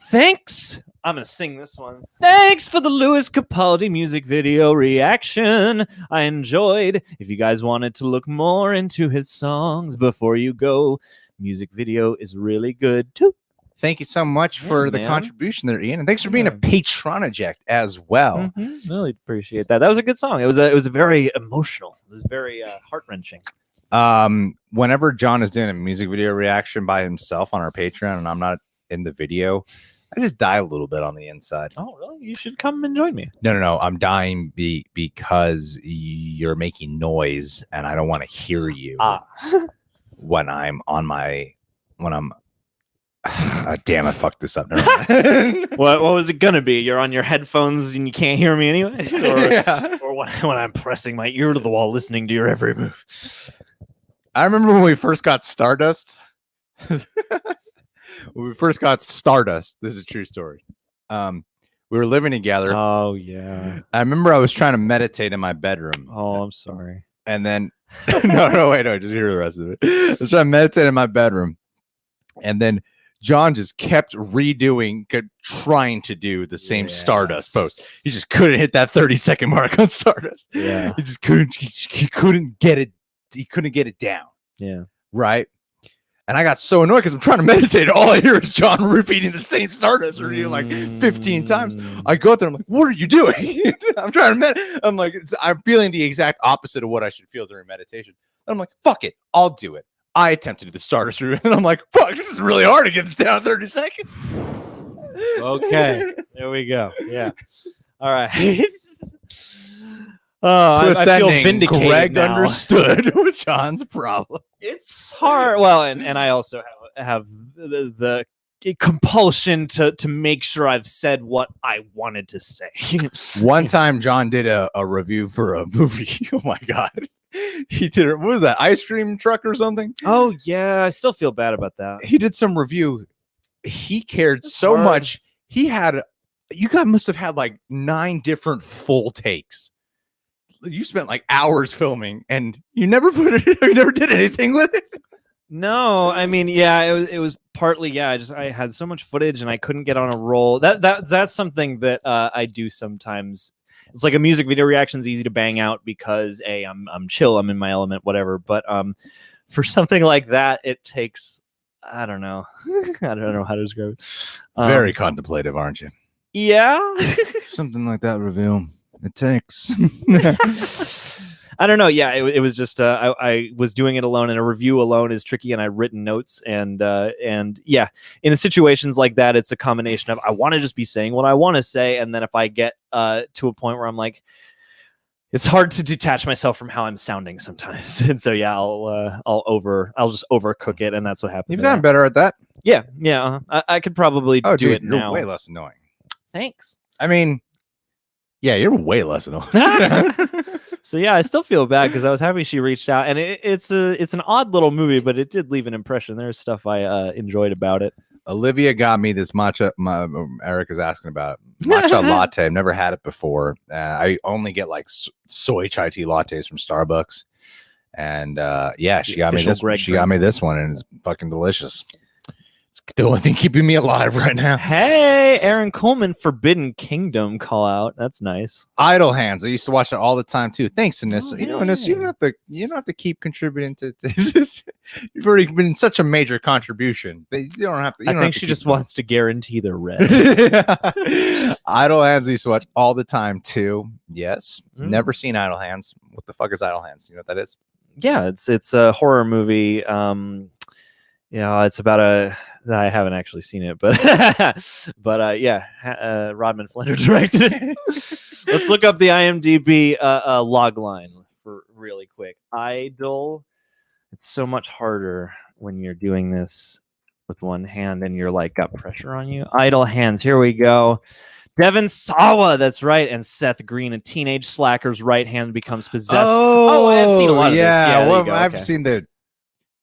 Speaker 1: Thanks. I'm going to sing this one. Thanks for the Louis Capaldi music video reaction. I enjoyed. If you guys wanted to look more into his songs before you go, music video is really good too.
Speaker 2: Thank you so much for the
Speaker 1: man.
Speaker 2: contribution there, Ian, and thanks for being a patronaject as well.
Speaker 1: Really appreciate that. That was a good song. It was a very emotional. It was very heart-wrenching.
Speaker 2: Whenever John is doing a music video reaction by himself on our Patreon and I'm not in the video, I just die a little bit on the inside.
Speaker 1: Oh, really? You should come and join me.
Speaker 2: No. I'm dying because you're making noise, and I don't want to hear you when I'm damn, I fucked this up. Never mind.
Speaker 1: What was it gonna be? You're on your headphones and you can't hear me anyway, or when I'm pressing my ear to the wall, listening to your every move.
Speaker 2: I remember when we first got Stardust. When we first got Stardust, this is a true story. We were living together.
Speaker 1: Oh yeah.
Speaker 2: I remember I was trying to meditate in my bedroom.
Speaker 1: Oh, I'm sorry.
Speaker 2: And then no, just hear the rest of it. I was trying to meditate in my bedroom, and then John just kept trying to do the same Stardust pose. He just couldn't hit that 30-second mark on Stardust.
Speaker 1: Yeah.
Speaker 2: He just couldn't. He couldn't get it. He couldn't get it down.
Speaker 1: Yeah.
Speaker 2: Right. And I got so annoyed because I'm trying to meditate. All I hear is John repeating the same Stardust routine like 15 times. I go out there. I'm like, what are you doing? I'm trying to meditate. I'm like, I'm feeling the exact opposite of what I should feel during meditation. I'm like, fuck it. I'll do it. I attempt to do the Stardust routine. And I'm like, fuck, this is really hard to get this down in 30 seconds.
Speaker 1: Okay. There we go. Yeah. All right. I feel vindicated
Speaker 2: Greg
Speaker 1: now.
Speaker 2: understood John's problem.
Speaker 1: It's hard. Well, and I also have the compulsion to make sure I've said what I wanted to say.
Speaker 2: One time John did a review for a movie. Oh my God. He did what was that, ice cream truck or something?
Speaker 1: Oh yeah, I still feel bad about that.
Speaker 2: He did some review. He cared so much. You guys must have had like 9 different full takes. You spent like hours filming, and you never you never did anything with it.
Speaker 1: No, I mean, yeah, it was partly, yeah. I had so much footage, and I couldn't get on a roll. That's something that I do sometimes. It's like a music video reaction is easy to bang out because I'm chill, I'm in my element, whatever. But for something like that, it takes, I don't know, I don't know how to describe it.
Speaker 2: Very contemplative, aren't you?
Speaker 1: Yeah,
Speaker 2: something like that review. It takes.
Speaker 1: I don't know. Yeah, it was just I was doing it alone, and a review alone is tricky. And I've written notes, and yeah, in situations like that, it's a combination of I want to just be saying what I want to say, and then if I get to a point where I'm like, it's hard to detach myself from how I'm sounding sometimes, and so yeah, I'll just overcook it, and that's what happens.
Speaker 2: You've gotten better at that.
Speaker 1: Yeah. I could probably do it
Speaker 2: you're
Speaker 1: now.
Speaker 2: Way less annoying.
Speaker 1: Thanks.
Speaker 2: I mean, yeah, you're way less annoying.
Speaker 1: So yeah, I still feel bad because I was happy she reached out, and it's an odd little movie, but it did leave an impression. There's stuff I enjoyed about it.
Speaker 2: Olivia got me this matcha. Eric is asking about matcha latte. I've never had it before. I only get like soy chai tea lattes from Starbucks, and yeah, she got me this. She got me this one, and it's fucking delicious. It's the only thing keeping me alive right now.
Speaker 1: Hey, Aaron Coleman, Forbidden Kingdom call out. That's nice.
Speaker 2: Idle Hands. I used to watch it all the time too. Thanks, Anissa.
Speaker 1: Oh,
Speaker 2: you know, Anissa, you don't have to keep contributing to this. You've already been such a major contribution. But you don't have to.
Speaker 1: I think she just wants to guarantee the red.
Speaker 2: Idle Hands I used to watch all the time too. Yes. Never seen Idle Hands. What the fuck is Idle Hands? You know what that is?
Speaker 1: Yeah, it's a horror movie. Yeah, it's about I haven't actually seen it, but yeah, Rodman Flender directed it. Let's look up the IMDb log line for really quick. Idle. It's so much harder when you're doing this with one hand and you're like got pressure on you. Idle Hands. Here we go. Devon Sawa, that's right, and Seth Green. A teenage slacker's right hand becomes possessed. Oh, I've seen a lot of this. Yeah,
Speaker 2: well, I've seen the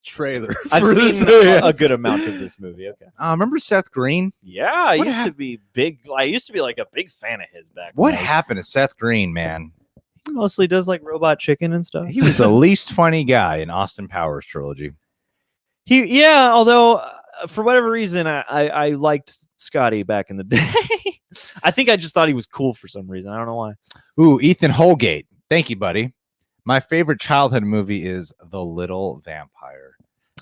Speaker 2: trailer.
Speaker 1: I've seen a good amount of this movie. Okay.
Speaker 2: Remember Seth Green?
Speaker 1: Yeah, I used to be big. I used to be like a big fan of his back.
Speaker 2: What happened to Seth Green, man?
Speaker 1: He mostly does like Robot Chicken and stuff.
Speaker 2: He was the least funny guy in Austin Powers trilogy.
Speaker 1: Although for whatever reason, I liked Scotty back in the day. I think I just thought he was cool for some reason. I don't know why.
Speaker 2: Ooh, Ethan Holgate. Thank you, buddy. My favorite childhood movie is The Little Vampire.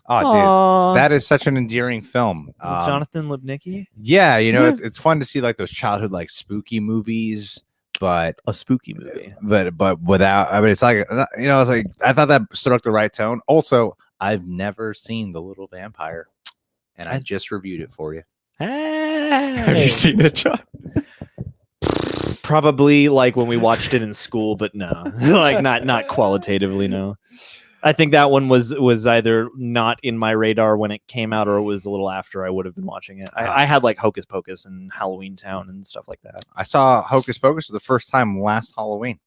Speaker 2: Oh, dude, that is such an endearing film.
Speaker 1: Jonathan Lipnicki.
Speaker 2: Yeah, you know, it's fun to see like those childhood like spooky movies, but
Speaker 1: a spooky movie,
Speaker 2: but without. I mean, it's like, you know, it's like I thought that struck the right tone. Also, I've never seen The Little Vampire, and I just reviewed it for you.
Speaker 1: Hey,
Speaker 2: Have you seen it, John?
Speaker 1: Probably like when we watched it in school, but no, like not qualitatively. No, I think that one was either not in my radar when it came out, or it was a little after I would have been watching it. I had like Hocus Pocus and Halloween Town and stuff like that.
Speaker 2: I saw Hocus Pocus for the first time last Halloween.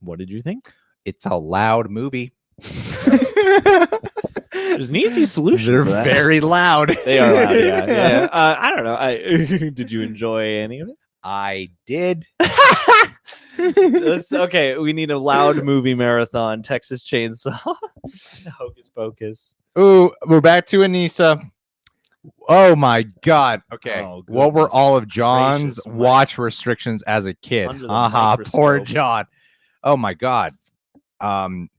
Speaker 1: What did you think?
Speaker 2: It's a loud movie.
Speaker 1: There's an easy solution.
Speaker 2: They're
Speaker 1: for that.
Speaker 2: very loud.
Speaker 1: They are loud. Yeah. I don't know. Did you enjoy any of it?
Speaker 2: I did.
Speaker 1: Okay. We need a loud movie marathon. Texas Chainsaw, Hocus Pocus.
Speaker 2: Ooh, we're back to Anissa. Oh my God. Okay.
Speaker 1: Oh,
Speaker 2: what were
Speaker 1: goodness
Speaker 2: all of John's
Speaker 1: gracious,
Speaker 2: watch restrictions as a kid?
Speaker 1: Under the
Speaker 2: Haha, poor
Speaker 1: microscope.
Speaker 2: John. Oh my God.
Speaker 1: Couldn't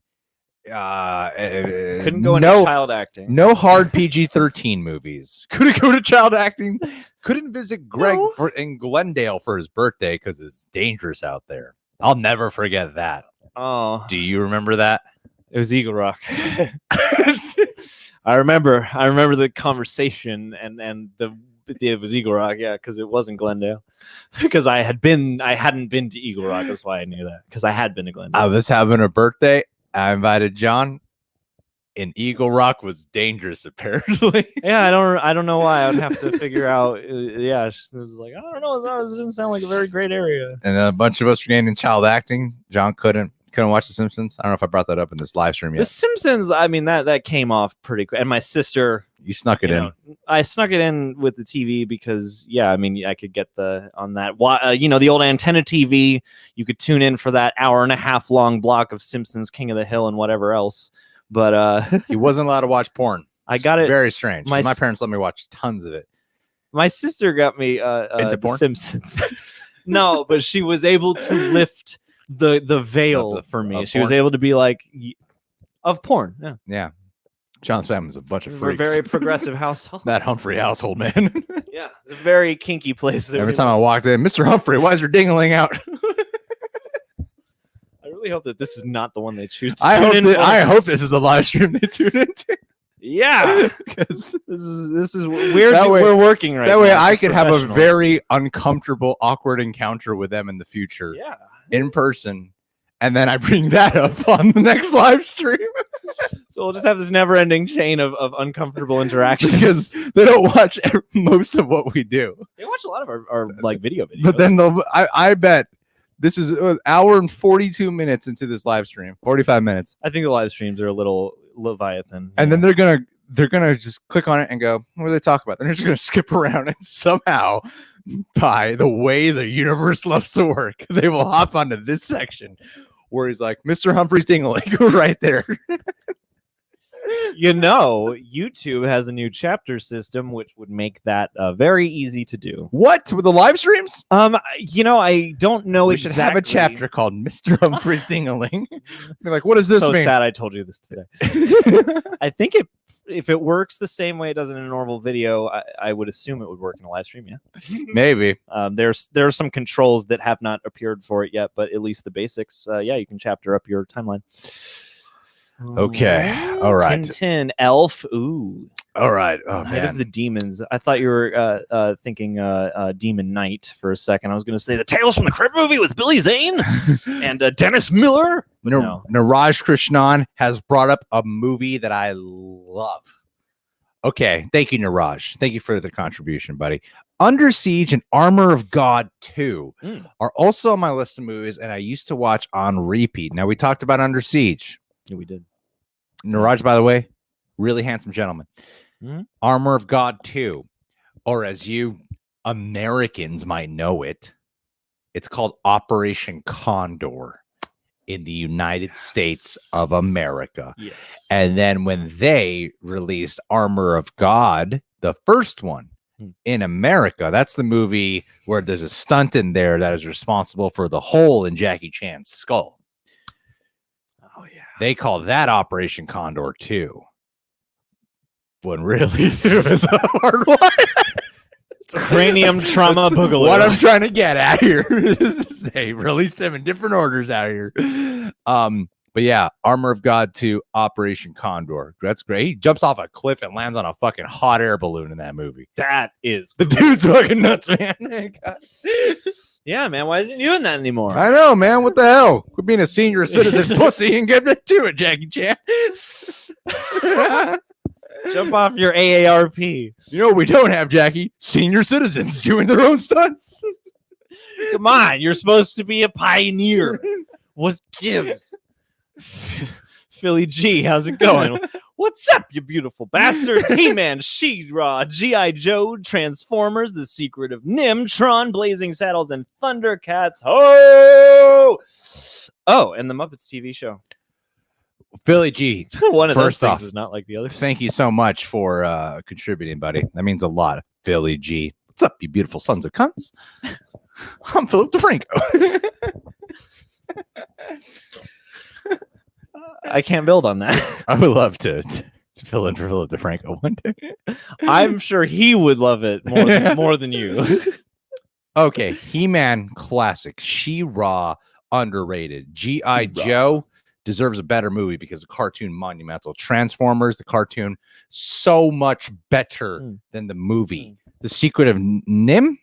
Speaker 2: Couldn't
Speaker 1: go into child acting.
Speaker 2: No hard PG-13 movies. Couldn't go to child acting. Couldn't visit Greg
Speaker 1: No.
Speaker 2: in Glendale for his birthday because it's dangerous out there. I'll never forget that.
Speaker 1: Oh,
Speaker 2: Do you remember that?
Speaker 1: it was Eagle Rock. I remember the conversation and it was Eagle Rock, yeah, because it wasn't Glendale. Because I hadn't been to Eagle Rock, that's why I knew that. Because I had been to Glendale.
Speaker 2: I was having a birthday. I invited John, and Eagle Rock was dangerous, apparently.
Speaker 1: Yeah, I don't know why. I would have to figure out. Yeah, it was like I don't know. It didn't sound like a very great area.
Speaker 2: And then a bunch of us were getting in child acting. John couldn't watch The Simpsons. I don't know if I brought that up in this live stream
Speaker 1: The
Speaker 2: yet.
Speaker 1: Simpsons. I mean that came off pretty quick. And my sister,
Speaker 2: You snuck it
Speaker 1: you
Speaker 2: in.
Speaker 1: know, I snuck it in with the TV because yeah, I mean I could get on that. The old antenna TV. You could tune in for that hour-and-a-half long block of Simpsons, King of the Hill, and whatever else. But
Speaker 2: He wasn't allowed to watch porn.
Speaker 1: I got it.
Speaker 2: Very strange.
Speaker 1: my
Speaker 2: My
Speaker 1: s-
Speaker 2: parents let me watch tons of it.
Speaker 1: My sister got me
Speaker 2: Into
Speaker 1: The
Speaker 2: porn?
Speaker 1: Simpsons. No, but she was able to lift the veil for me.
Speaker 2: of
Speaker 1: She was
Speaker 2: porn?
Speaker 1: able to be like of porn. Yeah,
Speaker 2: Yeah. John's family's a bunch of
Speaker 1: we're a
Speaker 2: freaks.
Speaker 1: very progressive household.
Speaker 2: That Humphrey household, man.
Speaker 1: Yeah, it's a very kinky place. There.
Speaker 2: Every time I walked in, Mr. Humphrey, why is your dingling out?
Speaker 1: I really hope that this is not the one they choose to
Speaker 2: I
Speaker 1: tune
Speaker 2: hope
Speaker 1: in
Speaker 2: that,
Speaker 1: for.
Speaker 2: I hope this is a live stream they tune into.
Speaker 1: Yeah,
Speaker 2: 'Cause
Speaker 1: this is weird.
Speaker 2: That way-
Speaker 1: We're working right.
Speaker 2: that way
Speaker 1: now.
Speaker 2: I
Speaker 1: This is
Speaker 2: could have a
Speaker 1: professional.
Speaker 2: very uncomfortable, awkward encounter with them in the future
Speaker 1: yeah.
Speaker 2: in person. And then I bring that up on the next live stream
Speaker 1: So we'll just have this never-ending chain of uncomfortable interactions.
Speaker 2: because they don't watch most of what we do.
Speaker 1: They watch a lot of our like video videos.
Speaker 2: But then I bet this is an hour and 42 minutes into this live stream, 45 minutes.
Speaker 1: I think the live streams are a little Leviathan.
Speaker 2: And then they're gonna just click on it and go, what do they talk about? They're just gonna skip around and somehow, by the way the universe loves to work, they will hop onto this section where he's like, Mr. Humphrey's dingling right there.
Speaker 1: YouTube has a new chapter system, which would make that very easy to do.
Speaker 2: What with the live streams?
Speaker 1: I don't know
Speaker 2: We
Speaker 1: exactly.
Speaker 2: should have a chapter called Mr. Humphrey's dingling. Be like, what does this
Speaker 1: So
Speaker 2: mean?
Speaker 1: sad I told you this today. I think if it works the same way it does in a normal video, I would assume it would work in a live stream. Yeah.
Speaker 2: Maybe.
Speaker 1: There are some controls that have not appeared for it yet, but at least the basics. Yeah, you can chapter up your timeline.
Speaker 2: Okay. All right.
Speaker 1: 10 Elf. Ooh.
Speaker 2: All right. Oh
Speaker 1: Night of
Speaker 2: man.
Speaker 1: the Demons. I thought you were thinking Demon Knight for a second. I was going to say the Tales from the Crypt movie with Billy Zane and Dennis Miller. But no.
Speaker 2: Niraj Krishnan has brought up a movie that I love. Okay, thank you, Niraj. Thank you for the contribution, buddy. Under Siege and Armor of God 2 are also on my list of movies, and I used to watch on repeat. Now, we talked about Under Siege.
Speaker 1: Yeah, we did.
Speaker 2: Niraj, by the way, really handsome gentleman.
Speaker 1: Mhm.
Speaker 2: Armor of God 2, or as you Americans might know it, it's called Operation Condor in the United States of America.
Speaker 1: Yes.
Speaker 2: And then when they released Armor of God, the first one in America, that's the movie where there's a stunt in there that is responsible for the hole in Jackie Chan's skull.
Speaker 1: Oh yeah.
Speaker 2: They call that Operation Condor 2. When really it was a hard one.
Speaker 1: Cranium trauma boogaloo.
Speaker 2: What I'm trying to get at here is they released them in different orders out here. But But yeah, Armor of God 2, Operation Condor. That's great. He jumps off a cliff and lands on a fucking hot air balloon in that movie.
Speaker 1: That is
Speaker 2: The dude's fucking nuts, man.
Speaker 1: yeah, man. Why isn't he doing that anymore?
Speaker 2: I know, man. What the hell? Quit being a senior citizen pussy and get to it, Jackie Chan.
Speaker 1: Jump off your AARP.
Speaker 2: You know what we don't have, Jackie? Senior citizens doing their own stunts.
Speaker 1: Come on, you're supposed to be a pioneer. What gives? Philly G, how's it going? What's up, you beautiful bastards? He-Man, She-Ra, G.I. Joe, Transformers, The Secret of Nim, Tron, Blazing Saddles, and Thundercats. Oh! Oh, and the Muppets TV show.
Speaker 2: Philly G,
Speaker 1: One of
Speaker 2: first
Speaker 1: those
Speaker 2: off,
Speaker 1: things is not like the other.
Speaker 2: thank you so much for contributing, buddy. That means a lot. Philly G. What's up, you beautiful sons of cunts? I'm Philip DeFranco.
Speaker 1: I can't build on that.
Speaker 2: I would love to fill in for Philip DeFranco one day.
Speaker 1: I'm sure he would love it more than you.
Speaker 2: Okay, He-Man classic. She-Ra underrated. G.I. Joe deserves a better movie because the cartoon monumental. Transformers, the cartoon, so much better than the movie. The Secret of Nim,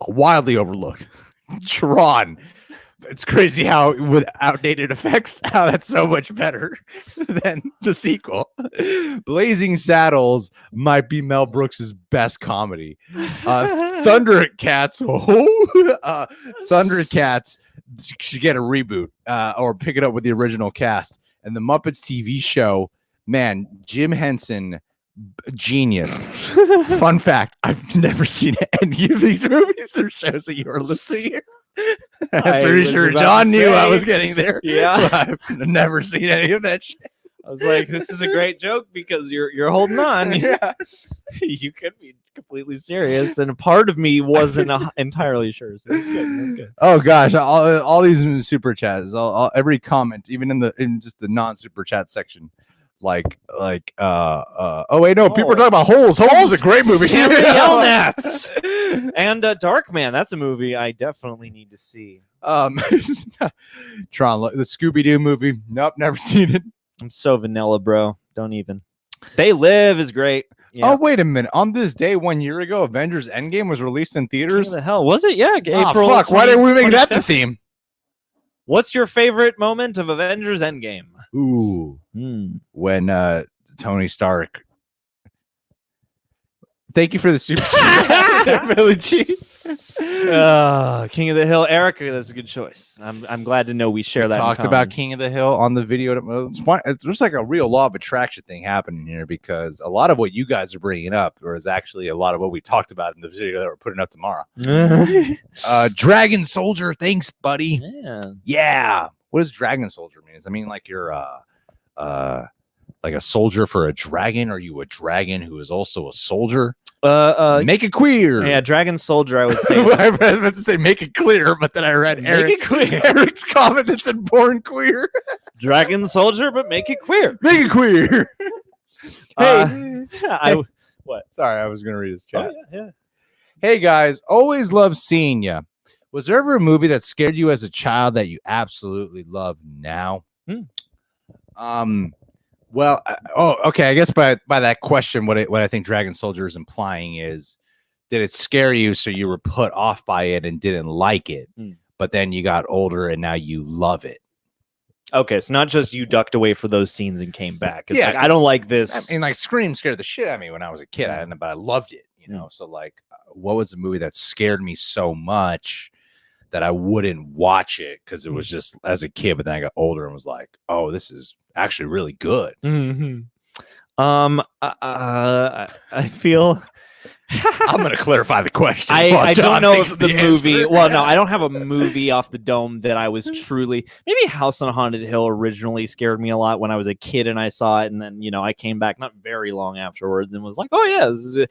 Speaker 2: wildly overlooked. Tron. It's crazy how, with outdated effects, how that's so much better than the sequel. Blazing Saddles might be Mel Brooks's best comedy. Thundercats, Thundercats should get a reboot or pick it up with the original cast. And the Muppets TV show, man, Jim Henson, genius. Fun fact, I've never seen any of these movies or shows that you are listening to. I'm pretty sure John knew I was getting there.
Speaker 1: Yeah.
Speaker 2: I've never seen any of that shit.
Speaker 1: I was like, this is a great joke because you're holding on.
Speaker 2: Yeah.
Speaker 1: You could be completely serious, and a part of me wasn't entirely sure. So that's good. That's good.
Speaker 2: Oh gosh, all these super chats, every comment, even in just the non-super chat section, like oh wait, no, people are talking about Holes. Holes is a great movie.
Speaker 1: Samuel L. Nats. And Darkman, that's a movie I definitely need to see.
Speaker 2: Tron, the Scooby-Doo movie. Nope, never seen it.
Speaker 1: I'm so vanilla, bro. Don't even. They Live is great. Yeah.
Speaker 2: Oh, wait a minute. On this day 1 year ago, Avengers Endgame was released in theaters.
Speaker 1: What the hell was it? Yeah,
Speaker 2: Oh,
Speaker 1: April.
Speaker 2: fuck. Why didn't we make that the theme?
Speaker 1: What's your favorite moment of Avengers Endgame?
Speaker 2: Ooh. When Tony Stark. Thank you for the super chat, Billy G.
Speaker 1: King of the Hill, Erica. That's a good choice. I'm glad to know we share that.
Speaker 2: Talked about King of the Hill on the video. It's fun. There's like a real law of attraction thing happening here because a lot of what you guys are bringing up is actually a lot of what we talked about in the video that we're putting up tomorrow. Dragon Soldier, thanks, buddy. Yeah. What does Dragon Soldier mean? Does that mean like you're like a soldier for a dragon? Are you a dragon who is also a soldier? Make it queer.
Speaker 1: Yeah, Dragon Soldier, I would say.
Speaker 2: I was about to say make it clear, but then I read Eric's comment that said born queer.
Speaker 1: Dragon Soldier, but make it queer.
Speaker 2: Make it queer. Hey,
Speaker 1: what?
Speaker 2: Sorry, I was gonna read his chat.
Speaker 1: Oh, yeah.
Speaker 2: Hey guys, always love seeing ya. Was there ever a movie that scared you as a child that you absolutely love now? Well, okay. I guess by that question, what I think Dragon Soldier is implying is, did it scare you so you were put off by it and didn't like it, but then you got older and now you love it?
Speaker 1: Okay, so not just you ducked away for those scenes and came back. It's
Speaker 2: Yeah,
Speaker 1: like, I don't like this.
Speaker 2: I mean, like Scream scared the shit out of me when I was a kid, but I loved it. You know, so like, what was the movie that scared me so much that I wouldn't watch it because it was just as a kid, but then I got older and was like, oh, this is actually really good.
Speaker 1: I feel
Speaker 2: I'm going to clarify the question.
Speaker 1: I don't know if the movie.
Speaker 2: Answer.
Speaker 1: Well, no, I don't have a movie off the dome that I was truly. Maybe House on Haunted Hill originally scared me a lot when I was a kid and I saw it, and then I came back not very long afterwards and was like, oh yeah, this is,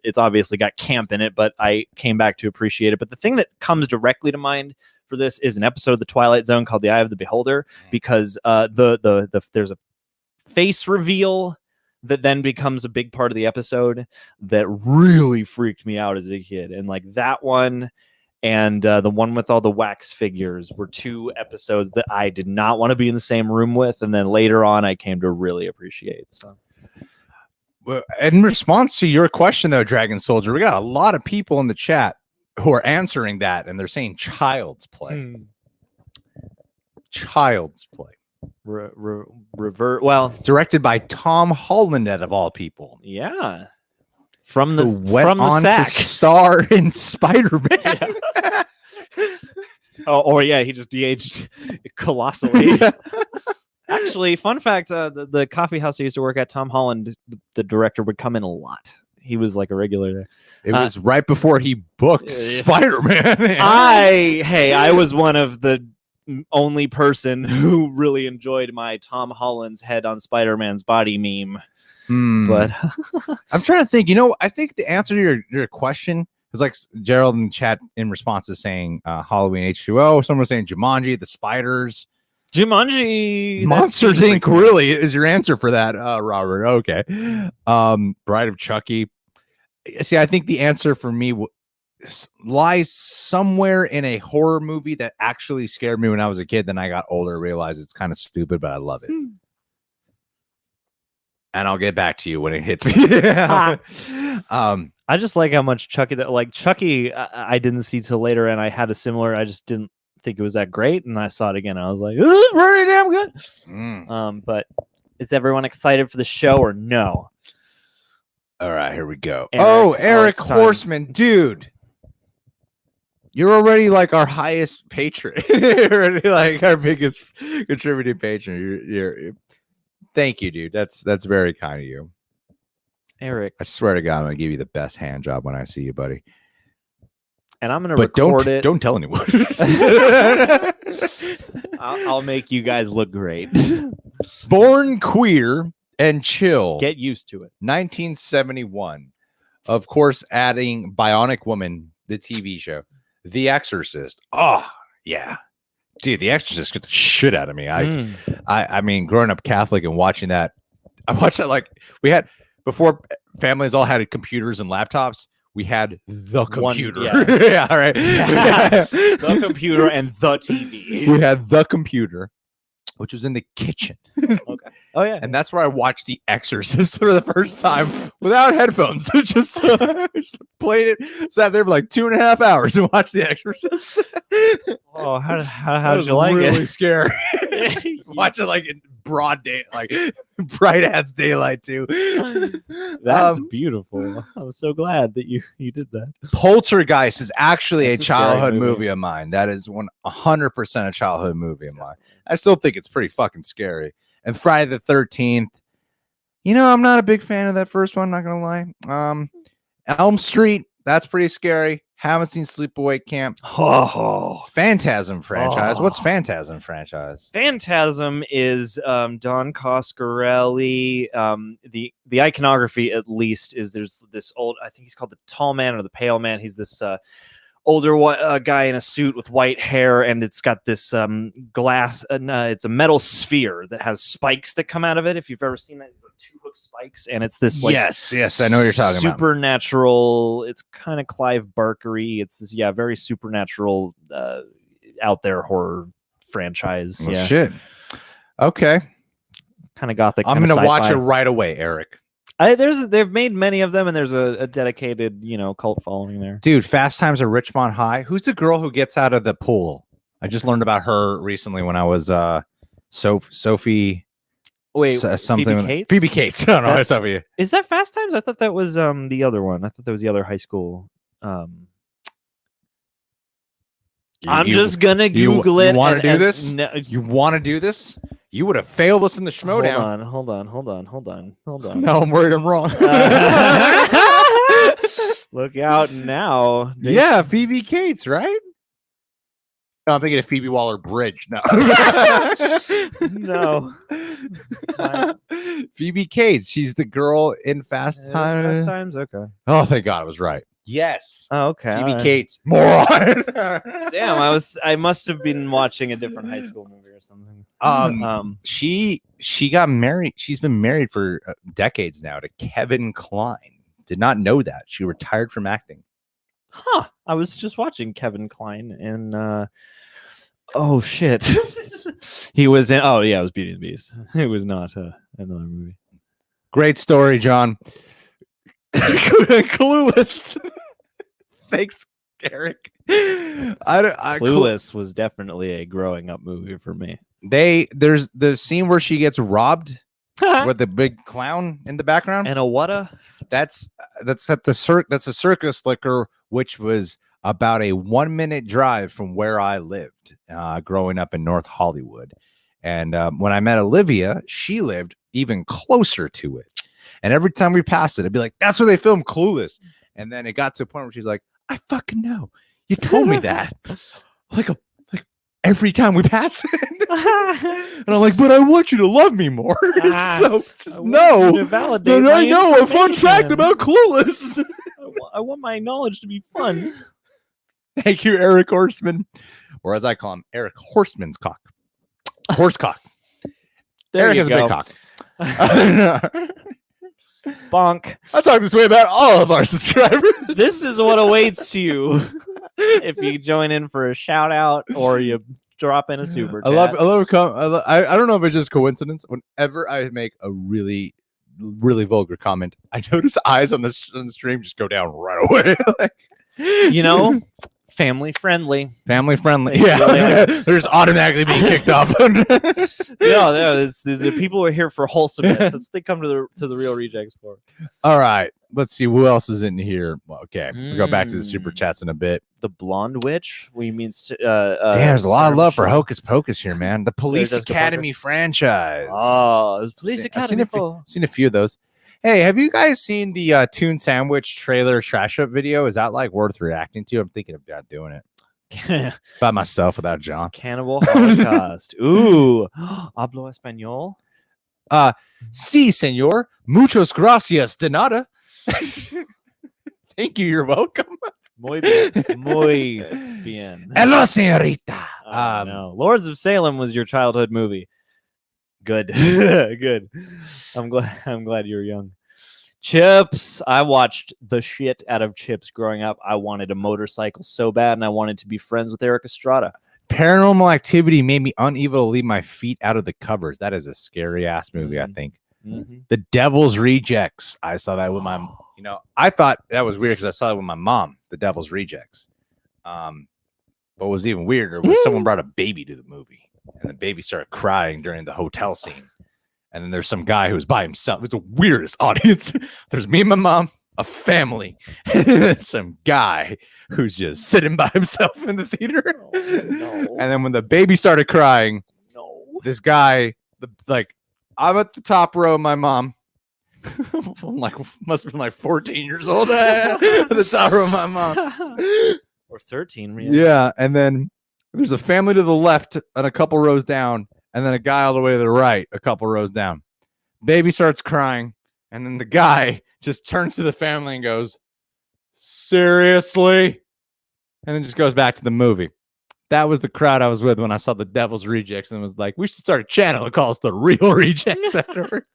Speaker 1: it's obviously got camp in it, but I came back to appreciate it. But the thing that comes directly to mind for this is an episode of The Twilight Zone called The Eye of the Beholder, because there's a face reveal that then becomes a big part of the episode that really freaked me out as a kid. And like that one and the one with all the wax figures were 2 episodes that I did not want to be in the same room with, and then later on I came to really appreciate. So,
Speaker 2: Well, in response to your question, though, Dragon Soldier, we got a lot of people in the chat who are answering that, and they're saying Child's Play. Child's Play.
Speaker 1: Revert. Well,
Speaker 2: Directed by Tom Holland, of all people.
Speaker 1: yeah. From the
Speaker 2: Who went
Speaker 1: from the
Speaker 2: on
Speaker 1: sack.
Speaker 2: to star in Spider-Man.
Speaker 1: Oh, yeah, he just de-aged colossally. Actually, fun fact: the coffee house I used to work at, Tom Holland, the director, would come in a lot. He was like a regular there.
Speaker 2: It was right before he booked Spider-Man.
Speaker 1: I was one of the only person who really enjoyed my Tom Holland's head on Spider-Man's body meme. But
Speaker 2: I'm trying to think. I think the answer to your question is like Gerald in chat in response is saying Halloween H2O. Someone was saying Jumanji, the spiders.
Speaker 1: Jumanji,
Speaker 2: Monsters Inc. really is your answer for that, Robert. Okay. Bride of Chucky. See, I think the answer for me lies somewhere in a horror movie that actually scared me when I was a kid. Then I got older, realized it's kind of stupid, but I love it. And I'll get back to you when it hits me.
Speaker 1: I just like how much Chucky Chucky I didn't see till later, and I had a similar. I just didn't think it was that great, and I saw it again. I was like, "This is pretty damn good." But is everyone excited for the show or no?
Speaker 2: All right, here we go.
Speaker 1: Eric,
Speaker 2: Eric
Speaker 1: it's time.
Speaker 2: Horseman, dude. You're already like our highest patron. You're already like our biggest contributing patron. You're thank you, dude. That's very kind of you.
Speaker 1: Eric,
Speaker 2: I swear to God, I'm gonna give you the best hand job when I see you, buddy.
Speaker 1: And I'm gonna
Speaker 2: But
Speaker 1: record it.
Speaker 2: Don't tell anyone.
Speaker 1: I'll make you guys look great.
Speaker 2: Born Queer and Chill.
Speaker 1: Get used to it.
Speaker 2: 1971. Of course, adding Bionic Woman, the TV show. The Exorcist. Oh, yeah. Dude, The Exorcist scared the shit out of me. I mean, growing up Catholic and watching that, I watched that like we had before families all had computers and laptops. We had the computer. Yeah, all right.
Speaker 1: The computer and the TV.
Speaker 2: We had the computer, which was in the kitchen.
Speaker 1: Okay. Oh, yeah.
Speaker 2: And that's where I watched The Exorcist for the first time without headphones. just played it, sat there for like 2.5 hours and watched The Exorcist.
Speaker 1: Oh, how did you like
Speaker 2: really
Speaker 1: it?
Speaker 2: Scary. Watch it like in broad day, like bright ass daylight too.
Speaker 1: That's beautiful. I'm so glad that you did that.
Speaker 2: Poltergeist is actually
Speaker 1: That's
Speaker 2: a
Speaker 1: a scary
Speaker 2: childhood
Speaker 1: movie.
Speaker 2: movie of mine. That is 100% a childhood movie of mine. I still think it's pretty fucking scary. And Friday the 13th, I'm not a big fan of that first one, not gonna lie. Elm Street, that's pretty scary. Haven't seen Sleepaway Camp.
Speaker 1: Oh,
Speaker 2: Phantasm franchise. What's
Speaker 1: Oh.
Speaker 2: Phantasm franchise?
Speaker 1: Phantasm is Don Coscarelli. The iconography, at least, is there's this old. I think he's called the Tall Man or the Pale Man. He's this older guy in a suit with white hair, and it's got this glass. It's a metal sphere that has spikes that come out of it. If you've ever seen that, it's like 2 hook spikes, and it's this like
Speaker 2: yes, I know what you're talking about.
Speaker 1: supernatural. It's kind of Clive Barkery. It's this very supernatural out there horror franchise.
Speaker 2: Well,
Speaker 1: yeah,
Speaker 2: shit. Okay,
Speaker 1: kind of gothic.
Speaker 2: I'm
Speaker 1: kinda
Speaker 2: gonna watch
Speaker 1: sci-fi.
Speaker 2: it right away, Eric.
Speaker 1: They've made many of them, and there's a dedicated cult following there.
Speaker 2: Dude, Fast Times at Ridgemont High. Who's the girl who gets out of the pool? I just learned about her recently when I was Sophie.
Speaker 1: Wait,
Speaker 2: something
Speaker 1: Phoebe
Speaker 2: with-
Speaker 1: Cates?
Speaker 2: Phoebe Cates. I don't know.
Speaker 1: That's-
Speaker 2: Sophie.
Speaker 1: Is that Fast Times? I thought that was the other one. I thought that was the other high school. I'm just gonna Google it.
Speaker 2: You want to do
Speaker 1: and-
Speaker 2: this?
Speaker 1: No,
Speaker 2: You want to do this? You would have failed us in the Schmodown.
Speaker 1: hold on.
Speaker 2: Now I'm worried I'm wrong.
Speaker 1: Look out now.
Speaker 2: Yeah, Phoebe Cates, right? No, I'm thinking of Phoebe Waller-Bridge. No.
Speaker 1: No.
Speaker 2: Phoebe Cates. She's the girl in Fast
Speaker 1: It is
Speaker 2: Times.
Speaker 1: Fast Times? Okay.
Speaker 2: Oh, thank God I was right. Yes.
Speaker 1: Oh, okay.
Speaker 2: Phoebe
Speaker 1: all right.
Speaker 2: Cates. Moron.
Speaker 1: Damn, I must have been watching a different high school movie or something.
Speaker 2: She got married. She's been married for decades now to Kevin Kline. Did not know that. She retired from acting.
Speaker 1: Huh. I was just watching Kevin Kline in oh shit. He was in it was Beauty and the Beast. It was not another movie.
Speaker 2: Great story, John. Clueless. Thanks, Eric.
Speaker 1: Clueless was definitely a growing up movie for me.
Speaker 2: There's the scene where she gets robbed with the big clown in the background.
Speaker 1: And a whata?
Speaker 2: That's at the that's a circus liquor, which was about a 1-minute drive from where I lived, growing up in North Hollywood. And when I met Olivia, she lived even closer to it. And every time we passed it, I'd be like, "That's where they filmed Clueless." And then it got to a point where she's like, "I fucking know. You told me that." like every time we pass it. And I'm like, "But I want you to love me more." So just no. Then I know a fun fact about Clueless.
Speaker 1: I want my knowledge to be fun.
Speaker 2: Thank you, Eric Horseman. Or as I call him, Eric Horseman's cock. Horsecock. Eric has a big cock.
Speaker 1: Bonk.
Speaker 2: I talk this way about all of our subscribers.
Speaker 1: This is what awaits you if you join in for a shout out or you drop in a super chat.
Speaker 2: I don't know if it's just coincidence. Whenever I make a really, really vulgar comment, I notice eyes on the stream just go down right away.
Speaker 1: Family friendly.
Speaker 2: Yeah. They're just automatically being kicked off.
Speaker 1: The people are here for wholesomeness. That's what they come to the Real Rejects for.
Speaker 2: All right. Let's see who else is in here. Well, okay. We'll go back to the super chats in a bit.
Speaker 1: The Blonde Witch? We mean
Speaker 2: damn, there's a lot of love for Hocus Pocus here, man. The Police Academy franchise.
Speaker 1: Oh, it was Police Academy.
Speaker 2: I've seen a few of those. Hey, have you guys seen the Toon Sandwich trailer trash up video? Is that like worth reacting to? I'm thinking about doing it by myself without John.
Speaker 1: Cannibal Holocaust. Ooh, hablo español.
Speaker 2: Sí, señor. Muchas gracias de nada. Thank you. You're welcome.
Speaker 1: Muy bien. Muy bien.
Speaker 2: Hello, señorita.
Speaker 1: No. Lords of Salem was your childhood movie. Good. Good. I'm glad you were young. Chips. I watched the shit out of Chips growing up. I wanted a motorcycle so bad, and I wanted to be friends with Eric Estrada.
Speaker 2: Paranormal Activity made me unable to leave my feet out of the covers. That is a scary ass movie, I think. Mm-hmm. The Devil's Rejects. I saw that with my, I thought that was weird because I saw it with my mom, The Devil's Rejects. What was even weirder was someone brought a baby to the movie, and the baby started crying during the hotel scene. And then there's some guy who was by himself. It's the weirdest audience. There's me and my mom, a family, and some guy who's just sitting by himself in the theater. No. And then when the baby started crying, this guy, I'm at the top row, my mom. I'm must have been 14 years old at the top row of my mom.
Speaker 1: Or 13, really.
Speaker 2: Yeah, and then there's a family to the left and a couple rows down, and then a guy all the way to the right, a couple rows down. Baby starts crying, and then the guy just turns to the family and goes, "Seriously?" And then just goes back to the movie. That was the crowd I was with when I saw The Devil's Rejects, and was like, we should start a channel and call us The Real Rejects afterwards.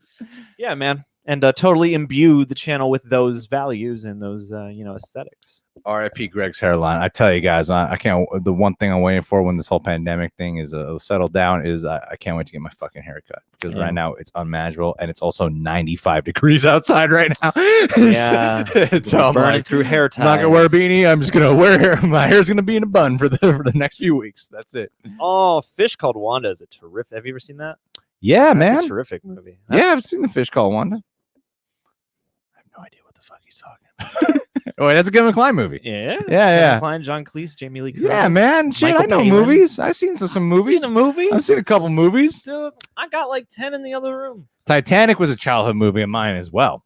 Speaker 1: Yeah, man. And totally imbue the channel with those values and those, aesthetics.
Speaker 2: R.I.P. Greg's hairline. I tell you guys, I can't. The one thing I'm waiting for when this whole pandemic thing is settled down is I can't wait to get my fucking haircut, because right now it's unmanageable, and it's also 95 degrees outside right now.
Speaker 1: Yeah,
Speaker 2: so
Speaker 1: burning through hair ties.
Speaker 2: I'm not gonna wear a beanie. I'm just gonna wear hair. My hair's gonna be in a bun for the next few weeks. That's it.
Speaker 1: Oh, Fish Called Wanda is a terrific. Have you ever seen that?
Speaker 2: Yeah,
Speaker 1: That's
Speaker 2: man.
Speaker 1: a terrific movie.
Speaker 2: Yeah, I've seen The Fish Called Wanda. I have no idea what the fuck he's talking about. Wait, that's a Kevin Kline movie.
Speaker 1: Yeah.
Speaker 2: Kevin
Speaker 1: Kline, John Cleese, Jamie Lee Curtis.
Speaker 2: Yeah, man. Shit,
Speaker 1: Michael
Speaker 2: I know
Speaker 1: Palin.
Speaker 2: movies. I've seen some movies.
Speaker 1: Seen a movie?
Speaker 2: I've seen a couple movies.
Speaker 1: Dude, I got 10 in the other room.
Speaker 2: Titanic was a childhood movie of mine as well.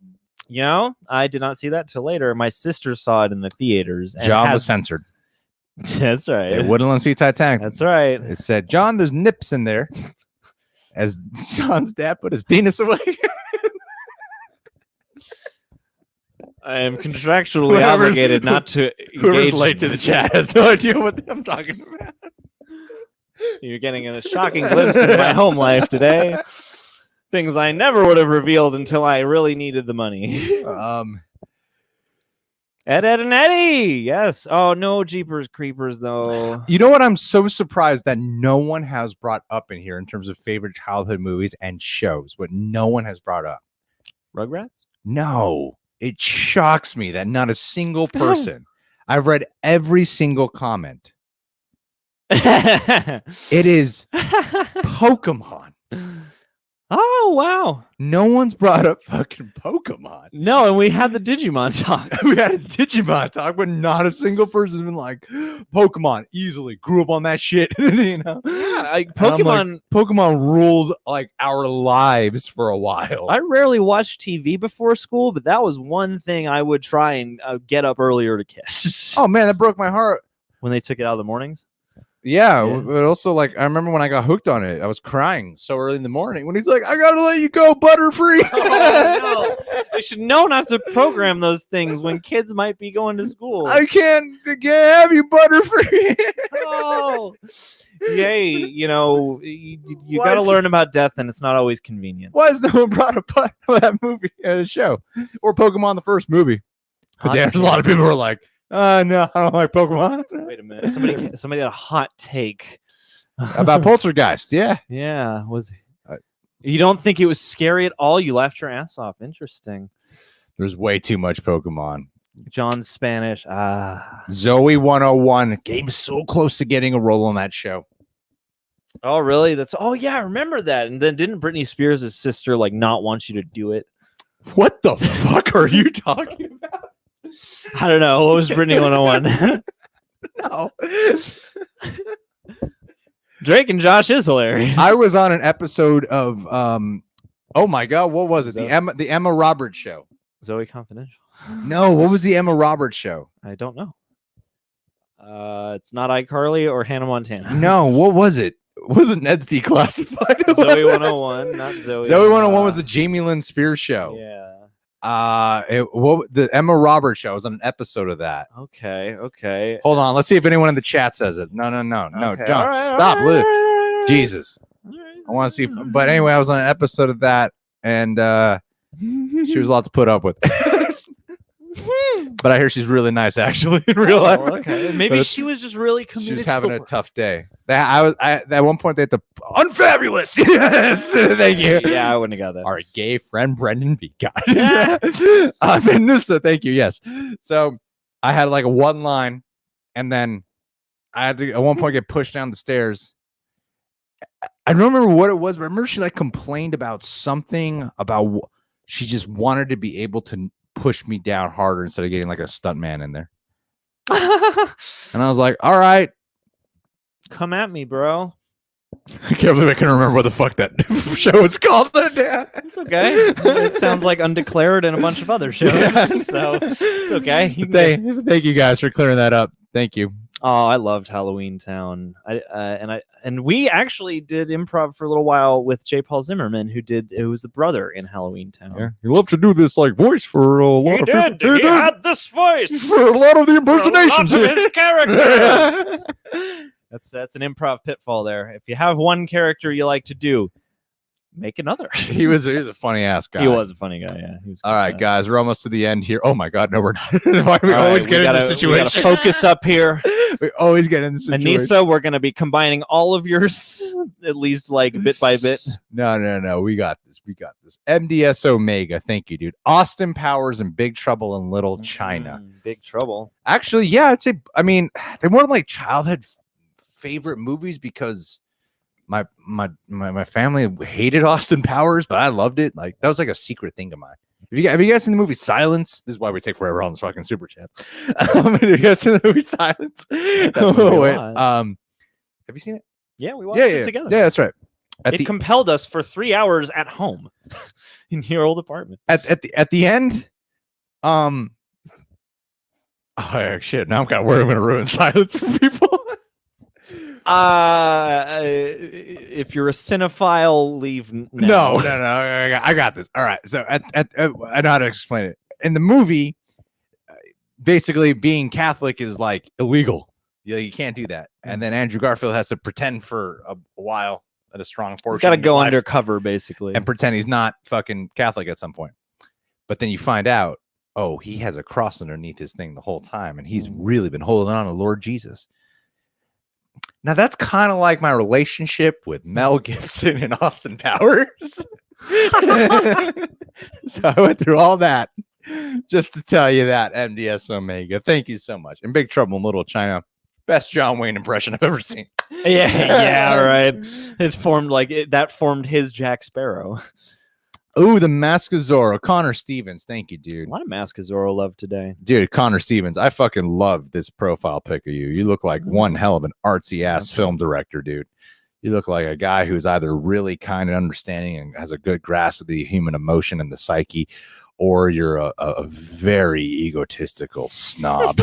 Speaker 1: I did not see that till later. My sister saw it in the theaters. And
Speaker 2: John was censored.
Speaker 1: That's right.
Speaker 2: They wouldn't let him see Titanic.
Speaker 1: That's right.
Speaker 2: It said, "John, there's nips in there." As John's dad put his penis away.
Speaker 1: I am contractually obligated not to
Speaker 2: Whoever's
Speaker 1: engage
Speaker 2: late to the chat has no idea what I'm talking about.
Speaker 1: You're getting a shocking glimpse of my home life today. Things I never would have revealed until I really needed the money. Ed, Ed, and Eddie. Yes. Oh no, Jeepers Creepers though.
Speaker 2: You know what? I'm so surprised that no one has brought up in here in terms of favorite childhood movies and shows. What no one has brought up.
Speaker 1: Rugrats.
Speaker 2: No, it shocks me that not a single person. I've read every single comment. It is Pokemon.
Speaker 1: Oh wow.
Speaker 2: No one's brought up fucking Pokemon.
Speaker 1: No, and we had the Digimon talk.
Speaker 2: We had a Digimon talk, but not a single person's been like, Pokemon easily grew up on that shit. You know?
Speaker 1: Yeah, like
Speaker 2: And I'm like,
Speaker 1: Pokemon.
Speaker 2: Pokemon ruled like our lives for a while.
Speaker 1: I rarely watched TV before school, but that was one thing I would try and get up earlier to catch.
Speaker 2: Oh man, that broke my heart.
Speaker 1: When they took it out of the mornings.
Speaker 2: Yeah,
Speaker 1: Yeah.
Speaker 2: but also like I remember when I got hooked on it, I was crying so early in the morning when he's like, "I gotta let you go, Butterfree."
Speaker 1: Oh, no. They should know not to program those things when kids might be going to school.
Speaker 2: I can't have you, Butterfree.
Speaker 1: Oh, yay! You know, you
Speaker 2: Why
Speaker 1: got to
Speaker 2: is
Speaker 1: learn about death, and it's not always convenient.
Speaker 2: Why has no one brought up that movie show or Pokemon the first movie? But there's a lot of people who are like, no, I don't like Pokemon.
Speaker 1: Wait a minute. Somebody had a hot take
Speaker 2: About Poltergeist, yeah.
Speaker 1: Yeah, you don't think it was scary at all? You laughed your ass off. Interesting.
Speaker 2: There's way too much Pokemon.
Speaker 1: John's Spanish.
Speaker 2: Zoe 101 came so close to getting a role on that show.
Speaker 1: Oh, really? Oh, yeah, I remember that. And then didn't Britney Spears' sister like not want you to do it?
Speaker 2: What the fuck are you talking about?
Speaker 1: I don't know. What was Britney 101?
Speaker 2: No.
Speaker 1: Drake and Josh is hilarious.
Speaker 2: I was on an episode of oh my god, what was it?
Speaker 1: Zoe.
Speaker 2: The Emma Roberts show.
Speaker 1: Zoe Confidential.
Speaker 2: No, what was the Emma Roberts show?
Speaker 1: I don't know. It's not iCarly or Hannah Montana.
Speaker 2: No, what was it? Was it Ned's Declassified?
Speaker 1: Zoe 101, not Zoe.
Speaker 2: Zoe 101 was the Jamie Lynn Spears show.
Speaker 1: Yeah.
Speaker 2: The Emma Roberts show was on an episode of that.
Speaker 1: Okay.
Speaker 2: Hold on, let's see if anyone in the chat says it. No,
Speaker 1: Okay,
Speaker 2: John,
Speaker 1: all right,
Speaker 2: stop.
Speaker 1: all right,
Speaker 2: Look.
Speaker 1: all right.
Speaker 2: Jesus,
Speaker 1: All right.
Speaker 2: I want to see. But anyway, I was on an episode of that, and she was a lot to put up with. But I hear she's really nice, actually, in real life.
Speaker 1: Okay. Maybe
Speaker 2: But
Speaker 1: she was just really committed.
Speaker 2: she was
Speaker 1: to
Speaker 2: having
Speaker 1: the
Speaker 2: a tough day. At one point they had to unfabulous. Yes, thank you.
Speaker 1: Yeah, I wouldn't have got that.
Speaker 2: Our gay friend Brendan V got it. In this, thank you. Yes. So I had like a one line, and then I had to at one point get pushed down the stairs. I don't remember what it was, but I remember she like complained about something about she just wanted to be able to push me down harder instead of getting like a stunt man in there. And I was like, all right.
Speaker 1: Come at me, bro.
Speaker 2: I can't believe I can remember what the fuck that show is called.
Speaker 1: It's okay. It sounds like Undeclared and a bunch of other shows.
Speaker 2: Yeah.
Speaker 1: So it's okay. You can
Speaker 2: Thank you guys for clearing that up. Thank you.
Speaker 1: Oh, I loved Halloween Town. And we actually did improv for a little while with J. Paul Zimmerman, who was the brother in Halloween Town.
Speaker 2: Yeah, you love to do this like voice for a lot of people.
Speaker 1: He had this voice
Speaker 2: For a lot of the
Speaker 1: for
Speaker 2: impersonations.
Speaker 1: lots of his character. That's an improv pitfall there. If you have one character you like to do, make another.
Speaker 2: he was a funny ass guy.
Speaker 1: He was a funny guy. Yeah. He was a
Speaker 2: All
Speaker 1: good
Speaker 2: right,
Speaker 1: guy.
Speaker 2: guys, we're almost to the end here. Oh my God, no, we're not. Why do we
Speaker 1: All
Speaker 2: always
Speaker 1: right,
Speaker 2: get in this
Speaker 1: We
Speaker 2: situation?
Speaker 1: gotta focus up here.
Speaker 2: We always get in this situation.
Speaker 1: Anissa, we're going to be combining all of yours, at least like bit by bit.
Speaker 2: No. We got this. MDS Omega. Thank you, dude. Austin Powers and Big Trouble in Little China.
Speaker 1: Big trouble.
Speaker 2: Actually, yeah, I'd say, I mean, they weren't like childhood favorite movies because my family hated Austin Powers, but I loved it. Like, that was like a secret thing of mine. Have you guys seen the movie Silence? This is why we take forever on this fucking super chat. Have you guys seen the movie Silence? Have you seen it?
Speaker 1: Yeah, we watched it together.
Speaker 2: Yeah, that's right.
Speaker 1: It compelled us for 3 hours at home in your old apartment.
Speaker 2: At the end, oh shit! Now I'm kind of worried I'm going to ruin Silence for people.
Speaker 1: If you're a cinephile, leave
Speaker 2: No.
Speaker 1: now.
Speaker 2: I got this. All right. So I know how to explain it. In the movie, basically being Catholic is like illegal. You can't do that. And then Andrew Garfield has to pretend for a while at a strong portion.
Speaker 1: He's got to
Speaker 2: of his
Speaker 1: go
Speaker 2: life
Speaker 1: undercover, basically.
Speaker 2: and pretend he's not fucking Catholic at some point. But then you find out oh, he has a cross underneath his thing the whole time, and he's really been holding on to Lord Jesus. Now that's kind of like my relationship with Mel Gibson and Austin Powers. So I went through all that just to tell you that, MDS Omega. Thank you so much. And Big Trouble in Little China, best John Wayne impression I've ever seen.
Speaker 1: Yeah, right. It's formed that formed his Jack Sparrow.
Speaker 2: Ooh, the Mask of Zorro, Connor Stevens. Thank you,
Speaker 1: A
Speaker 2: dude.
Speaker 1: lot of Mask of Zorro love today.
Speaker 2: Dude, Connor Stevens, I fucking love this profile pic of you. You look like one hell of an artsy ass film director, dude. You look like a guy who's either really kind and understanding and has a good grasp of the human emotion and the psyche, or you're a very egotistical snob.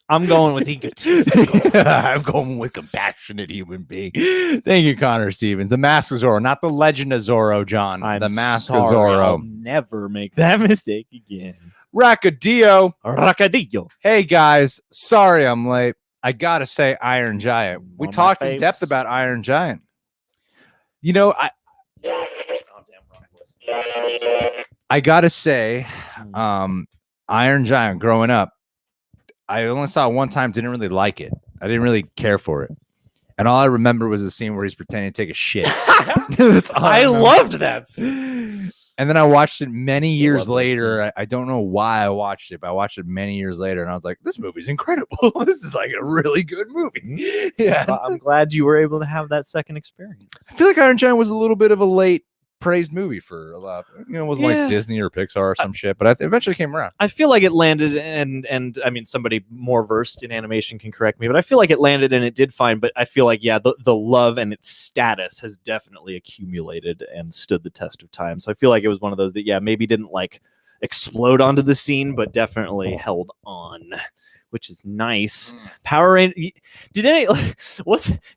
Speaker 1: I'm going with egotistical.
Speaker 2: I'm going with compassionate human being. Thank you, Connor Stevens. The Mask of Zorro, not the Legend of Zorro, John. The Mask of Zorro.
Speaker 1: I'll never make that mistake again.
Speaker 2: Racadillo.
Speaker 1: Racadillo.
Speaker 2: Hey, guys. Sorry I'm late. I got to say Iron Giant. We talked in depth about Iron Giant. You know, I got to say, Iron Giant growing up, I only saw it one time, didn't really like it. I didn't really care for it. And all I remember was the scene where he's pretending to take a shit. That's all
Speaker 1: I
Speaker 2: remember.
Speaker 1: loved that scene.
Speaker 2: And then I watched it many
Speaker 1: Still
Speaker 2: years
Speaker 1: love that
Speaker 2: later. I don't know why I watched it, but I watched it many years later. And I was like, this movie's incredible. This is like a really good movie. Yeah.
Speaker 1: I'm glad you were able to have that second experience.
Speaker 2: I feel like Iron Giant was a little bit of a late praised movie for a lot. You know, it wasn't like Disney or Pixar or some shit, but it eventually came around.
Speaker 1: I feel like it landed, and I mean, somebody more versed in animation can correct me, but I feel like it landed and it did fine. But I feel like, the love and its status has definitely accumulated and stood the test of time. So I feel like it was one of those that, maybe didn't like explode onto the scene, but definitely held on, which is nice. Power Rangers. Did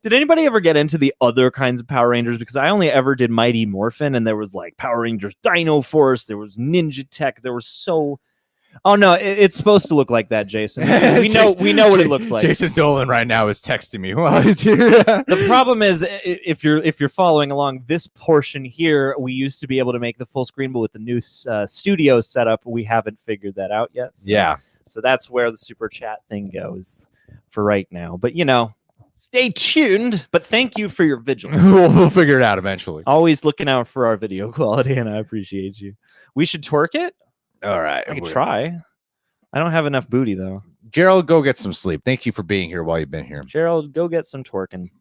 Speaker 1: anybody ever get into the other kinds of Power Rangers? Because I only ever did Mighty Morphin, and there was like Power Rangers Dino Force, there was Ninja Tech, there was so. Oh no, it's supposed to look like that, Jason. We know what it looks like.
Speaker 2: Jason Dolan right now is texting me while he's here.
Speaker 1: The problem is, if you're following along, this portion here, we used to be able to make the full screen, but with the new studio setup, we haven't figured that out yet. So that's where the super chat thing goes for right now. But stay tuned. But thank you for your vigilance.
Speaker 2: We'll figure it out eventually.
Speaker 1: Always looking out for our video quality, and I appreciate you. We should twerk it.
Speaker 2: All right,
Speaker 1: I could try. I don't have enough booty though.
Speaker 2: Gerald, go get some sleep. Thank you for being here while you've been here.
Speaker 1: Gerald, go get some twerking.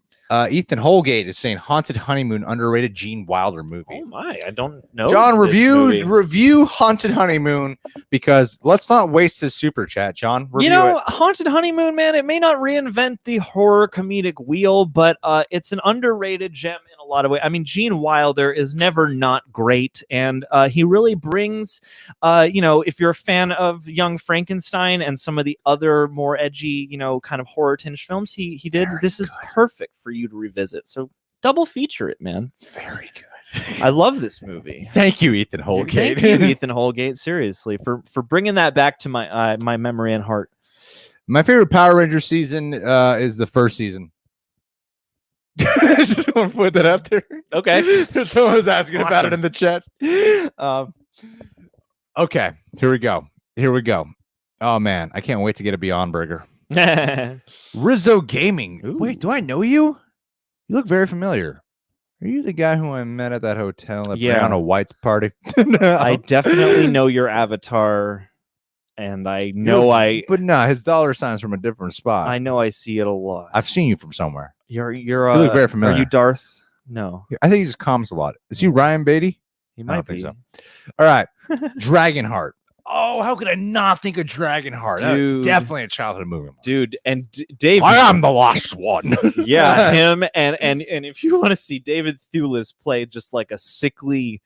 Speaker 2: Ethan Holgate is saying Haunted Honeymoon, underrated Gene Wilder movie.
Speaker 1: Oh my, I don't know.
Speaker 2: John, review Haunted Honeymoon, because let's not waste his super chat. John, review it.
Speaker 1: Haunted Honeymoon, man, it may not reinvent the horror comedic wheel, but it's an underrated gem in a lot of ways. I mean, Gene Wilder is never not great, and he really brings, if you're a fan of Young Frankenstein and some of the other more edgy, kind of horror tinged films, he did. This is perfect for you to revisit. So double feature it, man.
Speaker 2: Very good.
Speaker 1: I love this movie.
Speaker 2: Thank you, Ethan Holgate.
Speaker 1: Thank you, Ethan Holgate. Seriously, for bringing that back to my my memory and heart.
Speaker 2: My favorite Power Ranger season is the first season. I just want to put that out there.
Speaker 1: Okay.
Speaker 2: Someone was asking about it in the chat. Okay, here we go. Oh man, I can't wait to get a Beyond Burger. Rizzo Gaming.
Speaker 1: Ooh.
Speaker 2: Wait, do I know you? You look very familiar. Are you the guy who I met at that hotel at Brianna White's party? No.
Speaker 1: I definitely know your avatar, and I know
Speaker 2: But no, his dollar sign's from a different spot.
Speaker 1: I know I see it a lot.
Speaker 2: I've seen you from somewhere.
Speaker 1: You're
Speaker 2: you look very familiar.
Speaker 1: Are you Darth? No,
Speaker 2: I think he just comments a lot. Is he Ryan Beatty?
Speaker 1: he
Speaker 2: I
Speaker 1: might
Speaker 2: don't
Speaker 1: be.
Speaker 2: think so. All right, Dragonheart. Oh, how could I not think of Dragonheart?
Speaker 1: Dude.
Speaker 2: Definitely a childhood movie.
Speaker 1: Dude, and Dave.
Speaker 2: I am the last one.
Speaker 1: Yeah, him and if you want to see David Thewlis play just like a sickly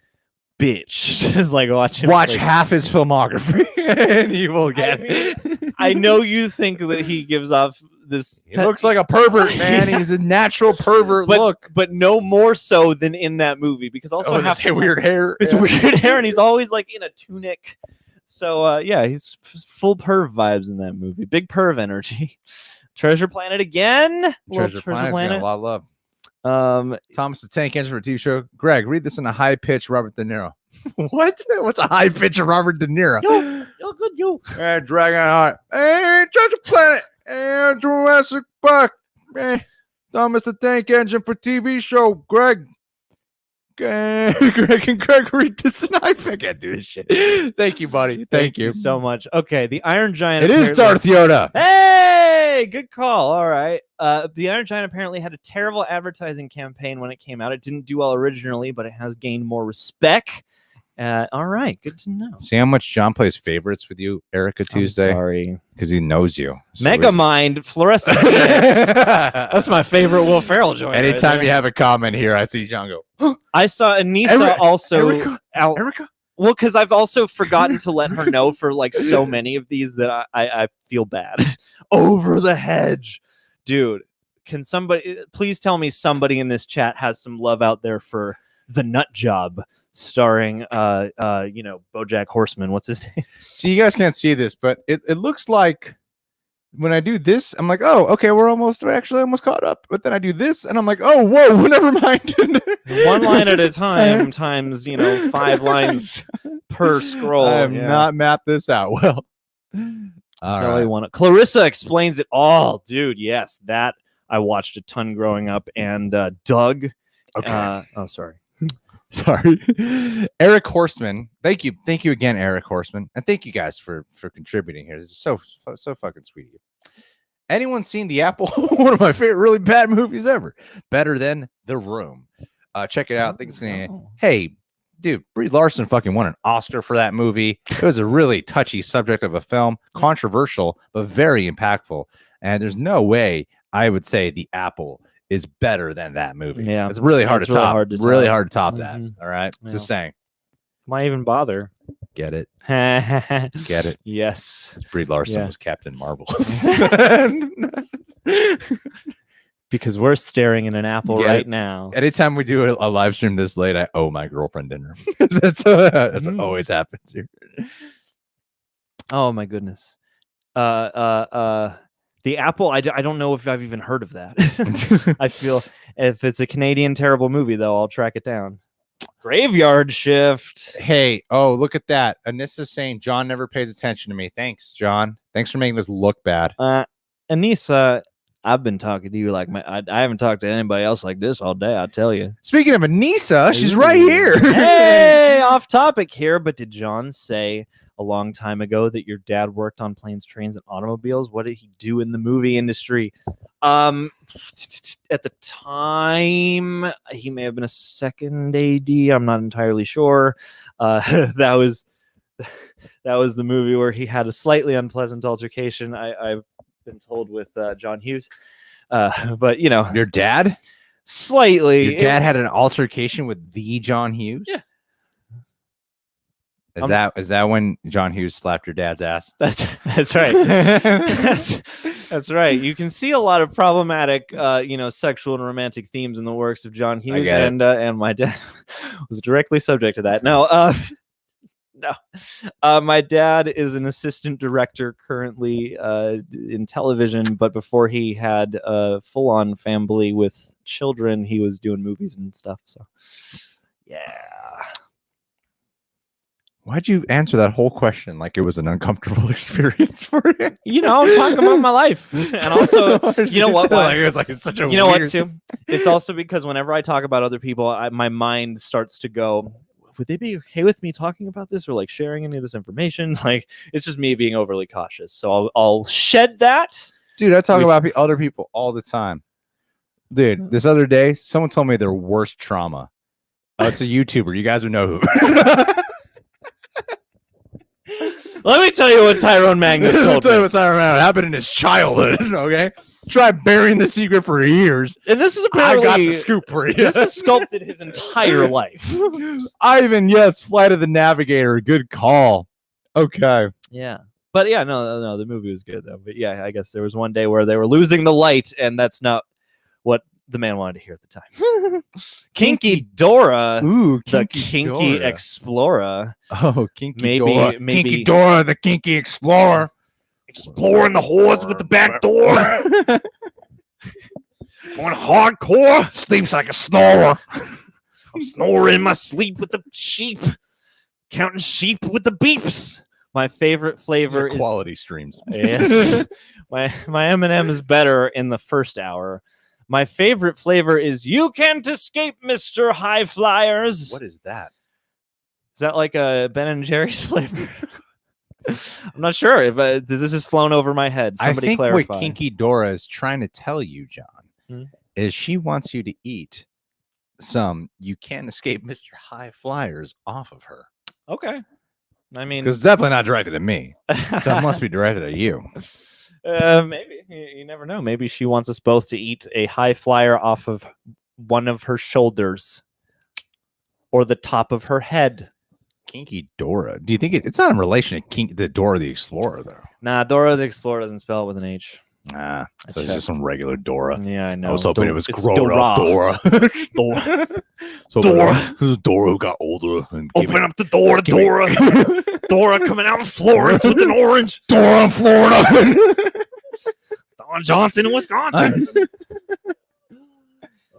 Speaker 1: bitch, just like watch
Speaker 2: half his filmography and you will get it.
Speaker 1: I know you think that he gives off this.
Speaker 2: He looks like a pervert, man. He's a natural pervert look.
Speaker 1: But no more so than in that movie, because also
Speaker 2: his weird hair.
Speaker 1: His weird hair, and he's always like in a tunic. So he's full perv vibes in that movie. Big perv energy. Treasure Planet again.
Speaker 2: Treasure Planet's getting a lot of love. Thomas the Tank Engine for a TV show. Greg, read this in a high pitch Robert De Niro. What? What's a high pitch of Robert De Niro?
Speaker 1: You're good, you.
Speaker 2: And Dragon Heart. And Treasure Planet. And Jurassic Park. Thomas the Tank Engine for TV show. Greg and Gregory the Sniper. I can't do this shit. Thank you, buddy. Thank you
Speaker 1: so much. Okay, the Iron Giant.
Speaker 2: It is Darth Yoda.
Speaker 1: Hey, good call. All right. The Iron Giant apparently had a terrible advertising campaign when it came out. It didn't do well originally, but it has gained more respect. All right, good to know.
Speaker 2: See how much John plays favorites with you, Erica Tuesday?
Speaker 1: Sorry.
Speaker 2: Because he knows you. So
Speaker 1: Megamind Fluorescent Phoenix. That's my favorite Will Ferrell joint.
Speaker 2: Anytime you have a comment here, I see John go.
Speaker 1: I saw Anissa also.
Speaker 2: Erica?
Speaker 1: Well, because I've also forgotten to let her know for like so many of these that I feel bad. Over the Hedge. Dude, can somebody please tell me somebody in this chat has some love out there for The Nut Job, starring BoJack Horseman. What's his name?
Speaker 2: See, you guys can't see this, but it looks like when I do this, I'm like, oh, okay, we're actually almost caught up. But then I do this, and I'm like, oh, whoa, never mind.
Speaker 1: One line at a time, times 5 lines per scroll.
Speaker 2: I have not mapped this out well.
Speaker 1: All right. Clarissa Explains It All, dude. Yes, that I watched a ton growing up, and Doug.
Speaker 2: Okay.
Speaker 1: Sorry.
Speaker 2: Eric Horseman. Thank you again, Eric Horseman, and thank you guys for contributing here. This is so fucking sweet of you. Anyone seen The Apple? One of my favorite really bad movies ever. Better than The Room. Check it out. I think it's gonna. Hey, dude, Brie Larson fucking won an Oscar for that movie. It was a really touchy subject of a film, controversial but very impactful. And there's no way I would say The Apple is better than that movie.
Speaker 1: Yeah,
Speaker 2: it's really hard to top. Really hard to top that.
Speaker 1: Mm-hmm.
Speaker 2: All right, just saying.
Speaker 1: Why even bother?
Speaker 2: Get it?
Speaker 1: Get
Speaker 2: it?
Speaker 1: Yes.
Speaker 2: Brie Larson was Captain Marvel.
Speaker 1: Because we're staring in an apple right now.
Speaker 2: Anytime we do a live stream this late, I owe my girlfriend dinner. That's what always happens here.
Speaker 1: Oh my goodness. The Apple, I don't know if I've even heard of that. I feel if it's a Canadian terrible movie, though, I'll track it down. Graveyard Shift.
Speaker 2: Hey, look at that. Anissa's saying John never pays attention to me. Thanks, John. Thanks for making us look bad.
Speaker 1: Anissa, I've been talking to you like I haven't talked to anybody else like this all day, I'll tell you.
Speaker 2: Speaking of Anissa, she's right here.
Speaker 1: Hey, off topic here, but did John say a long time ago that your dad worked on planes, trains, and automobiles? What did he do in the movie industry? At the time, he may have been a second AD. I'm not entirely sure. That was the movie where he had a slightly unpleasant altercation, I've been told, with John Hughes. But
Speaker 2: your dad?
Speaker 1: Slightly.
Speaker 2: Your dad had an altercation with the John Hughes?
Speaker 1: Yeah.
Speaker 2: Is that when John Hughes slapped your dad's ass?
Speaker 1: That's right. That's right. You can see a lot of problematic, sexual and romantic themes in the works of John Hughes, and my dad was directly subject to that. No, my dad is an assistant director currently in television, but before he had a full-on family with children, he was doing movies and stuff. So, yeah.
Speaker 2: Why'd you answer that whole question like it was an uncomfortable experience for you?
Speaker 1: I'm talking about my life. And also, you know what?
Speaker 2: It was like it's such a
Speaker 1: what, too? It's also because whenever I talk about other people, my mind starts to go, would they be okay with me talking about this or like sharing any of this information? Like, it's just me being overly cautious. So I'll shed that.
Speaker 2: Dude, I talk about other people all the time. Dude, this other day, someone told me their worst trauma. It's a YouTuber. You guys would know who.
Speaker 1: Let me tell you what Tyrone Magnus told me.
Speaker 2: What happened in his childhood. Okay, tried burying the secret for years,
Speaker 1: and this is apparently
Speaker 2: I got the scoop for you.
Speaker 1: This has sculpted his entire life.
Speaker 2: Ivan, yes, Flight of the Navigator, good call. Okay,
Speaker 1: yeah, but yeah, no, the movie was good though. But yeah, I guess there was one day where they were losing the light, and that's not what the man wanted to hear at the time. Kinky Dora, the Kinky
Speaker 2: Dora.
Speaker 1: Explorer.
Speaker 2: Oh, Kinky
Speaker 1: Dora.
Speaker 2: Kinky Dora, the Kinky Explorer.
Speaker 4: Exploring the halls with the back door. Going hardcore.
Speaker 2: Sleeps like a snorer.
Speaker 4: I'm snoring in my sleep with the sheep.
Speaker 1: Counting sheep with the beeps. My favorite flavor is
Speaker 2: quality streams.
Speaker 1: yes. My M&M is better in the first hour. My favorite flavor is you can't escape, Mr. High Flyers.
Speaker 2: What is that?
Speaker 1: Is that like a Ben and Jerry's flavor? I'm not sure if this is flown over my head. Somebody
Speaker 2: I think
Speaker 1: clarify.
Speaker 2: what Kinky Dora is trying to tell you, John, is she wants you to eat some you can't escape Mr. High Flyers off of her.
Speaker 1: Okay. I mean,
Speaker 2: because it's definitely not directed at me, so it must be directed at you.
Speaker 1: Maybe you never know. Maybe she wants us both to eat a high flyer off of one of her shoulders or the top of her head.
Speaker 2: Kinky Dora. Do you think it's not in relation to the Dora the Explorer though?
Speaker 1: Nah, Dora the Explorer doesn't spell it with an H.
Speaker 2: Nah, so it's just some regular Dora.
Speaker 1: Yeah, I know.
Speaker 2: I was hoping it was
Speaker 1: it's
Speaker 2: grown up Dora.
Speaker 1: Dora.
Speaker 2: So
Speaker 1: Dora.
Speaker 2: This is Dora who got older. And
Speaker 1: Open up the door, Dora. Dora coming out in Florence with an orange.
Speaker 2: Dora in Florida.
Speaker 1: Don Johnson in Wisconsin.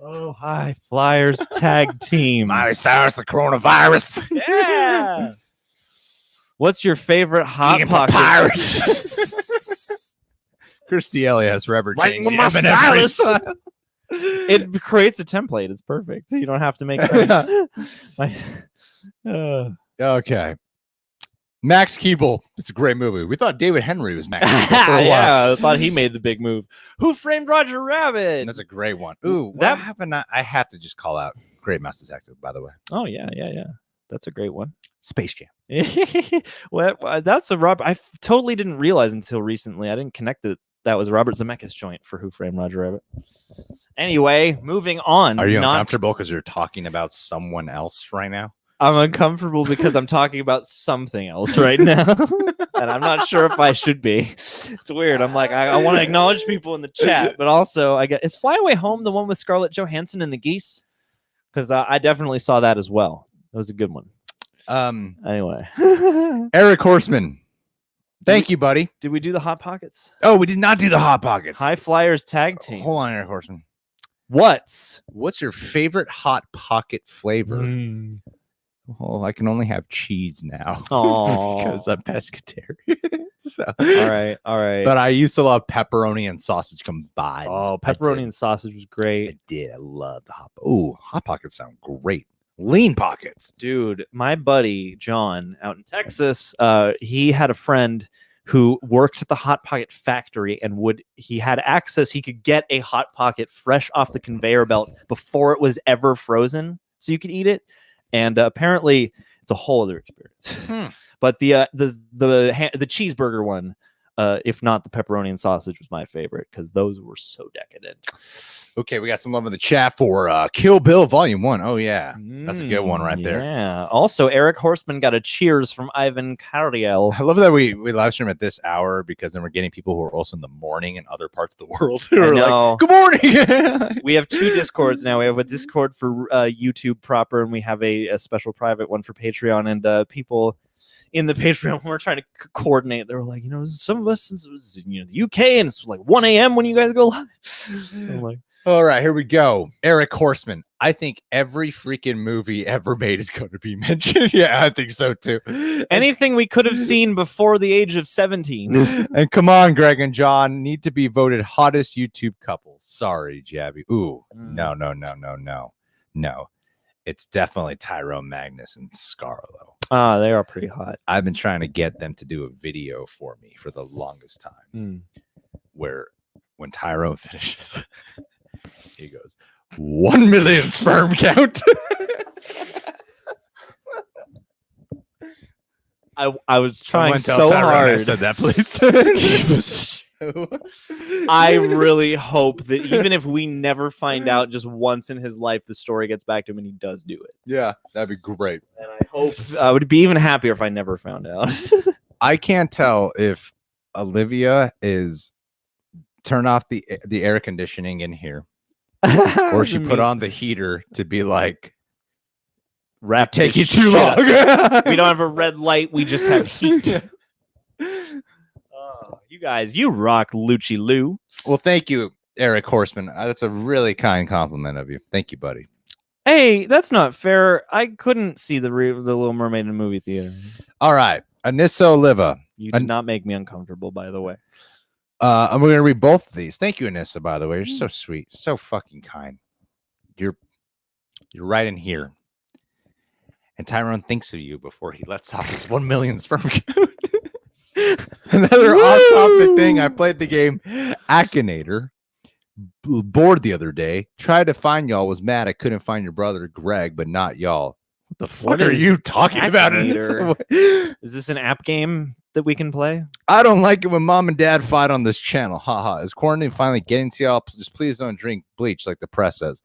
Speaker 1: Oh, High Flyers tag team.
Speaker 2: Miley Cyrus, the coronavirus.
Speaker 1: Yeah. What's your favorite Hot Pocket?
Speaker 2: Christy Elliott has forever
Speaker 1: Writing
Speaker 2: changed
Speaker 1: with
Speaker 2: the
Speaker 1: my
Speaker 2: M&M
Speaker 1: stylus. It creates a template. It's perfect. You don't have to make sense.
Speaker 2: Okay. Max Keeble. It's a great movie. We thought David Henry was Max Keeble for a while.
Speaker 1: Yeah, I thought he made the big move. Who Framed Roger Rabbit?
Speaker 2: That's a great one. Ooh,
Speaker 1: That-
Speaker 2: what happened? I have to just call out Great Mouse Detective, by the way.
Speaker 1: Oh, yeah. That's a great one.
Speaker 2: Space Jam.
Speaker 1: Well, that's a Robert. I totally didn't realize until recently. I didn't connect that was Robert Zemeckis joint for Who Framed Roger Rabbit. Anyway, moving on.
Speaker 2: Are you uncomfortable because you're talking about someone else right now?
Speaker 1: I'm uncomfortable because I'm talking about something else right now, and I'm not sure if I should be. It's weird. I'm like, I want to acknowledge people in the chat, but also I get is Fly Away Home the one with Scarlett Johansson and the geese? Because I definitely saw that as well. That was a good one. Anyway,
Speaker 2: Eric Horseman. Thank you, buddy.
Speaker 1: did we do the Hot Pockets?
Speaker 2: Oh, we did not do the Hot Pockets.
Speaker 1: High Flyers tag team.
Speaker 2: Hold on, Eric Horseman.
Speaker 1: What's
Speaker 2: Your favorite Hot Pocket flavor? Well, I can only have cheese now because I'm pescatarian. So.
Speaker 1: All right.
Speaker 2: But I used to love pepperoni and sausage combined.
Speaker 1: Oh, pepperoni and sausage was great.
Speaker 2: I did. I love the Hot Pockets sound great. Lean Pockets.
Speaker 1: Dude, my buddy John out in Texas, he had a friend who worked at the Hot Pocket factory and he had access. He could get a Hot Pocket fresh off the conveyor belt before it was ever frozen, so you could eat it. And apparently, it's a whole other experience. But the cheeseburger one, if not the pepperoni and sausage, was my favorite because those were so decadent.
Speaker 2: Okay, we got some love in the chat for Kill Bill Volume 1. Oh, yeah. That's a good one right there.
Speaker 1: Yeah. Also, Eric Horseman got a cheers from Ivan Cariel.
Speaker 2: I love that we live stream at this hour because then we're getting people who are also in the morning in other parts of the world. Who are
Speaker 1: know.
Speaker 2: like, good morning.
Speaker 1: We have two Discords now. We have a Discord for YouTube proper, and we have a special private one for Patreon. And people in the Patreon, we're trying to coordinate. They were like, some of us, it was, the UK, and it's like 1 a.m. when you guys go live. I'm like,
Speaker 2: all right, here we go. Eric Horseman. I think every freaking movie ever made is going to be mentioned. Yeah, I think so too.
Speaker 1: anything we could have seen before the age of 17.
Speaker 2: And come on, Greg and John need to be voted hottest YouTube couples. Sorry, Jabby. Ooh, no. It's definitely Tyrone Magnus and Scarlo.
Speaker 1: They are pretty hot.
Speaker 2: I've been trying to get them to do a video for me for the longest time where when Tyrone finishes, he goes, 1 million sperm count.
Speaker 1: I was trying so
Speaker 2: Tyrone
Speaker 1: hard.
Speaker 2: I said that, please.
Speaker 1: I really hope that even if we never find out just once in his life, the story gets back to him and he does do it.
Speaker 2: Yeah, that'd be great.
Speaker 1: And I hope I would be even happier if I never found out.
Speaker 2: I can't tell if Olivia is turn off the air conditioning in here or she put on the heater to be like,
Speaker 1: Wrap
Speaker 2: take you
Speaker 1: this
Speaker 2: too
Speaker 1: shit
Speaker 2: long.
Speaker 1: up. We don't have a red light. We just have heat. You guys, you rock, Lucci Lou.
Speaker 2: Well, thank you, Eric Horseman. That's a really kind compliment of you. Thank you, buddy.
Speaker 1: Hey, that's not fair. I couldn't see the Little Mermaid in the movie theater.
Speaker 2: All right, Anissa Oliva.
Speaker 1: You did not make me uncomfortable, by the way.
Speaker 2: I'm going to read both of these. Thank you, Anissa. By the way, you're so sweet, so fucking kind. You're right in here. And Tyrone thinks of you before he lets off his 1 million sperm count. Another off-topic thing. I played the game Akinator. Bored the other day. Tried to find y'all. Was mad I couldn't find your brother Greg, but not y'all. What the fuck
Speaker 1: What
Speaker 2: are
Speaker 1: is
Speaker 2: you talking about?
Speaker 1: Akinator? Is this an app game that we can play?
Speaker 2: I don't like it when mom and dad fight on this channel. Haha. Is quarantine finally getting to y'all? Just please don't drink bleach like the press says.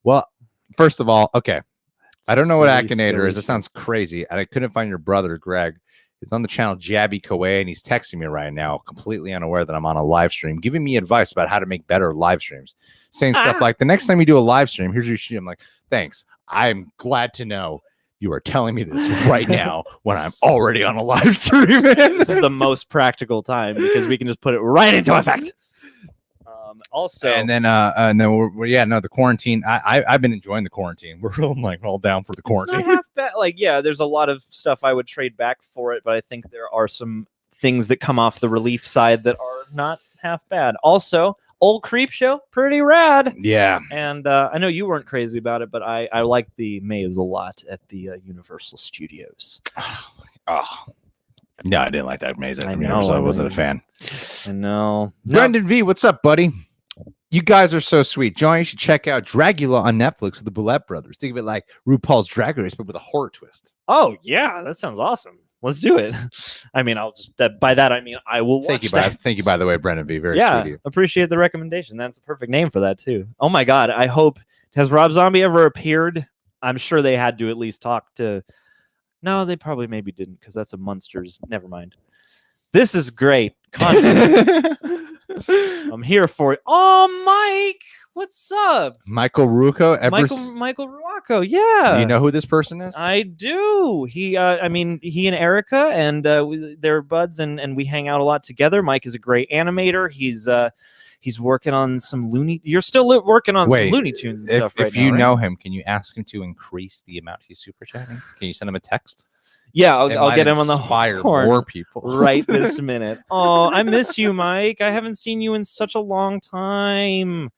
Speaker 2: Well, first of all, okay. I don't know what Akinator is. It sounds crazy. And I couldn't find your brother Greg. He's on the channel Jabby Koei, and he's texting me right now, completely unaware that I'm on a live stream, giving me advice about how to make better live streams, saying stuff like, the next time you do a live stream, here's your shit. I'm like, thanks. I'm glad to know you are telling me this right now when I'm already on a live stream.
Speaker 1: This is the most practical time because we can just put it right into effect. Also,
Speaker 2: and then the quarantine. I've been enjoying the quarantine. We're all down for the quarantine.
Speaker 1: It's not half bad. Like, yeah, there's a lot of stuff I would trade back for it, but I think there are some things that come off the relief side that are not half bad. Also, old Creep Show, pretty rad.
Speaker 2: Yeah.
Speaker 1: And I know you weren't crazy about it, but I liked the maze a lot at the Universal Studios.
Speaker 2: Oh. No, I didn't like that maze.
Speaker 1: I know.
Speaker 2: I wasn't a fan.
Speaker 1: I know.
Speaker 2: Brendan V, what's up, buddy? You guys are so sweet. John, you should check out Dragula on Netflix with the Boulette brothers. Think of it like RuPaul's Drag Race, but with a horror twist.
Speaker 1: Oh, yeah. That sounds awesome. Let's do it. I mean, by that, I mean, I will watch that.
Speaker 2: Thank you, by the way, Brendan V. Very sweet of you.
Speaker 1: Appreciate the recommendation. That's a perfect name for that, too. Oh, my God. I hope. Has Rob Zombie ever appeared? I'm sure they had to at least talk to. No, they probably maybe didn't because that's a Munsters. Never mind. This is great content. I'm here for it. Oh, Mike, what's up?
Speaker 2: Michael Ruocco.
Speaker 1: Michael Ruocco. Yeah.
Speaker 2: You know who this person is?
Speaker 1: I do. He and Erica, and they're buds, and we hang out a lot together. Mike is a great animator. He's working on some You're still working on some Looney Tunes and stuff right now.
Speaker 2: If you know him, can you ask him to increase the amount he's super chatting? Can you send him a text?
Speaker 1: Yeah, I'll get him on the horn
Speaker 2: more people
Speaker 1: right this minute. Oh, I miss you, Mike. I haven't seen you in such a long time.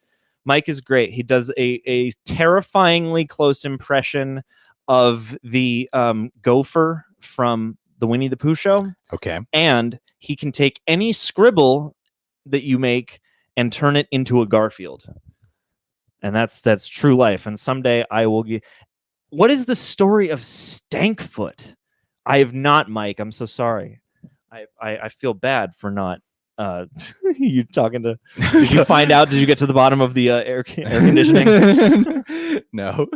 Speaker 1: Mike is great. He does a terrifyingly close impression of the gopher from the Winnie the Pooh show.
Speaker 2: Okay.
Speaker 1: And he can take any scribble that you make and turn it into a Garfield. And that's true life. And someday I will get. What is the story of Stankfoot? I have not, Mike. I'm so sorry. I feel bad for not. You talking to? Did you find out? Did you get to the bottom of the air conditioning?
Speaker 2: No.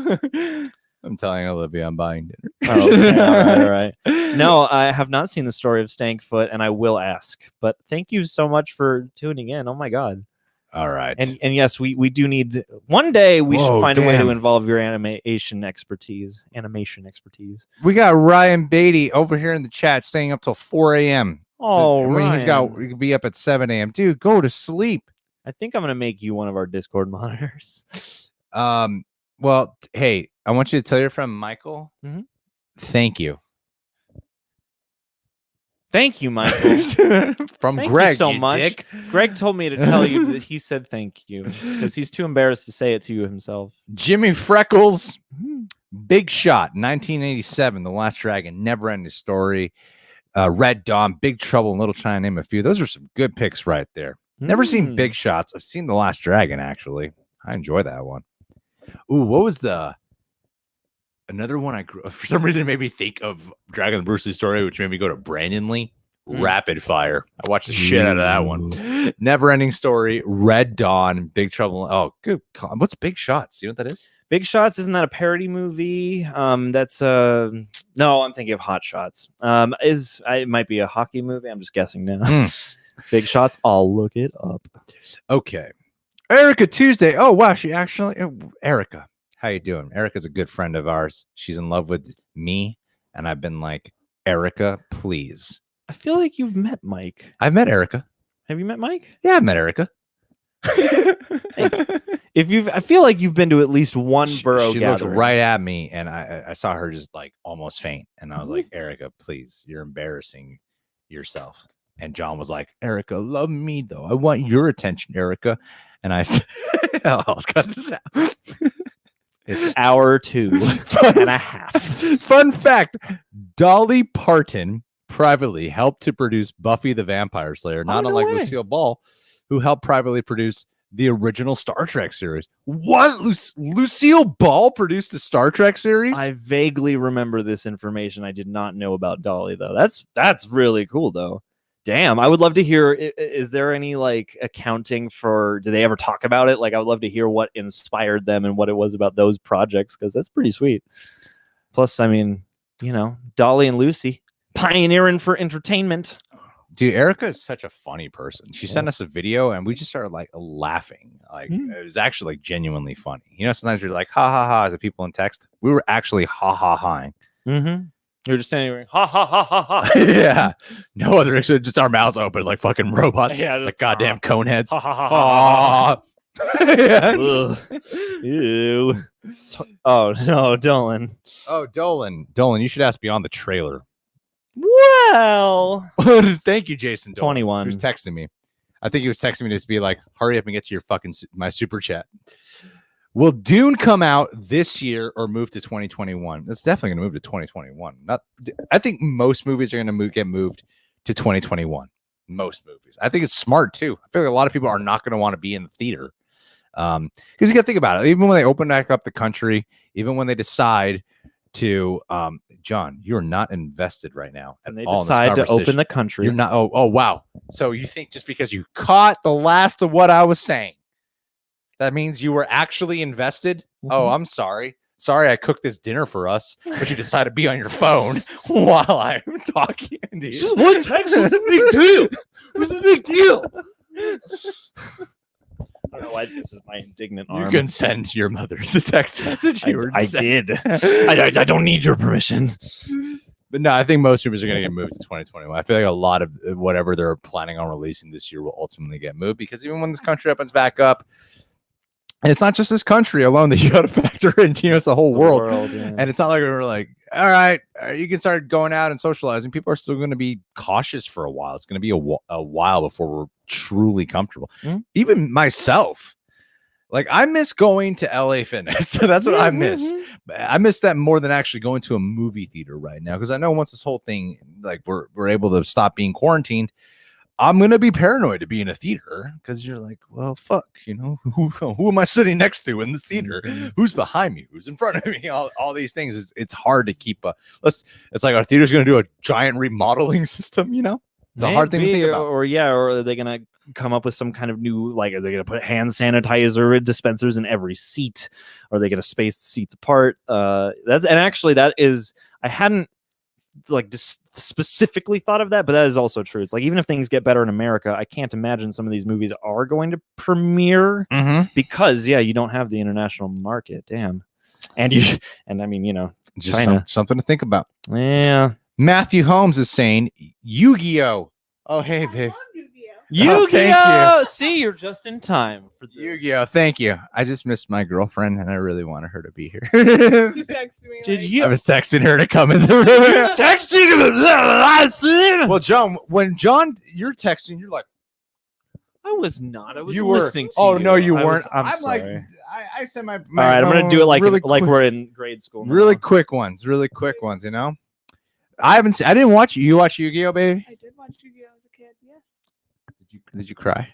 Speaker 2: I'm telling Olivia I'm buying dinner.
Speaker 1: Oh, okay. All right. No, I have not seen the story of Stankfoot, and I will ask. But thank you so much for tuning in. Oh my God.
Speaker 2: All right.
Speaker 1: And yes, we do need one day we should find a way to involve your animation expertise.
Speaker 2: We got Ryan Beatty over here in the chat staying up till 4 a.m.
Speaker 1: Oh,
Speaker 2: when he could be up at 7 a.m. Dude, go to sleep.
Speaker 1: I think I'm gonna make you one of our Discord monitors.
Speaker 2: Well, hey, I want you to tell your friend Michael, thank you.
Speaker 1: Thank you, Michael.
Speaker 2: From
Speaker 1: thank
Speaker 2: Greg,
Speaker 1: you so much.
Speaker 2: Dick.
Speaker 1: Greg told me to tell you that he said thank you because he's too embarrassed to say it to you himself.
Speaker 2: Jimmy Freckles, Big Shot, 1987, The Last Dragon, Never Ending Story, Red Dawn, Big Trouble in Little China, name a few. Those are some good picks right there. Never seen Big Shots. I've seen The Last Dragon, actually. I enjoy that one. Ooh, what was another one I grew up? For some reason, it made me think of Dragon and Bruce Lee Story, which made me go to Brandon Lee. Rapid Fire. I watched the shit out of that one. Never Ending Story, Red Dawn, Big Trouble. Oh, good. What's Big Shots? You know what that is?
Speaker 1: Big Shots, isn't that a parody movie? That's no, I'm thinking of Hot Shots. It might be a hockey movie. I'm just guessing now. Big Shots. I'll look it up.
Speaker 2: Okay. Erica Tuesday. Oh wow, she actually Erica. How you doing? Erica's a good friend of ours. She's in love with me, and I've been like, Erica, please.
Speaker 1: I feel like you've met Mike.
Speaker 2: I've met Erica.
Speaker 1: Have you met Mike?
Speaker 2: Yeah, I've met Erica.
Speaker 1: I feel like you've been to at least one borough
Speaker 2: She looked
Speaker 1: gathering.
Speaker 2: right at me, and I saw her just like almost faint, and I was like, Erica, please, you're embarrassing yourself. And John was like, Erica, love me though. I want your attention, Erica. And I said, I'll cut this out.
Speaker 1: It's hour 2.5.
Speaker 2: Fun fact: Dolly Parton privately helped to produce Buffy the Vampire Slayer, not
Speaker 1: no
Speaker 2: unlike
Speaker 1: way.
Speaker 2: Lucille Ball, who helped privately produce the original Star Trek series. What? Lucille Ball produced the Star Trek series?
Speaker 1: I vaguely remember this information. I did not know about Dolly though. That's really cool though. Damn, I would love to hear. Is there any like accounting for? Do they ever talk about it? Like, I would love to hear what inspired them and what it was about those projects, because that's pretty sweet. Plus, I mean, Dolly and Lucy pioneering for entertainment.
Speaker 2: Dude, Erica is such a funny person. She sent us a video and we just started like laughing. Like it was actually like genuinely funny. Sometimes you're like ha ha ha as the people in text. We were actually ha ha haing.
Speaker 1: Mm-hmm. You're just standing there, ha ha ha ha ha.
Speaker 2: Yeah. No other issue, just our mouths open like fucking robots.
Speaker 1: Yeah,
Speaker 2: like goddamn cone heads.
Speaker 1: Ha ha ha ha.
Speaker 2: Yeah.
Speaker 1: Ew. Oh no, Dolan.
Speaker 2: Oh, Dolan, you should ask beyond the trailer.
Speaker 1: Well,
Speaker 2: thank you, Jason. Dolan,
Speaker 1: 21.
Speaker 2: He was texting me. I think he was texting me to be like, hurry up and get to your fucking my super chat. Will Dune come out this year or move to 2021? It's definitely going to move to 2021. I think most movies are going to get moved to 2021. Most movies. I think it's smart too. I feel like a lot of people are not going to want to be in the theater. Because you got to think about it. Even when they open back up the country, even when they decide to, John, you're not invested right now.
Speaker 1: And they decide to open the country.
Speaker 2: You're not. Oh, wow. So you think just because you caught the last of what I was saying, that means you were actually invested? Mm-hmm. Oh, I'm sorry. Sorry, I cooked this dinner for us, but you decided to be on your phone while I'm talking to you.
Speaker 4: What text was a big deal? It was a big deal.
Speaker 1: I don't know why this is my indignant arm.
Speaker 2: You can send your mother the text message.
Speaker 1: I did. I don't need your permission.
Speaker 2: But no, I think most movies are going to get moved to 2021. I feel like a lot of whatever they're planning on releasing this year will ultimately get moved, because even when this country opens back up, and it's not just this country alone that you got to factor in, it's the whole world.
Speaker 1: Yeah.
Speaker 2: And it's not like we're like, all right, you can start going out and socializing. People are still going to be cautious for a while. It's going to be a while before we're truly comfortable. Mm-hmm. Even myself, like I miss going to LA Fitness. That's what I miss. I miss that more than actually going to a movie theater right now. Because I know once this whole thing, like we're able to stop being quarantined, I'm going to be paranoid to be in a theater, because you're like, well, fuck, who am I sitting next to in the theater? Who's behind me? Who's in front of me? All these things. It's hard to keep it's like our theater's going to do a giant remodeling system, It's a hard thing to think about.
Speaker 1: Or are they going to come up with some kind of new, like, are they going to put hand sanitizer dispensers in every seat? Or are they going to space the seats apart? That is, I hadn't specifically thought of that, but that is also true. It's like, even if things get better in America, I can't imagine some of these movies are going to premiere because you don't have the international market. Damn. And I mean,
Speaker 2: just something to think about.
Speaker 1: Yeah.
Speaker 2: Matthew Holmes is saying Yu-Gi-Oh. Oh, hey, babe.
Speaker 1: Yu-Gi-Oh!
Speaker 2: Thank you.
Speaker 1: See, you're just in time for
Speaker 2: Yu-Gi-Oh! Thank you. I just missed my girlfriend, and I really wanted her to be here.
Speaker 5: He's texting me.
Speaker 2: I was texting her to come in the room.
Speaker 1: Texting him.
Speaker 2: Well, John, you're texting, you're like,
Speaker 1: I was not. I was
Speaker 2: you were
Speaker 1: listening to
Speaker 2: Oh,
Speaker 1: you.
Speaker 2: no, you weren't.
Speaker 1: I'm
Speaker 2: like,
Speaker 1: sorry.
Speaker 2: I said my.
Speaker 1: All right, I'm gonna do it like we're in grade school. Now.
Speaker 2: Really quick ones. I didn't watch you. You watch Yu-Gi-Oh, baby?
Speaker 5: I did watch Yu-Gi-Oh as a kid. Yes.
Speaker 2: Did you cry?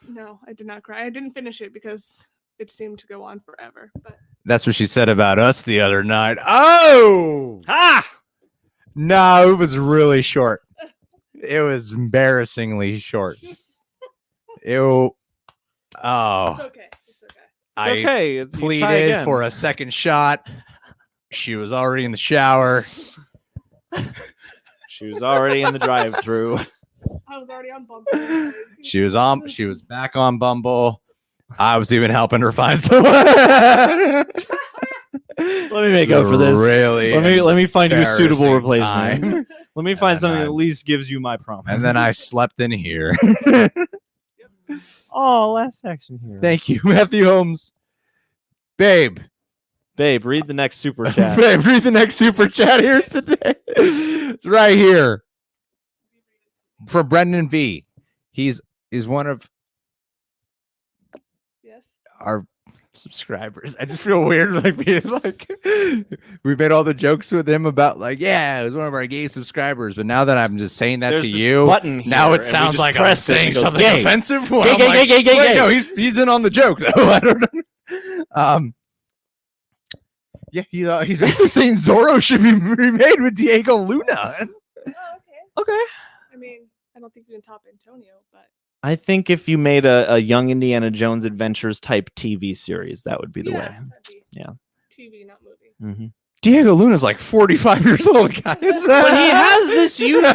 Speaker 5: No, I did not cry. I didn't finish it because it seemed to go on forever. But
Speaker 2: that's what she said about us the other night. Oh, no, it was really short. It was embarrassingly short. Oh,
Speaker 5: it's okay.
Speaker 1: It's okay.
Speaker 2: I pleaded for a second shot. She was already in the shower.
Speaker 1: She was already in the drive-through.
Speaker 5: I was already on Bumble.
Speaker 2: She was back on Bumble. I was even helping her find someone.
Speaker 1: Let me make up for this.
Speaker 2: Really?
Speaker 1: Let me find you a suitable
Speaker 2: embarrassing
Speaker 1: replacement.
Speaker 2: time.
Speaker 1: Let me find something that at least gives you my promise.
Speaker 2: And then I slept in here.
Speaker 1: Oh, Last Action Hero.
Speaker 2: Thank you, Matthew Holmes. Babe,
Speaker 1: Read the next super chat.
Speaker 2: babe, read the next super chat here today. It's right here for Brendan V. He's one of
Speaker 5: Yes.
Speaker 2: our subscribers. I just feel weird like being like we made all the jokes with him about like, yeah, it was one of our gay subscribers, but now that I'm just saying that
Speaker 1: There's
Speaker 2: to
Speaker 1: this
Speaker 2: you,
Speaker 1: button here,
Speaker 2: now
Speaker 1: and
Speaker 2: it
Speaker 1: we
Speaker 2: sounds
Speaker 1: just
Speaker 2: like I'm
Speaker 1: press it and
Speaker 2: saying
Speaker 1: it goes,
Speaker 2: something
Speaker 1: gay.
Speaker 2: offensive. Well,
Speaker 1: Gay,
Speaker 2: I'm
Speaker 1: gay,
Speaker 2: like,
Speaker 1: gay, gay, gay,
Speaker 2: wait,
Speaker 1: gay.
Speaker 2: no, he's in on the joke though. I don't know. Yeah, he's basically saying Zorro should be remade with Diego Luna.
Speaker 5: Oh, okay.
Speaker 1: Okay.
Speaker 5: I mean, I don't think you can top Antonio, but
Speaker 1: I think if you made a Young Indiana Jones Adventures type TV series, that would be the way.
Speaker 5: that'd be
Speaker 1: Yeah.
Speaker 5: TV, not movie.
Speaker 1: Mm-hmm.
Speaker 2: Diego Luna's like 45 years old, guys.
Speaker 1: But he has this youthful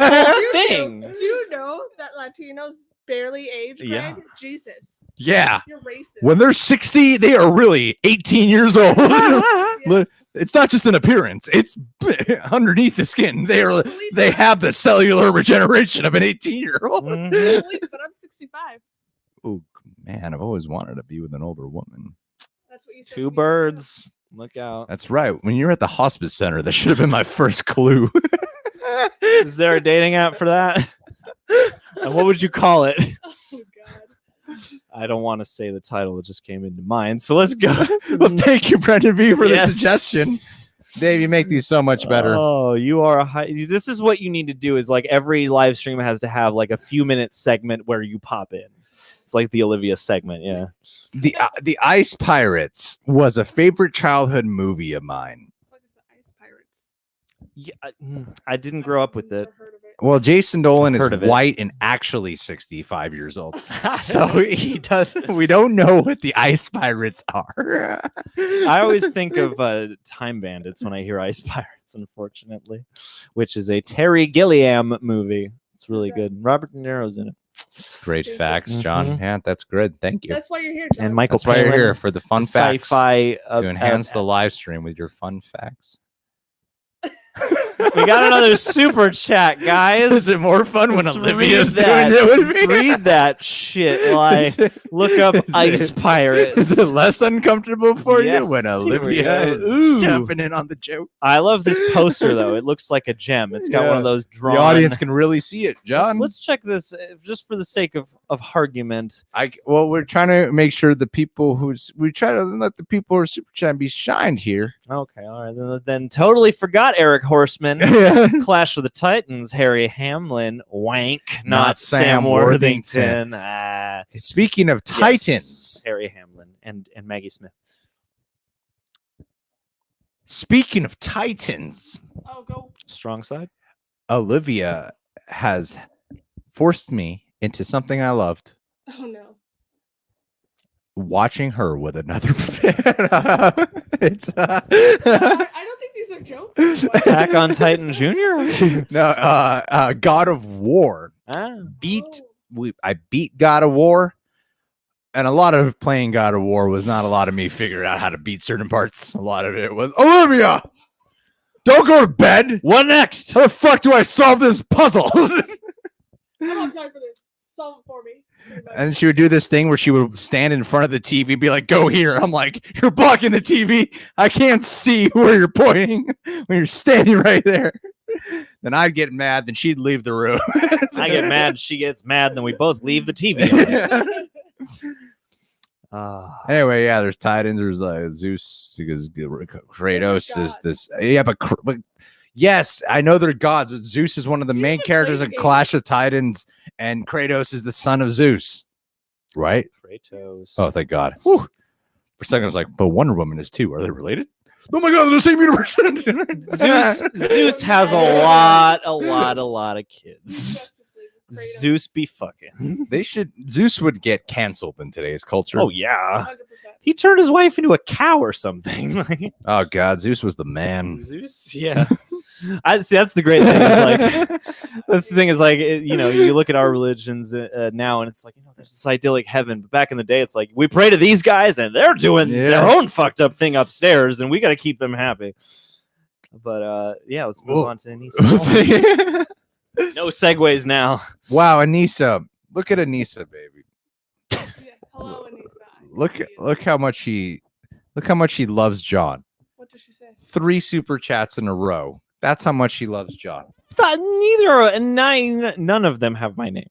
Speaker 1: thing.
Speaker 5: Do you know that Latinos barely age, Greg?
Speaker 1: Yeah.
Speaker 5: Jesus.
Speaker 2: Yeah.
Speaker 5: You're racist.
Speaker 2: When they're 60, they are really 18 years old.
Speaker 5: Yes.
Speaker 2: It's not just an appearance; it's underneath the skin. They have the cellular regeneration of an 18-year-old.
Speaker 1: Mhm.
Speaker 5: Believe it, but I'm 65.
Speaker 2: Oh man, I've always wanted to be with an older woman.
Speaker 5: That's what you said.
Speaker 1: Two
Speaker 5: when you were
Speaker 1: birds. Look out.
Speaker 2: That's right. When you're at the hospice center, that should have been my first clue.
Speaker 1: Is there a dating app for that? And what would you call it?
Speaker 5: young. Oh God.
Speaker 1: I don't want to say the title that just came into mind. So let's go.
Speaker 2: Well, thank you, Brendan B, for
Speaker 1: Yes.
Speaker 2: the suggestion. Dave, you make these so much better.
Speaker 1: Oh, you are a high. This is what you need to do. Is like every live stream has to have like a few minute segment where you pop in. It's like the Olivia segment. Yeah.
Speaker 2: The Ice Pirates was a favorite childhood movie of mine.
Speaker 5: What is the Ice Pirates?
Speaker 1: Yeah. I didn't grow up with it.
Speaker 5: Never heard of it.
Speaker 2: Well, Jason Dolan is
Speaker 1: Heard of it.
Speaker 2: white and actually 65 years old. So he does. We don't know what the Ice Pirates are.
Speaker 1: I always think of Time Bandits when I hear Ice Pirates, unfortunately, which is a Terry Gilliam movie. It's really
Speaker 5: Who's that?
Speaker 1: good. Robert De Niro's in it.
Speaker 2: Great
Speaker 5: Thank you.
Speaker 2: facts, John.
Speaker 1: Mhm.
Speaker 2: Yeah, that's good. Thank you.
Speaker 5: That's why you're here, John.
Speaker 1: And Michael
Speaker 2: That's why you're
Speaker 1: Palin.
Speaker 2: here for the fun
Speaker 1: It's a
Speaker 2: facts
Speaker 1: sci-fi
Speaker 2: to enhance the live stream with your fun facts.
Speaker 1: We got another super chat, guys.
Speaker 2: Is it more fun when
Speaker 1: Let's
Speaker 2: Olivia's
Speaker 1: read
Speaker 2: doing
Speaker 1: that.
Speaker 2: it with
Speaker 1: Let's
Speaker 2: me?
Speaker 1: read that shit. Like, look up Ice Pirates.
Speaker 2: Is it less uncomfortable for
Speaker 1: Yes,
Speaker 2: you when
Speaker 1: here we
Speaker 2: Olivia
Speaker 1: go.
Speaker 2: is
Speaker 1: Ooh.
Speaker 2: jumping in on the joke?
Speaker 1: I love this poster though. It looks like a gem. It's got one
Speaker 2: Yeah.
Speaker 1: of those drawn.
Speaker 2: The audience can really see it, John.
Speaker 1: Let's check this just for the sake of argument.
Speaker 2: Well, we're trying to make sure the people we try to let the people who are super chat be shined here.
Speaker 1: Okay, all right. Then totally forgot Eric Horseman.
Speaker 2: Yeah.
Speaker 1: Clash of the Titans, Harry Hamlin, wank,
Speaker 2: Not
Speaker 1: not Sam
Speaker 2: Sam
Speaker 1: Worthington.
Speaker 2: Speaking of Titans,
Speaker 1: Yes, Harry Hamlin and Maggie Smith.
Speaker 2: speaking of Titans,
Speaker 5: Oh, go.
Speaker 1: Strong side.
Speaker 2: Olivia has forced me into something I loved.
Speaker 5: Oh no.
Speaker 2: Watching her with another. It's
Speaker 5: I don't think these are jokes.
Speaker 1: Attack on Titan Jr.
Speaker 2: no, God of War.
Speaker 1: Ah,
Speaker 2: I beat God of War, and a lot of playing God of War was not a lot of me figuring out how to beat certain parts. A lot of it was Olivia. Don't go to bed.
Speaker 1: what next?
Speaker 2: How the fuck do I solve this puzzle?
Speaker 5: I don't have time for this. Solve it for me.
Speaker 2: And she would do this thing where she would stand in front of the TV and be like, go here. I'm like, you're blocking the TV. I can't see where you're pointing when you're standing right there. Then I'd get mad. Then she'd leave the room.
Speaker 1: I get mad. She gets mad. Then we both leave the TV. On.
Speaker 2: Anyway, yeah, there's Titans. There's Zeus because Kratos is
Speaker 5: God.
Speaker 2: this. Yeah, but yes, I know they're gods, but Zeus is one of the
Speaker 5: Zeus
Speaker 2: main
Speaker 5: is
Speaker 2: characters in
Speaker 5: crazy.
Speaker 2: Clash of Titans, and Kratos is the son of Zeus, right?
Speaker 1: Kratos.
Speaker 2: Oh, thank God. Whew. For a second, I was like, but Wonder Woman is too. Are they related? Oh my God, they're the same universe.
Speaker 1: Zeus has a lot of kids.
Speaker 5: Justice League with Kratos.
Speaker 1: Zeus be fucking.
Speaker 2: Zeus would get canceled in today's culture.
Speaker 1: Oh yeah.
Speaker 5: 100%.
Speaker 1: He turned his wife into a cow or something.
Speaker 2: Oh God, Zeus was the man.
Speaker 1: Zeus, yeah. I see. That's the great thing. Is like, that's the thing. Is like, you look at our religions now, and it's like, there's this idyllic heaven. But back in the day, it's like we pray to these guys, and they're doing their own fucked up thing upstairs, and we got to keep them happy. But yeah, let's move on to Anissa. No segues now.
Speaker 2: Wow, Anissa. Look at Anissa, baby.
Speaker 5: Hello, Anissa.
Speaker 2: look how much she loves John.
Speaker 5: What does she say?
Speaker 2: 3 super chats in a row. That's how much she loves John.
Speaker 1: None of them have my name.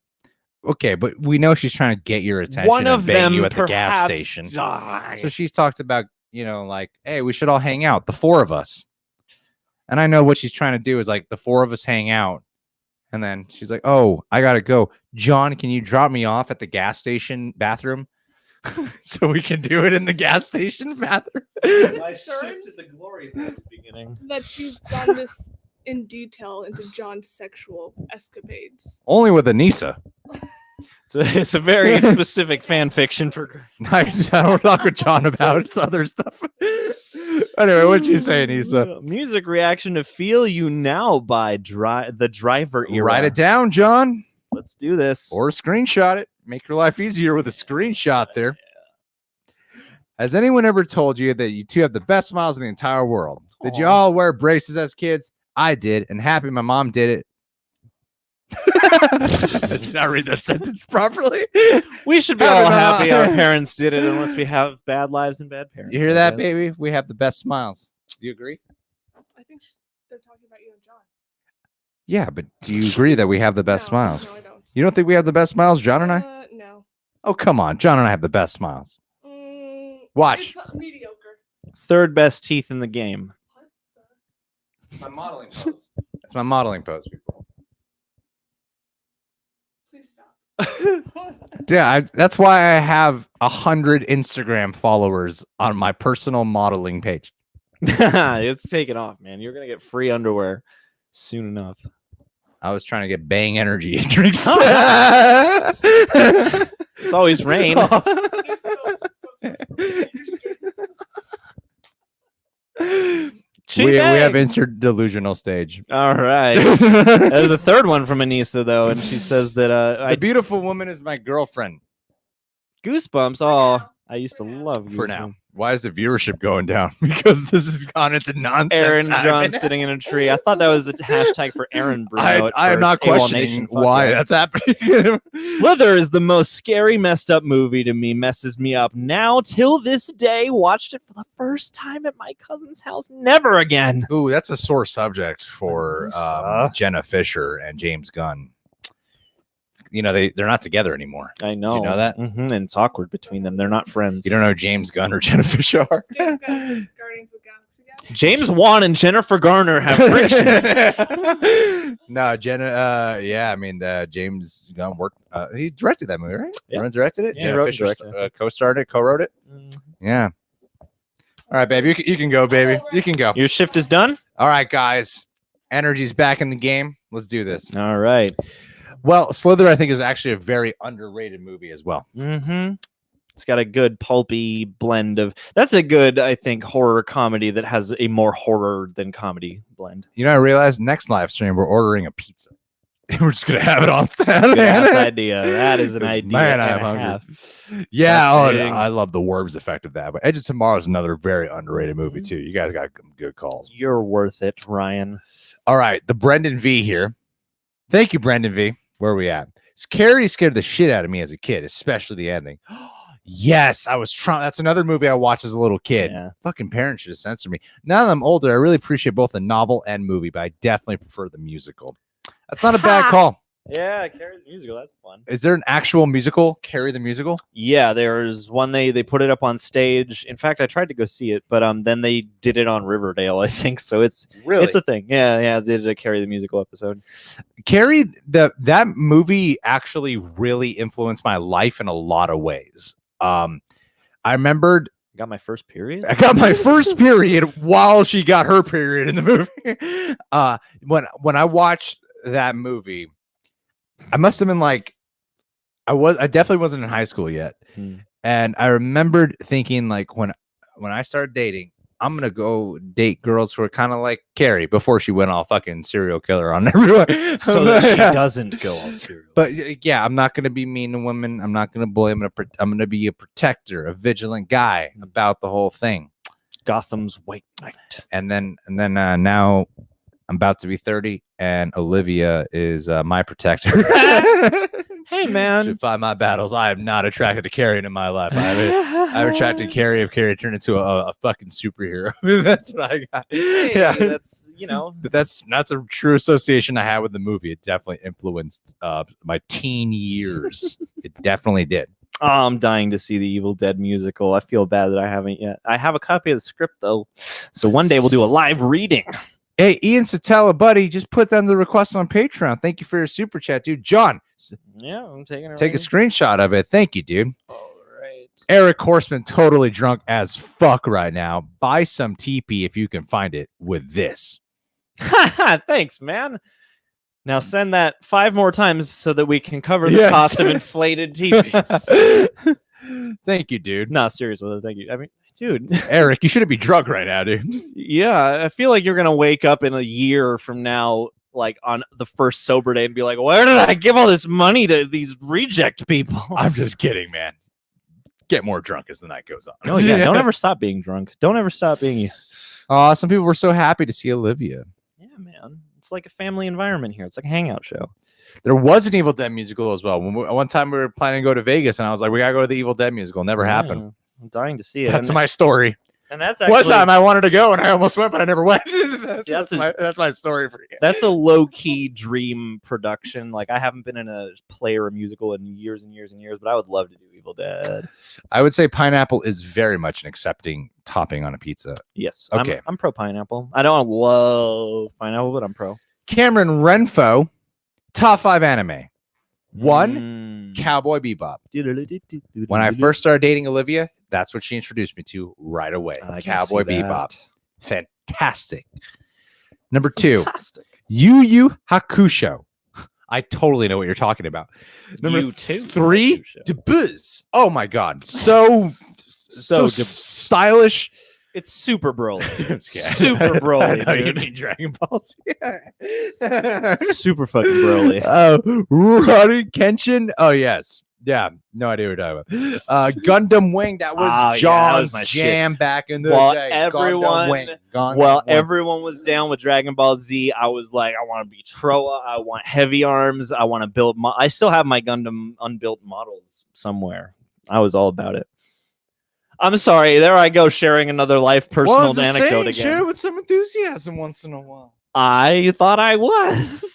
Speaker 2: Okay, but we know she's trying to get your attention
Speaker 1: One of
Speaker 2: and bang
Speaker 1: them
Speaker 2: you at the gas
Speaker 1: perhaps
Speaker 2: station.
Speaker 1: died.
Speaker 2: So she's talked about, like, hey, we should all hang out, the 4 of us. And I know what she's trying to do is like the 4 of us hang out. And then she's like, oh, I got to go. John, can you drop me off at the gas station bathroom? So we can do it in the gas station bathroom.
Speaker 1: I shifted the glory box beginning.
Speaker 5: That she's done this in detail into John's sexual escapades.
Speaker 2: Only with Anissa.
Speaker 1: So it's a very specific fan fiction for.
Speaker 2: I don't talk with John about it's other stuff. Anyway, what'd you say, Anissa?
Speaker 1: Music reaction to "Feel You Now" by the Driver era.
Speaker 2: Write it down, John.
Speaker 1: Let's do this.
Speaker 2: Or screenshot it. Make your life easier with a screenshot there. Has anyone ever told you that you two have the best smiles in the entire world? Did you all wear braces as kids? I did, and happy my mom did it. Did I read that sentence properly?
Speaker 1: We should be all happy our parents did it, unless we have bad lives and bad parents.
Speaker 2: You hear that, baby? We have the best smiles. Do you agree?
Speaker 5: I think they're talking about you and John.
Speaker 2: Yeah, but do you agree that we have the best smiles?
Speaker 5: No, I don't.
Speaker 2: You don't think we have the best smiles, John and I?
Speaker 5: No.
Speaker 2: Oh, come on. John and I have the best smiles. Watch.
Speaker 5: It's mediocre.
Speaker 1: Third best teeth in the game.
Speaker 2: My modeling pose. That's my modeling pose, people.
Speaker 5: Please stop.
Speaker 2: Yeah, that's why I have 100 Instagram followers on my personal modeling page.
Speaker 1: It's taking off, man. You're gonna get free underwear soon enough.
Speaker 2: I was trying to get Bang energy drinks.
Speaker 1: It's always rain.
Speaker 2: We have insert delusional stage.
Speaker 1: All right. There's a third one from Anissa though, and she says that
Speaker 2: the beautiful woman is my girlfriend.
Speaker 1: Goosebumps. Oh, I used to love Goosebumps.
Speaker 2: For now. Why is the viewership going down? Because this has gone into nonsense.
Speaker 1: Aaron John sitting in a tree. I thought that was a hashtag for Aaron Bruno.
Speaker 2: I am not questioning why that's happening.
Speaker 1: Slither is the most scary, messed up movie to me. Messes me up now till this day. Watched it for the first time at my cousin's house. Never again.
Speaker 2: Ooh, that's a sore subject for Jenna Fisher and James Gunn. They're not together anymore.
Speaker 1: I know.
Speaker 2: Did you know that?
Speaker 1: Mm-hmm. And it's awkward between them. They're not friends.
Speaker 2: You don't know who James Gunn or Jenna Fisher are?
Speaker 5: James Gunn, Guardians of the Galaxy guy?
Speaker 1: James Wan and Jennifer Garner have friction.
Speaker 2: No, Jenna. Yeah, I mean, James Gunn worked. He directed that movie, right?
Speaker 1: Yeah.
Speaker 2: Directed it.
Speaker 1: Yeah,
Speaker 2: Jenna
Speaker 1: wrote and
Speaker 2: Fisher
Speaker 1: directed
Speaker 2: co-starred it, co-wrote it. Yeah. All right, baby. You can go, baby. You can go.
Speaker 1: Your shift is done?
Speaker 2: All right, guys. Energy's back in the game. Let's do this.
Speaker 1: All right.
Speaker 2: Well, Slither, I think, is actually a very underrated movie as well.
Speaker 1: Mm-hmm. It's got a good pulpy blend of. That's a good, I think, horror comedy that has a more horror than comedy blend.
Speaker 2: I realized next live stream we're ordering a pizza. We're just gonna have it on stand.
Speaker 1: Good idea. That is an idea.
Speaker 2: Man, I'm hungry. Yeah, I love the Worms effect of that. But Edge of Tomorrow is another very underrated movie too. You guys got good calls.
Speaker 1: You're worth it, Ryan.
Speaker 2: All right, the Brendan V here. Thank you, Brendan V. Where are we at? Carrie scared the shit out of me as a kid, especially the ending. Yes, I was trying. That's another movie I watched as a little kid.
Speaker 1: Yeah.
Speaker 2: Fucking parents should have censored me. Now that I'm older, I really appreciate both the novel and movie, but I definitely prefer the musical. That's not a bad call.
Speaker 1: Yeah, Carrie the musical. That's fun.
Speaker 2: Is there an actual musical, Carrie the musical?
Speaker 1: Yeah, there's one. They put it up on stage. In fact, I tried to go see it, but then they did it on Riverdale, I think. So it's a thing. Yeah. They did a Carrie the musical episode.
Speaker 2: Carrie, that movie actually really influenced my life in a lot of ways. I remembered.
Speaker 1: I got my first period.
Speaker 2: I got my first period while she got her period in the movie. When I watched that movie, I must have been like, I definitely wasn't in high school yet. And I remembered thinking like when I started dating, I'm going to go date girls who are kind of like Carrie before she went all fucking serial killer on everyone.
Speaker 1: So that she doesn't go all serial.
Speaker 2: But yeah, I'm not going to be mean to women. I'm not going to bully. I'm going to be a protector, a vigilant guy about the whole thing.
Speaker 1: Gotham's White Knight.
Speaker 2: And then now I'm about to be 30. and Olivia is my protector.
Speaker 1: Hey, man.
Speaker 2: Should find my battles. I am not attracted to Carrie in my life. I'm attracted to Carrie if Carrie turned into a fucking superhero. That's what I got.
Speaker 1: Hey,
Speaker 2: Yeah,
Speaker 1: that's, you know.
Speaker 2: but that's a true association I had with the movie. It definitely influenced my teen years. It definitely did.
Speaker 1: Oh, I'm dying to see the Evil Dead musical. I feel bad that I haven't yet. I have a copy of the script, though. So one day we'll do a live reading.
Speaker 2: Hey, Ian Satella, buddy, just put down the request on Patreon. Thank you for your super chat, dude. John,
Speaker 1: Yeah, I'm taking it.
Speaker 2: take a screenshot of it. Thank you, dude.
Speaker 1: All right.
Speaker 2: Eric Horseman, totally drunk as fuck right now. Buy some TP if you can find it with this.
Speaker 1: Thanks, man. Now send that 5 more times so that we can cover the
Speaker 2: Yes.
Speaker 1: cost of inflated TV.
Speaker 2: Thank you, dude.
Speaker 1: No, seriously, thank you. I mean, dude.
Speaker 2: Eric, you shouldn't be drunk right now, dude.
Speaker 1: Yeah, I feel like you're gonna wake up in a year from now, like on the first sober day, and be like, "Where did I give all this money to these reject people?"
Speaker 2: I'm just kidding, man. Get more drunk as the night goes on.
Speaker 1: Oh yeah, don't ever stop being drunk. Don't ever stop being you.
Speaker 2: Some people were so happy to see Olivia.
Speaker 1: Yeah, man. It's like a family environment here. It's like a hangout show.
Speaker 2: There was an Evil Dead musical as well. One time we were planning to go to Vegas, and I was like, "We gotta go to the Evil Dead musical." Never happened.
Speaker 1: Yeah, I'm dying to see it.
Speaker 2: That's
Speaker 1: and,
Speaker 2: my story.
Speaker 1: and that's
Speaker 2: One
Speaker 1: actually
Speaker 2: time I wanted to go, and I almost went, but I never went.
Speaker 1: See, that's
Speaker 2: that's my story for you.
Speaker 1: that's a low key dream production. Like I haven't been in a play or a musical in years and years and years, but I would love to do Evil Dead.
Speaker 2: I would say pineapple is very much an accepting topping on a pizza.
Speaker 1: Yes.
Speaker 2: Okay.
Speaker 1: I'm pro pineapple. I don't love pineapple, but I'm pro.
Speaker 2: Cameron Renfo, top 5 anime. 1, Cowboy Bebop. When I first started dating Olivia, that's what she introduced me to right away.
Speaker 1: I can
Speaker 2: Cowboy
Speaker 1: see that.
Speaker 2: Bebop. Fantastic. Number 2,
Speaker 1: Fantastic.
Speaker 2: Yu Yu Hakusho. I totally know what you're talking about. Number
Speaker 1: You too,
Speaker 2: 3,
Speaker 1: Hakusho.
Speaker 2: Debuz. Oh my god, so stylish.
Speaker 1: It's super Broly.
Speaker 2: I'm scared.
Speaker 1: Super Broly,
Speaker 2: I know you
Speaker 1: dude.
Speaker 2: mean Dragon Balls.
Speaker 1: Super fucking Broly.
Speaker 2: Rurouni Kenshin. Oh yes, yeah. No idea what you're talking about. Gundam Wing. That was
Speaker 1: Oh, yeah, that
Speaker 2: John's
Speaker 1: was my
Speaker 2: jam back in the
Speaker 1: Well,
Speaker 2: day.
Speaker 1: everyone-
Speaker 2: Gundam Wing. Gundam
Speaker 1: Well,
Speaker 2: Wing.
Speaker 1: everyone was down with Dragon Ball Z. I was like, I want to be Troa. I want heavy arms. I want to build. I still have my Gundam unbuilt models somewhere. I was all about it. I'm sorry. There I go, sharing another life personal
Speaker 2: Well, I'm just
Speaker 1: anecdote
Speaker 2: saying,
Speaker 1: again.
Speaker 2: share it with some enthusiasm once in a while.
Speaker 1: I thought I was.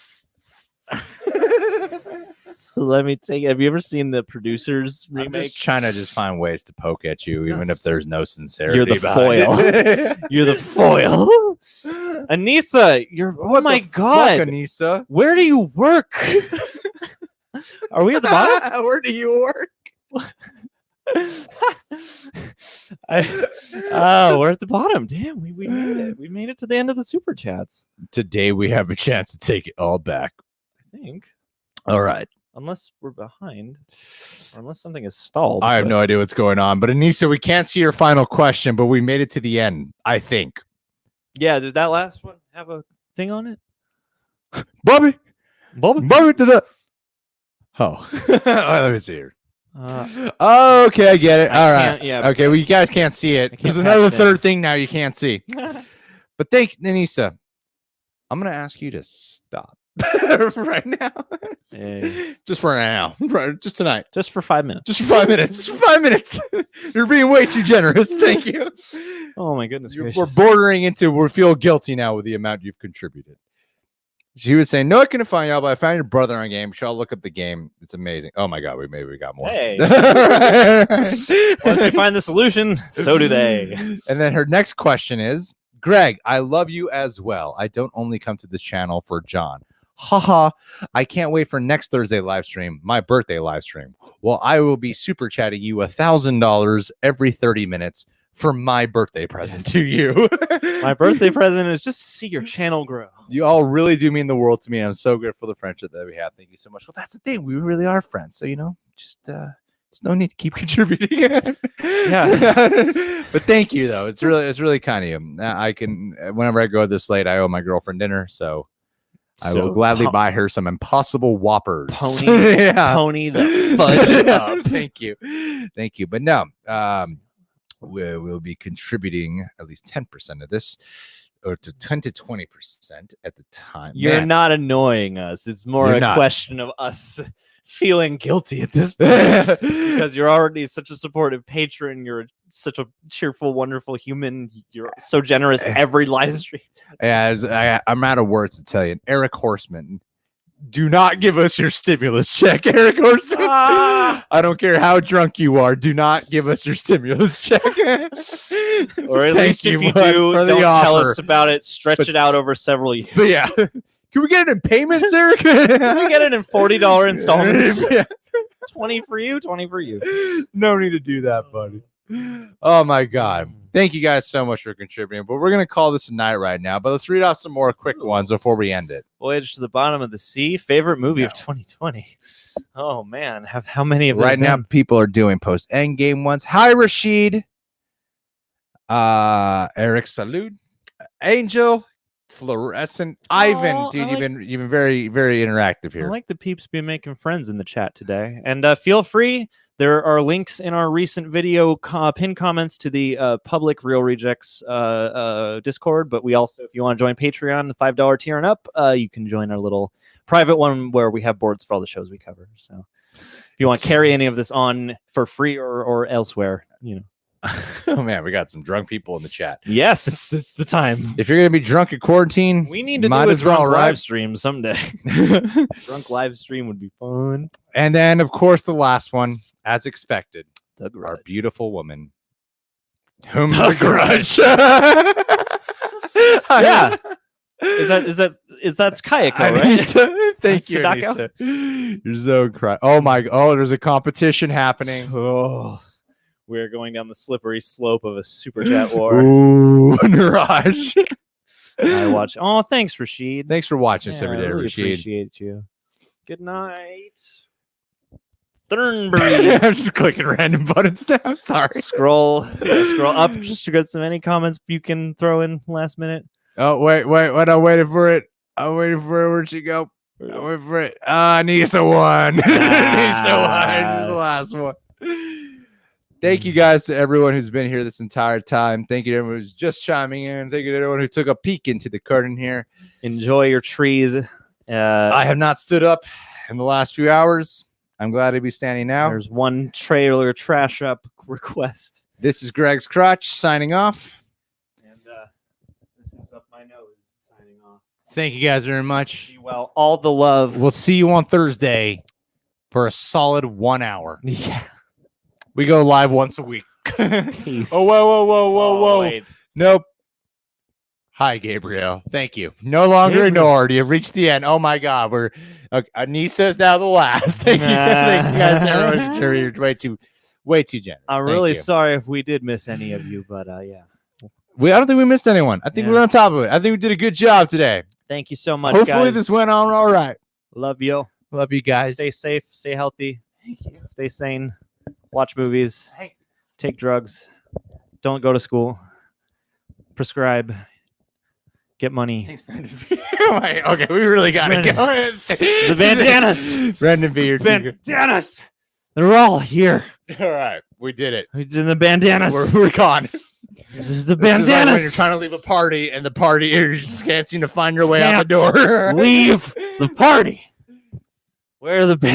Speaker 1: So let me take. Have you ever seen the producers
Speaker 2: I'm
Speaker 1: remake?
Speaker 2: just trying to find ways to poke at you, even
Speaker 1: Yes.
Speaker 2: if there's no sincerity.
Speaker 1: You're the
Speaker 2: behind
Speaker 1: foil.
Speaker 2: it.
Speaker 1: You're the foil. Anissa, you're. Oh
Speaker 2: What
Speaker 1: my
Speaker 2: the fuck,
Speaker 1: god.
Speaker 2: Anissa?
Speaker 1: Where do you work? Are we at the bottom?
Speaker 2: Where do you work?
Speaker 1: We're at the bottom. Damn, we made it. We made it to the end of the super chats.
Speaker 2: Today we have a chance to take it all back.
Speaker 1: I think.
Speaker 2: All right.
Speaker 1: Unless we're behind. Or unless something is stalled.
Speaker 2: I have
Speaker 1: but-
Speaker 2: no idea what's going on, but Anissa, we can't see your final question, but we made it to the end, I think.
Speaker 1: Yeah, did that last one have a thing on it?
Speaker 2: Bobby,
Speaker 1: Bob?
Speaker 2: Bobby to the. Oh, let me see here.
Speaker 1: Uh,
Speaker 2: Okay, I get it.
Speaker 1: I
Speaker 2: All right.
Speaker 1: can't- yeah,
Speaker 2: Okay, well, you guys can't see it.
Speaker 1: can't
Speaker 2: There's another
Speaker 1: patch it in.
Speaker 2: third thing now you can't see. But thank Anissa. I'm gonna ask you to stop right now.
Speaker 1: Hey,
Speaker 2: Just for now. Just tonight.
Speaker 1: just for 5 minutes.
Speaker 2: Just for 5 minutes. Just for 5 minutes. You're being way too generous. Thank you.
Speaker 1: Oh my goodness
Speaker 2: We're
Speaker 1: gracious.
Speaker 2: bordering into we feel guilty now with the amount you've contributed. She was saying, "No, I couldn't find y'all, but I found your brother on game. Shall look up the game? It's amazing. Oh my god, we got more.
Speaker 1: Hey. Once you find the solution, so do they.
Speaker 2: And then her next question is, Greg, I love you as well. I don't only come to this channel for John. Haha, I can't wait for next Thursday live stream, my birthday live stream. Well, I will be super chatting you $1,000 every 30 minutes for my birthday present to you.
Speaker 1: My birthday present is just to see your channel grow.
Speaker 2: You all really do mean the world to me. I'm so grateful for the friendship that we have. Thank you so much. Well, that's the thing. We really are friends. So, just there's no need to keep contributing.
Speaker 1: Yeah.
Speaker 2: But thank you though. It's really kind of you. I can whenever I go this late, I owe my girlfriend dinner, so I will gladly buy her some Impossible Whoppers.
Speaker 1: Pony,
Speaker 2: Yeah.
Speaker 1: pony the fudge up.
Speaker 2: Thank you. But no, we'll be contributing at least 10% of this. to 10 to 20% at the time.
Speaker 1: You're
Speaker 2: Man.
Speaker 1: not annoying us. It's more
Speaker 2: You're
Speaker 1: a
Speaker 2: not.
Speaker 1: question of us feeling guilty at this point because you're already such a supportive patron. You're such a cheerful, wonderful human. You're so generous every live stream.
Speaker 2: I'm out of words to tell you. Eric Horseman, do not give us your stimulus check, Eric Horseman. I don't care how drunk you are. Do not give us your stimulus check.
Speaker 1: Or at least if you
Speaker 2: bud,
Speaker 1: do,
Speaker 2: for
Speaker 1: don't
Speaker 2: the
Speaker 1: tell
Speaker 2: offer.
Speaker 1: us about it. Stretch
Speaker 2: But-
Speaker 1: it out over several years.
Speaker 2: But yeah, can we get it in payments, Eric?
Speaker 1: Can we get it in $40 installments?
Speaker 2: Yeah.
Speaker 1: 20 for you, 20 for you.
Speaker 2: No need to do that, buddy. Oh my God. Thank you guys so much for contributing. But we're going to call this a night right now. But let's read off some more quick ones before we end it.
Speaker 1: Voyage to the Bottom of the Sea. Favorite movie of
Speaker 2: No.
Speaker 1: 2020. Oh man, how many of them
Speaker 2: Right now,
Speaker 1: been?
Speaker 2: people are doing post endgame ones. Hi, Rashid. Eric Salud. Angel. Fluorescent. Ivan. Dude,
Speaker 1: I
Speaker 2: you've been very, very interactive
Speaker 1: I
Speaker 2: here.
Speaker 1: like the peeps be making friends in the chat today. And feel free. There are links in our recent video pinned comments to the public Real Rejects Discord. But we also, if you want to join Patreon, the $5 tier and up, you can join our little private one where we have boards for all the shows we cover. So if you want to carry any of this on for free or elsewhere, you know.
Speaker 2: Oh man, we got some drunk people in the chat.
Speaker 1: Yes, it's the time.
Speaker 2: If you're gonna be drunk at quarantine,
Speaker 1: We need to
Speaker 2: might
Speaker 1: do a
Speaker 2: as well,
Speaker 1: drunk
Speaker 2: right?
Speaker 1: live stream someday. Drunk live stream would be fun.
Speaker 2: And then, of course, the last one, as expected,
Speaker 1: The
Speaker 2: our
Speaker 1: Grudge.
Speaker 2: beautiful woman, whom
Speaker 1: The
Speaker 2: the grudge.
Speaker 1: Yeah. Is that's Kayako, right?
Speaker 2: Anissa, thank
Speaker 1: That's
Speaker 2: you,
Speaker 1: Sadako?
Speaker 2: Anissa. You're so cry. Oh my! Oh, there's a competition happening.
Speaker 1: Oh, we're going down the slippery slope of a super chat war.
Speaker 2: Ooh, Niraj.
Speaker 1: I watch. Oh, thanks, Rashid.
Speaker 2: Thanks for watching us
Speaker 1: Yeah,
Speaker 2: every
Speaker 1: I
Speaker 2: day,
Speaker 1: really
Speaker 2: Rashid.
Speaker 1: appreciate you. Good night. Thornbury.
Speaker 2: I'm just clicking random buttons now. Sorry.
Speaker 1: Scroll up just to get some any comments you can throw in last minute.
Speaker 2: Oh wait! I'm waiting for it. I'm waiting for it. Where'd she go? I'm waiting for it. Nisa won. Nisa won. This is the last one. Thank you guys to everyone who's been here this entire time. Thank you to everyone who's just chiming in. Thank you to everyone who took a peek into the curtain here.
Speaker 1: Enjoy your trees.
Speaker 2: I have not stood up in the last few hours. I'm glad to be standing now.
Speaker 1: There's one trailer trash up request.
Speaker 2: This is Greg's Crotch signing off.
Speaker 1: And this is Up My Nose signing off.
Speaker 2: Thank you guys very much.
Speaker 1: Be well. All the love.
Speaker 2: We'll see you on Thursday for a solid 1 hour.
Speaker 1: Yeah.
Speaker 2: We go live once a week.
Speaker 1: Peace.
Speaker 2: Oh, whoa.
Speaker 1: Wait.
Speaker 2: Nope. Hi, Gabriel. Thank you. No longer
Speaker 1: Gabriel.
Speaker 2: ignored. You've reached the end. Oh my God, we're Anissa's now the last. Thank you. Thank you guys so much. You're way too generous.
Speaker 1: I'm
Speaker 2: Thank
Speaker 1: really
Speaker 2: you.
Speaker 1: sorry if we did miss any of you, but yeah.
Speaker 2: I don't think we missed anyone. I think
Speaker 1: Yeah.
Speaker 2: we're on top of it. I think we did a good job today.
Speaker 1: Thank you so much,
Speaker 2: Hopefully
Speaker 1: guys.
Speaker 2: this went on all right.
Speaker 1: Love you.
Speaker 2: Love you guys.
Speaker 1: Stay safe. Stay healthy.
Speaker 2: Thank you.
Speaker 1: Stay sane. Watch movies.
Speaker 2: Thank
Speaker 1: Take drugs. Don't go to school. Prescribe. Get money.
Speaker 2: Thanks, Brandon. Okay, we really got to go.
Speaker 1: The bandanas.
Speaker 2: Brandon B. You're too good.
Speaker 1: Bandanas. They're all here.
Speaker 2: All right, we did it.
Speaker 1: It's in the bandanas.
Speaker 2: We're gone.
Speaker 1: This is the
Speaker 2: This is like
Speaker 1: bandanas.
Speaker 2: when you're trying to leave a party and the party you just can't seem to find your way out the door.
Speaker 1: Leave the party. Where are the bandanas?